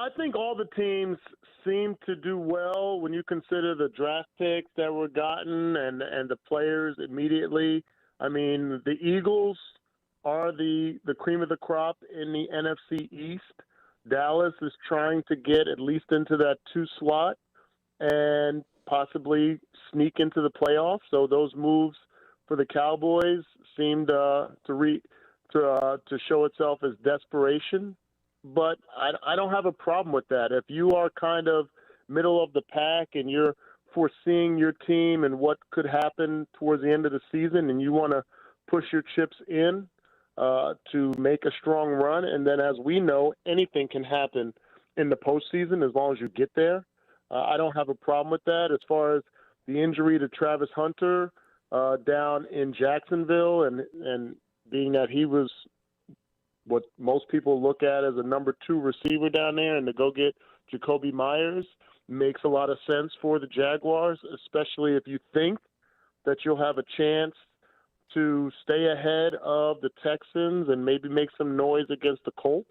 I think all the teams seem to do well when you consider the draft picks that were gotten and the players immediately. I mean, the Eagles are the cream of the crop in the NFC East. Dallas is trying to get at least into that 2 slot and possibly sneak into the playoffs. So those moves for the Cowboys seemed to show itself as desperation. But I don't have a problem with that. If you are kind of middle of the pack and you're foreseeing your team and what could happen towards the end of the season and you want to push your chips in to make a strong run, and then as we know, anything can happen in the postseason as long as you get there. I don't have a problem with that. As far as the injury to Travis Hunter down in Jacksonville and being that he was what most people look at as a number 2 receiver down there, and to go get Jacoby Myers makes a lot of sense for the Jaguars, especially if you think that you'll have a chance to stay ahead of the Texans and maybe make some noise against the Colts.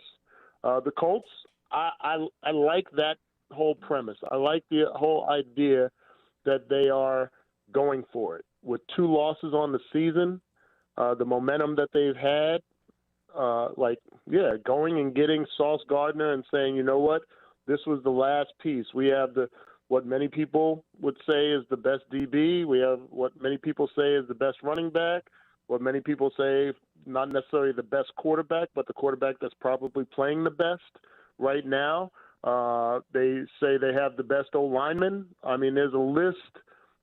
The Colts, I like that whole premise. I like the whole idea that they are going for it. With 2 losses on the season, the momentum that they've had, going and getting Sauce Gardner and saying, you know what, this was the last piece. We have what many people would say is the best DB. We have what many people say is the best running back. What many people say not necessarily the best quarterback, but the quarterback that's probably playing the best right now. They say they have the best O-lineman. I mean, there's a list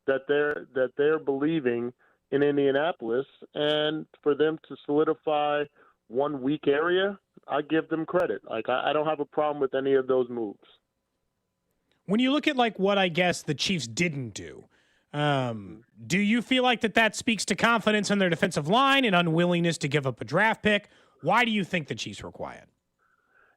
that they're believing in Indianapolis, and for them to solidify one weak area, I give them credit. I don't have a problem with any of those moves. When you look at what I guess the Chiefs didn't do, do you feel like that speaks to confidence in their defensive line and unwillingness to give up a draft pick? Why do you think the Chiefs were quiet?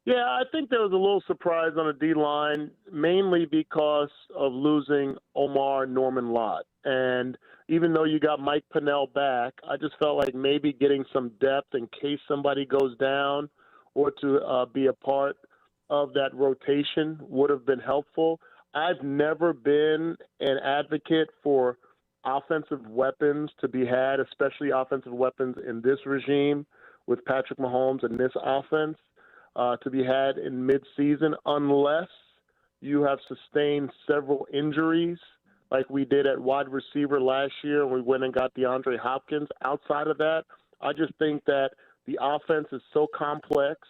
Yeah, I think there was a little surprise on the D-line, mainly because of losing Omar Norman-Lott. And even though you got Mike Pennell back, I just felt like maybe getting some depth in case somebody goes down or to be a part of that rotation would have been helpful. I've never been an advocate for offensive weapons to be had, especially offensive weapons in this regime with Patrick Mahomes and this offense. To be had in midseason unless you have sustained several injuries like we did at wide receiver last year. We went and got DeAndre Hopkins. Outside of that, I just think that the offense is so complex.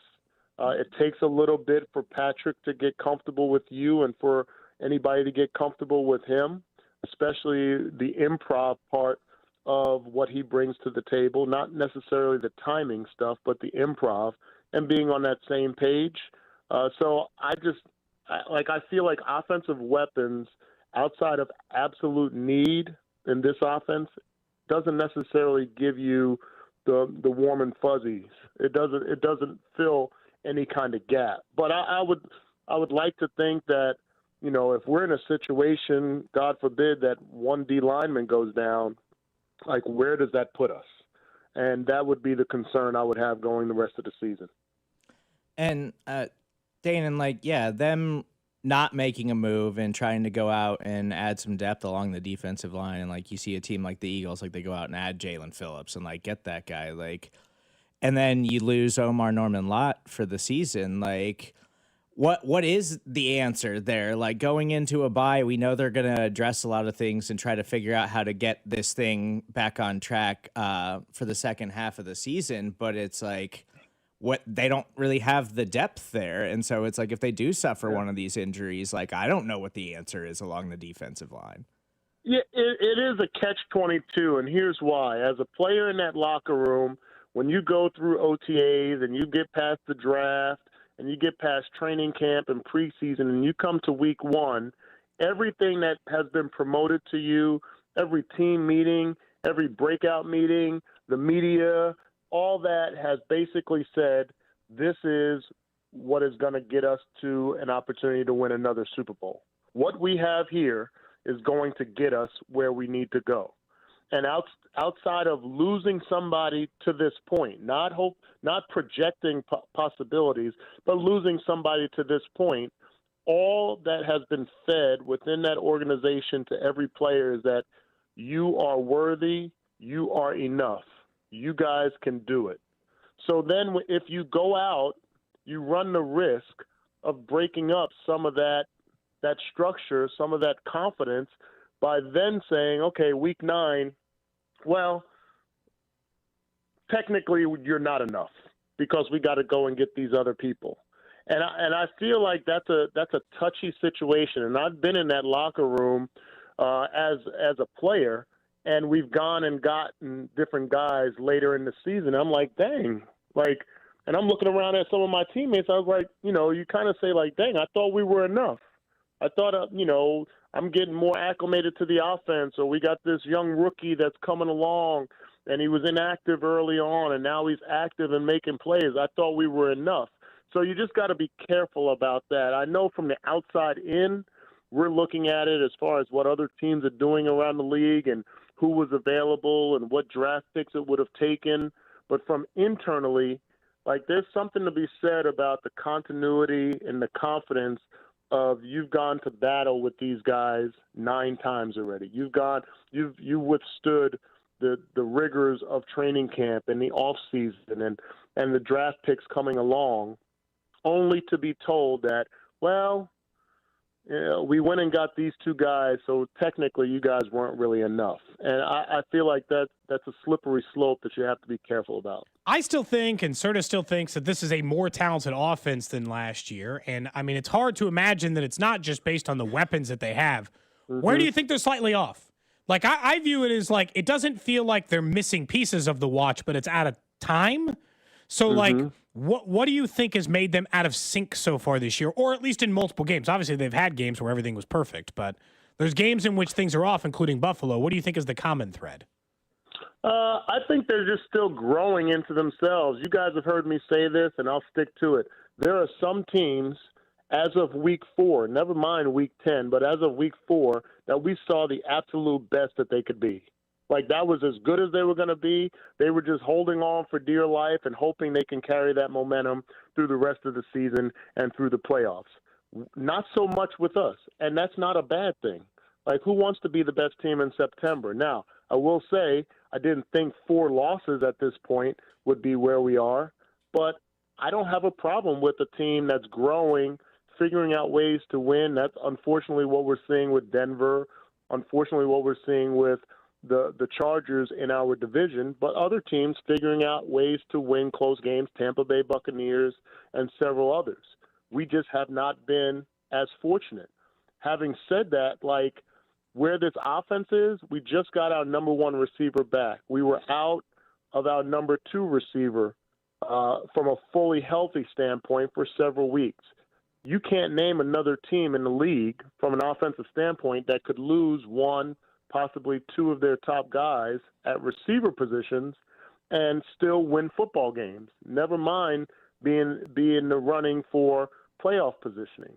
It takes a little bit for Patrick to get comfortable with you and for anybody to get comfortable with him, especially the improv part of what he brings to the table, not necessarily the timing stuff, but the improv and being on that same page. So I feel like offensive weapons outside of absolute need in this offense doesn't necessarily give you the warm and fuzzies. It doesn't fill any kind of gap. But I would like to think that, if we're in a situation, God forbid, that one D lineman goes down, where does that put us? And that would be the concern I would have going the rest of the season. And Danan, them not making a move and trying to go out and add some depth along the defensive line, and you see a team like the Eagles, they go out and add Jalen Phillips and get that guy, and then you lose Omar Norman-Lott for the season. What is the answer there? Going into a bye, we know they're going to address a lot of things and try to figure out how to get this thing back on track for the second half of the season. But it's what they don't really have the depth there. And so it's if they do suffer one of these injuries, I don't know what the answer is along the defensive line. Yeah, it is a catch-22, and here's why. As a player in that locker room, when you go through OTAs and you get past the draft and you get past training camp and preseason and you come to week one, everything that has been promoted to you, every team meeting, every breakout meeting, the media, all that has basically said, this is what is going to get us to an opportunity to win another Super Bowl. What we have here is going to get us where we need to go. And outside of losing somebody to this point, not projecting possibilities, but losing somebody to this point, all that has been fed within that organization to every player is that you are worthy, you are enough, you guys can do it. So then if you go out, you run the risk of breaking up some of that structure, some of that confidence by then saying, okay, week 9, well, technically you're not enough because we got to go and get these other people. And I feel like that's a touchy situation. And I've been in that locker room as a player, and we've gone and gotten different guys later in the season. I'm like, dang, and I'm looking around at some of my teammates. I was like, you kind of say like, dang, I thought we were enough. I thought, I'm getting more acclimated to the offense, or we got this young rookie that's coming along, and he was inactive early on, and now he's active and making plays. I thought we were enough. So you just got to be careful about that. I know from the outside in, we're looking at it as far as what other teams are doing around the league and who was available and what draft picks it would have taken. But from internally, there's something to be said about the continuity and the confidence of you've gone to battle with these guys 9 times already. You've withstood the rigors of training camp and the off season and the draft picks coming along, only to be told that, well, we went and got these 2 guys, so technically you guys weren't really enough. And I feel like that's a slippery slope that you have to be careful about. I still think, and Serda still thinks, that this is a more talented offense than last year. And, I mean, it's hard to imagine that it's not just based on the weapons that they have. Mm-hmm. Where do you think they're slightly off? I view it as it doesn't feel like they're missing pieces of the watch, but it's out of time. So, what do you think has made them out of sync so far this year, or at least in multiple games? Obviously, they've had games where everything was perfect, but there's games in which things are off, including Buffalo. What do you think is the common thread? I think they're just still growing into themselves. You guys have heard me say this, and I'll stick to it. There are some teams, as of week 4, never mind week 10, but as of week 4, that we saw the absolute best that they could be. That was as good as they were going to be. They were just holding on for dear life and hoping they can carry that momentum through the rest of the season and through the playoffs. Not so much with us, and that's not a bad thing. Who wants to be the best team in September? Now, I will say I didn't think 4 losses at this point would be where we are, but I don't have a problem with a team that's growing, figuring out ways to win. That's unfortunately what we're seeing with Denver, unfortunately what we're seeing with the Chargers in our division, but other teams figuring out ways to win close games, Tampa Bay Buccaneers and several others. We just have not been as fortunate. Having said that, where this offense is, we just got our number 1 receiver back. We were out of our number 2 receiver from a fully healthy standpoint for several weeks. You can't name another team in the league from an offensive standpoint that could lose 1, possibly 2 of their top guys at receiver positions and still win football games. Never mind be in the running for playoff positioning.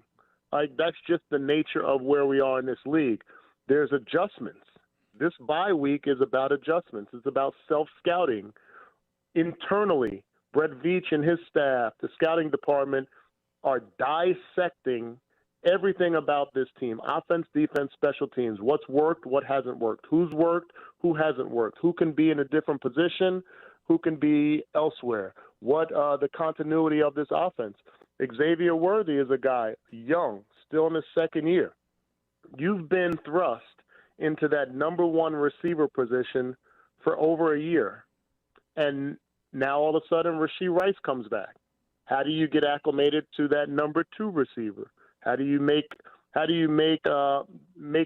That's just the nature of where we are in this league. There's adjustments. This bye week is about adjustments. It's about self-scouting. Internally, Brett Veach and his staff, the scouting department, are dissecting everything about this team: offense, defense, special teams. What's worked, what hasn't worked, who's worked, who hasn't worked, who can be in a different position, who can be elsewhere, what the continuity of this offense. Xavier Worthy is a guy, young, still in his 2nd year. You've been thrust into that number 1 receiver position for over a year, and now all of a sudden Rashee Rice comes back. How do you get acclimated to that number 2 receiver? How do you make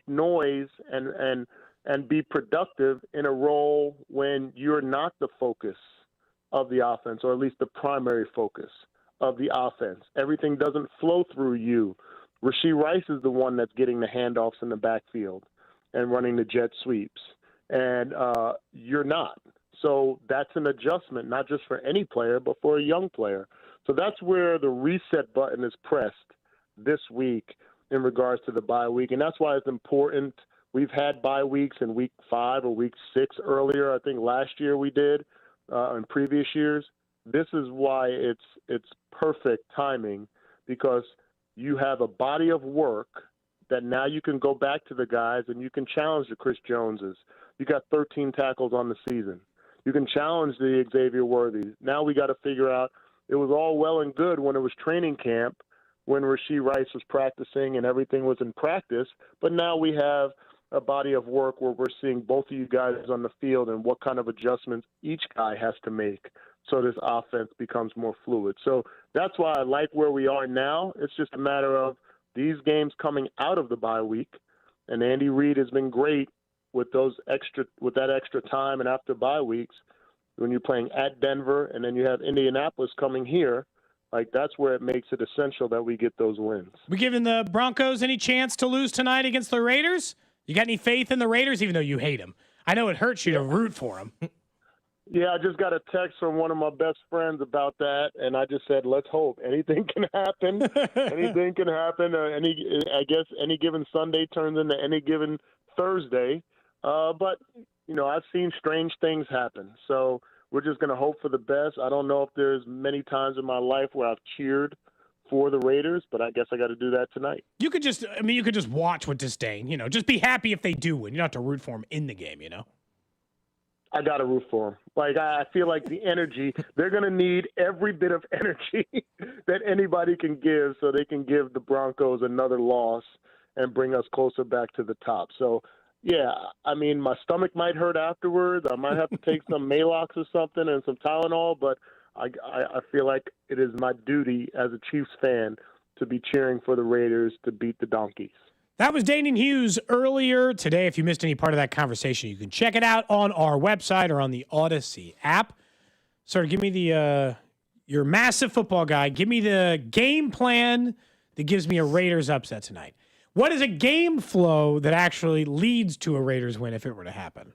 noise and be productive in a role when you're not the focus of the offense, or at least the primary focus of the offense. Everything doesn't flow through you. Rashee Rice is the one that's getting the handoffs in the backfield and running the jet sweeps, and you're not. So that's an adjustment, not just for any player, but for a young player. So that's where the reset button is pressed this week in regards to the bye week, and that's why it's important. We've had bye weeks in week 5 or week 6 earlier. I think last year we did in previous years. This is why it's perfect timing, because you have a body of work that now you can go back to the guys and you can challenge the Chris Joneses. You got 13 tackles on the season. You can challenge the Xavier Worthy. Now we got to figure out, it was all well and good when it was training camp, when Rashee Rice was practicing and everything was in practice, but now we have a body of work where we're seeing both of you guys on the field and what kind of adjustments each guy has to make so this offense becomes more fluid. So that's why I like where we are now. It's just a matter of these games coming out of the bye week, and Andy Reid has been great with that extra time and after bye weeks when you're playing at Denver and then you have Indianapolis coming here. Like, that's where it makes it essential that we get those wins. We giving the Broncos any chance to lose tonight against the Raiders? You got any faith in the Raiders, even though you hate them? I know it hurts you to root for them. Yeah, I just got a text from one of my best friends about that, and I just said, let's hope. Anything can happen. Anything can happen. I guess any given Sunday turns into any given Thursday. But, I've seen strange things happen. So we're just going to hope for the best. I don't know if there's many times in my life where I've cheered for the Raiders, but I guess I got to do that tonight. You could just watch with disdain, just be happy if they do win. You don't have to root for them in the game, I got to root for them. Like, I feel like the energy, they're going to need every bit of energy that anybody can give so they can give the Broncos another loss and bring us closer back to the top. So, yeah, I mean, my stomach might hurt afterwards. I might have to take some Maalox or something and some Tylenol, but I feel like it is my duty as a Chiefs fan to be cheering for the Raiders to beat the Donkeys. That was Danan Hughes earlier today. If you missed any part of that conversation, you can check it out on our website or on the Odyssey app. Sir, give me your massive football guy. Give me the game plan that gives me a Raiders upset tonight. What is a game flow that actually leads to a Raiders win if it were to happen?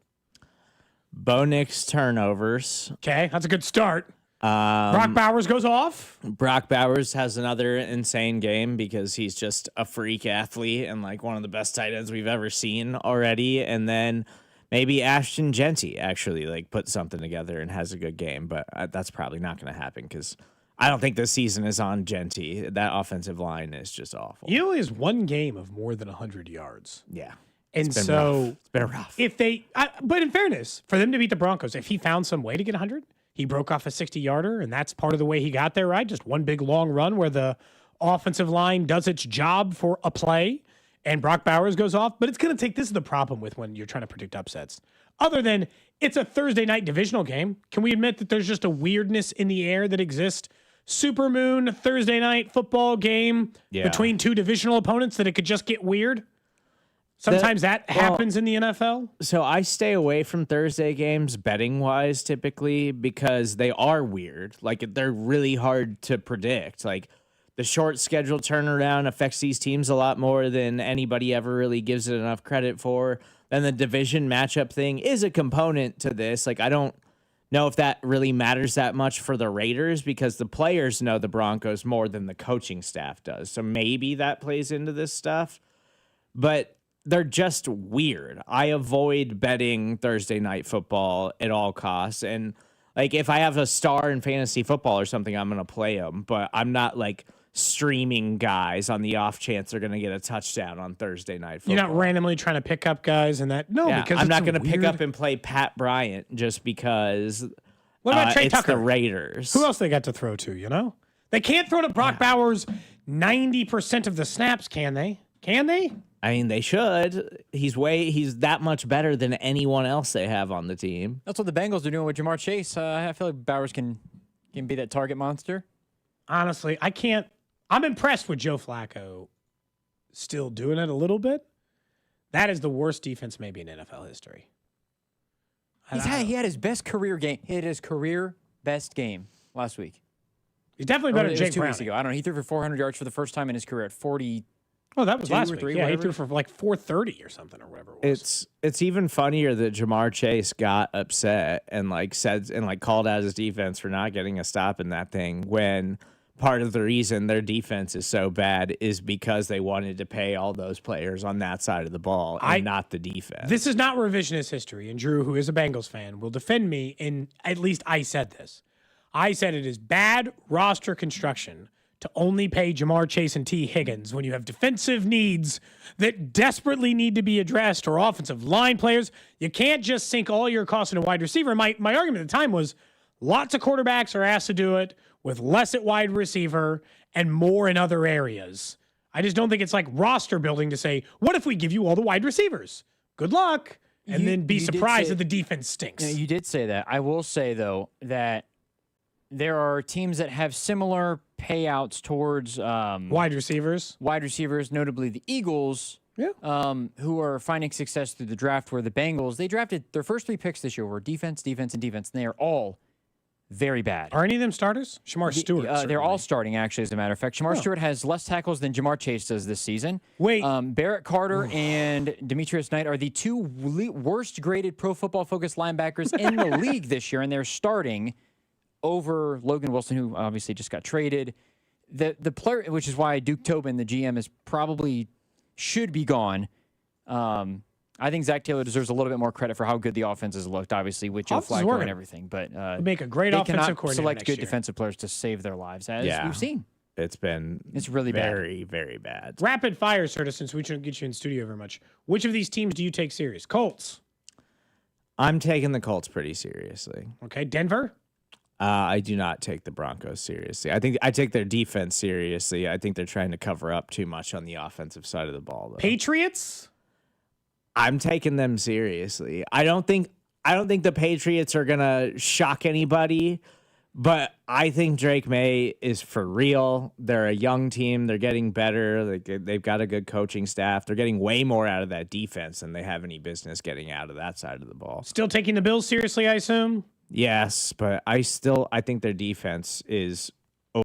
Bo Nix turnovers. Okay, that's a good start. Brock Bowers goes off. Brock Bowers has another insane game because he's just a freak athlete and like one of the best tight ends we've ever seen already. And then maybe Ashton Genty actually like puts something together and has a good game, but that's probably not going to happen because I don't think this season is on Genty. That offensive line is just awful. He only has one game of more than 100 yards. Yeah. And so it's been rough. But in fairness, for them to beat the Broncos, if he found some way to get 100, he broke off a 60-yarder, and that's part of the way he got there, right? Just one big long run where the offensive line does its job for a play, and Brock Bowers goes off. But it's going to take – this is the problem with when you're trying to predict upsets. Other than it's a Thursday night divisional game, can we admit that there's just a weirdness in the air that exists? Supermoon Thursday night football game between two divisional opponents that it could just get weird? Sometimes that happens in the NFL. So I stay away from Thursday games betting wise typically because they are weird. Like they're really hard to predict. Like the short schedule turnaround affects these teams a lot more than anybody ever really gives it enough credit for. Then the division matchup thing is a component to this. Like I don't know if that really matters that much for the Raiders because the players know the Broncos more than the coaching staff does. So maybe that plays into this stuff. But they're just weird. I avoid betting Thursday night football at all costs. And like, if I have a star in fantasy football or something, I'm going to play them, but I'm not like streaming guys on the off chance they're going to get a touchdown on Thursday night football. You're not randomly trying to pick up guys and that. No, because I'm not going to pick up and play Pat Bryant just because what about Trey it's Tucker? The Raiders. Who else they got to throw to, They can't throw to Brock Bowers 90% of the snaps, can they? Can they? I mean, they should. He's that much better than anyone else they have on the team. That's what the Bengals are doing with Jamar Chase. I feel like Bowers can be that target monster. Honestly, I can't. I'm impressed with Joe Flacco still doing it a little bit. That is the worst defense maybe in NFL history. He had his best career game. He had his career best game last week. He's definitely better than Jake 2 Brown. weeks ago. I don't know. He threw for 400 yards for the first time in his career at 40. Oh, that was last week. Three, yeah, whatever. he threw for like 430 or something or whatever it was. It's even funnier that Jamar Chase got upset and called out his defense for not getting a stop in that thing when part of the reason their defense is so bad is because they wanted to pay all those players on that side of the ball and not the defense. This is not revisionist history, and Drew, who is a Bengals fan, will defend me, and at least I said this. I said it is bad roster construction to only pay Jamar Chase and T. Higgins when you have defensive needs that desperately need to be addressed or offensive line players. You can't just sink all your costs in a wide receiver. My argument at the time was lots of quarterbacks are asked to do it with less at wide receiver and more in other areas. I just don't think it's like roster building to say, what if we give you all the wide receivers? Good luck. And then be surprised that the defense stinks. You did say that. I will say, though, that there are teams that have similar payouts towards wide receivers, notably the Eagles, who are finding success through the draft, where the Bengals, they drafted their first 3 picks this year were defense, defense, and defense, and they are all very bad. Are any of them starters? Shamar Stewart. They're all starting, actually, as a matter of fact. Shamar Stewart has less tackles than Jamar Chase does this season. Wait. Barrett Carter and Demetrius Knight are the 2 worst graded Pro Football Focus linebackers in the league this year, and they're starting over Logan Wilson, who obviously just got traded. The player, which is why Duke Tobin, the GM, should be gone. I think Zach Taylor deserves a little bit more credit for how good the offense has looked, obviously, with Joe Flacco and everything. But make a great offensive coordinator select next good year. defensive players to save their lives, as we've seen. It's really very, very bad. Rapid fire, Serda, since we shouldn't get you in studio very much. Which of these teams do you take serious? Colts. I'm taking the Colts pretty seriously. Okay, Denver. I do not take the Broncos seriously. I think I take their defense seriously. I think they're trying to cover up too much on the offensive side of the ball, though. Patriots? I'm taking them seriously. I don't think the Patriots are gonna shock anybody, but I think Drake May is for real. They're a young team. They're getting better. They've got a good coaching staff. They're getting way more out of that defense than they have any business getting out of that side of the ball. Still taking the Bills seriously, I assume? Yes, but I think their defense is